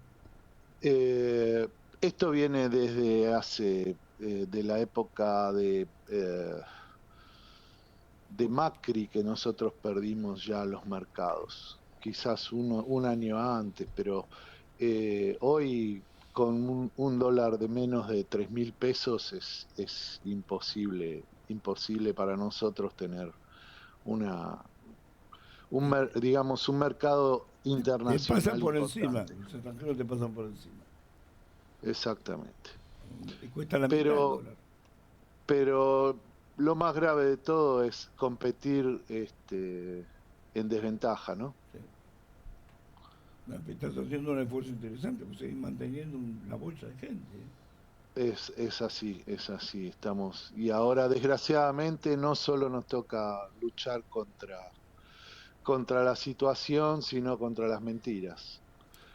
Esto viene desde hace, de la época de Macri, que nosotros perdimos ya los mercados, quizás un año antes, pero hoy con un dólar de menos de 3.000 pesos es imposible para nosotros tener un mercado internacional. Te pasan por encima, los extranjeros te pasan por encima. Exactamente. Y cuesta la mitad del dólar. Pero lo más grave de todo es competir en desventaja, ¿no? Sí. Estás haciendo un esfuerzo interesante, pues seguir manteniendo una bolsa de gente. Es así, estamos. Y ahora, desgraciadamente, no solo nos toca luchar contra la situación, sino contra las mentiras.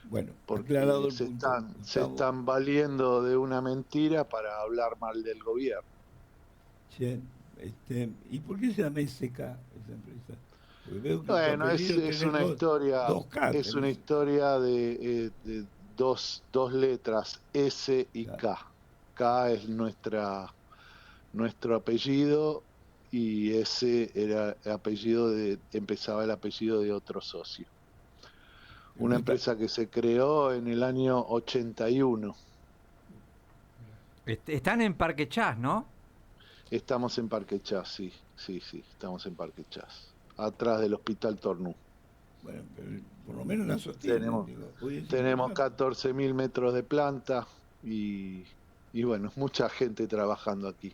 Bueno, porque se están valiendo de una mentira para hablar mal del gobierno. Sí, ¿y por qué se llama SK? esa empresa? Bueno, es una historia de dos letras, S y K. K es nuestro apellido y ese era empezaba el apellido de otro socio. Una empresa que se creó en el año 81. Están en Parque Chas, ¿no? Estamos en Parque Chas, sí, estamos en Parque Chas, atrás del Hospital Tornú. Bueno, pero por lo menos la sostienen. Tenemos 14.000 metros de planta y bueno, mucha gente trabajando aquí.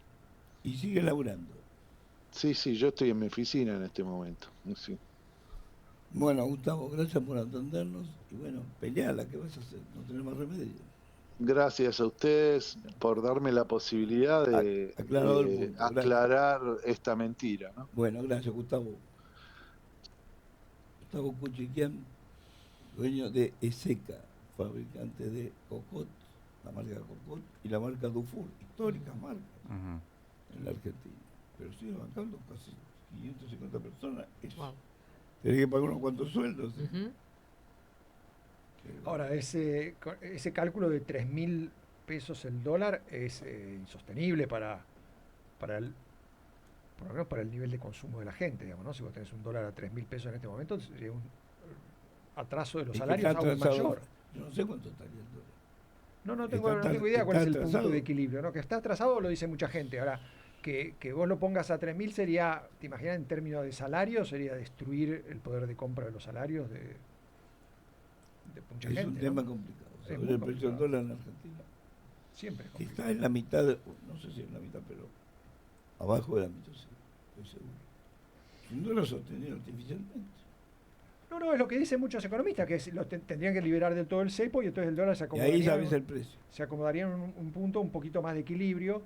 ¿Y sigue laburando? Sí, yo estoy en mi oficina en este momento. Sí. Bueno, Gustavo, gracias por atendernos y bueno, peleala, ¿qué vas a hacer? No tenemos más remedio. Gracias a ustedes por darme la posibilidad de aclarar esta mentira, ¿no? Bueno, gracias, Gustavo. Gustavo Cuchiquian, dueño de Eseca, fabricante de Cocot, la marca Cocot y la marca Dufour, históricas marcas en la Argentina. Pero sigue bancando casi 550 personas. Wow. Tenés que pagar unos cuantos sueldos. Ahora, ese cálculo de 3.000 pesos el dólar es insostenible para el nivel de consumo de la gente, digamos, ¿no? Si vos tenés un dólar a 3.000 pesos en este momento, sería un atraso de los salarios aún mayor. Yo no sé cuánto estaría el dólar. No tengo idea cuál es el punto de equilibrio, ¿no? Que está atrasado lo dice mucha gente. Ahora, que vos lo pongas a 3.000 sería, te imaginas, en términos de salario, sería destruir el poder de compra de los salarios de mucha gente. Es un tema complicado. Saber el precio del dólar en Argentina. Siempre es complicado. Está en la mitad, no sé si en la mitad, pero abajo de la mitad, sí, estoy seguro. Un dólar sostenido artificialmente. No, es lo que dicen muchos economistas, que tendrían que liberar del todo el cepo y entonces el dólar se acomodaría. Y ahí sabes el precio. Se acomodaría en un punto un poquito más de equilibrio.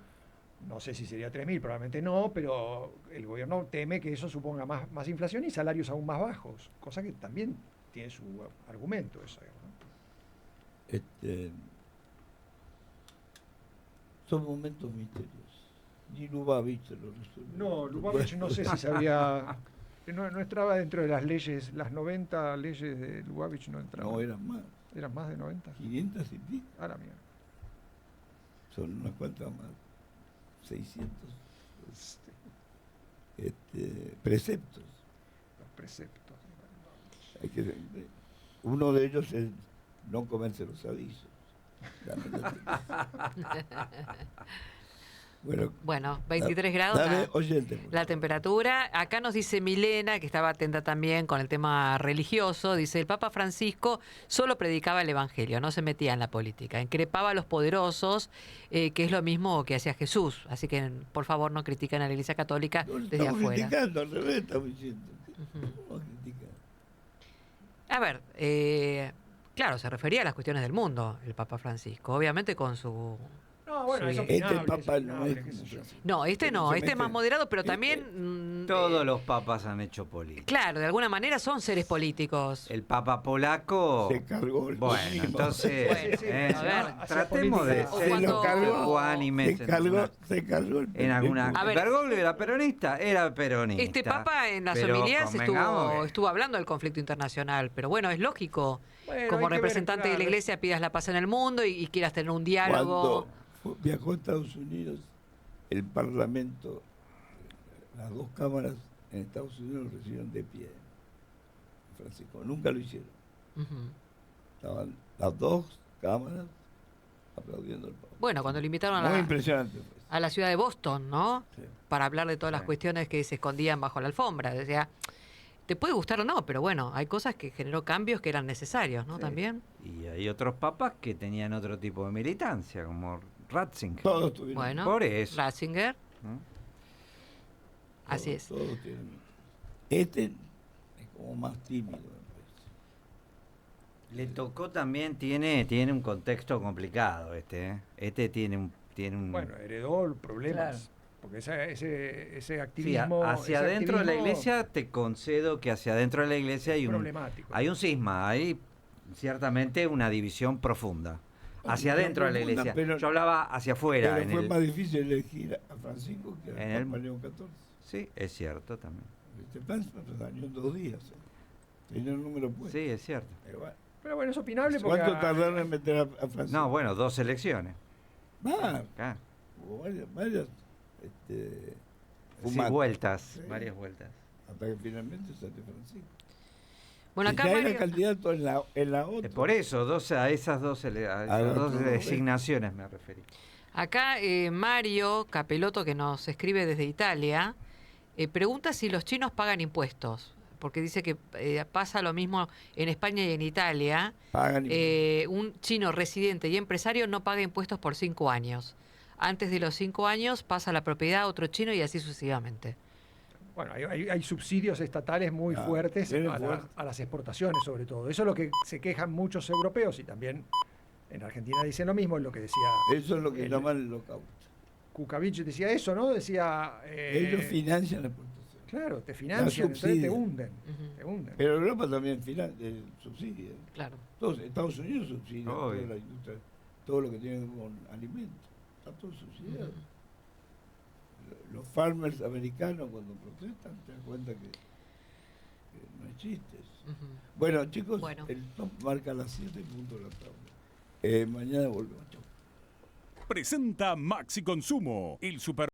No sé si sería 3.000, probablemente no, pero el gobierno teme que eso suponga más inflación y salarios aún más bajos, cosa que también tiene su argumento eso, ¿no? Son momentos misteriosos. Ni Lubavitch lo resuelve. No, Lubavitch no sé si sabía. No entraba dentro de las leyes, las 90 leyes de Lubavitch no entraban. No, eran más. ¿Eran más de 90? 500 y pico. A la mía. Son unas cuantas más. 600 preceptos. Los preceptos. Uno de ellos es no comerse los avisos. Bueno, 23 grados la temperatura. Acá nos dice Milena, que estaba atenta también con el tema religioso, dice, el Papa Francisco solo predicaba el Evangelio, no se metía en la política, increpaba a los poderosos, que es lo mismo que hacía Jesús. Así que, por favor, no critiquen a la Iglesia Católica desde afuera. Criticando, al revés estamos diciendo. A ver, claro, se refería a las cuestiones del mundo, el Papa Francisco, obviamente con su... No, bueno, eso no, este es más moderado, pero también... Todos los papas han hecho política. Claro, de alguna manera son seres políticos. El papa polaco... Se cargó el Bueno, entonces... a ver, tratemos de ser ecuánimes. Se cargó en alguna... Bergoglio era peronista, Este papa en las homilías estuvo hablando del conflicto internacional, pero bueno, es lógico. Como representante de la Iglesia pidas la paz en el mundo y quieras tener un diálogo... Viajó a Estados Unidos, el Parlamento, las dos cámaras en Estados Unidos lo recibieron de pie. Francisco, nunca lo hicieron. Estaban las dos cámaras aplaudiendo al Papa. Bueno, cuando lo invitaron a la ciudad de Boston, ¿no? Sí. Para hablar de todas las cuestiones que se escondían bajo la alfombra. O sea, te puede gustar o no, pero bueno, hay cosas que generó cambios que eran necesarios, ¿no? Sí. También. Y hay otros papas que tenían otro tipo de militancia, como Ratzinger. Todos tuvieron. Bueno, por eso. Ratzinger. Así es. Todos tienen. Este es como más tímido. Le tocó también, tiene un contexto complicado Este tiene un... Bueno, heredó problemas. Claro. Porque ese activismo... Sí, hacia adentro de la iglesia, te concedo que hacia adentro de la iglesia hay un cisma, hay ciertamente una división profunda. Hacia adentro de la iglesia. Pero, yo hablaba hacia afuera. Pero fue más difícil elegir a Francisco que a Papa León XIV. Sí, es cierto también. Este plan se dañó en 2 días. Tenía un número puesto. Sí, es cierto. Pero bueno, es opinable porque... ¿Cuánto tardaron en meter a Francisco? No, bueno, 2 elecciones. Hubo varias sí, vueltas, varias vueltas. Hasta que finalmente salió Francisco. Bueno, acá ya era candidato en la otra. Por eso, a esas dos designaciones me referí. Acá Mario Capeloto, que nos escribe desde Italia, pregunta si los chinos pagan impuestos, porque dice que pasa lo mismo en España y en Italia. Un chino residente y empresario no paga impuestos por 5 años. Antes de los 5 años pasa la propiedad a otro chino y así sucesivamente. Bueno, hay subsidios estatales muy fuertes a las exportaciones, sobre todo. Eso es lo que se quejan muchos europeos y también en Argentina dicen lo mismo, es lo que decía... Eso es lo que llaman el lockout. Kukovic decía eso, ¿no? Decía... ellos financian la exportación. Claro, te financian, entonces te hunden. Te hunden. Pero Europa también subsidia. Claro. Todos, Estados Unidos subsidia toda la industria, todo lo que tiene con alimentos. Está todo subsidiado. Los farmers americanos cuando protestan te das cuenta que no hay chistes. Bueno, chicos, el top marca las 7 puntos de la tabla. Mañana volvemos. Chau. Presenta Maxi Consumo, el super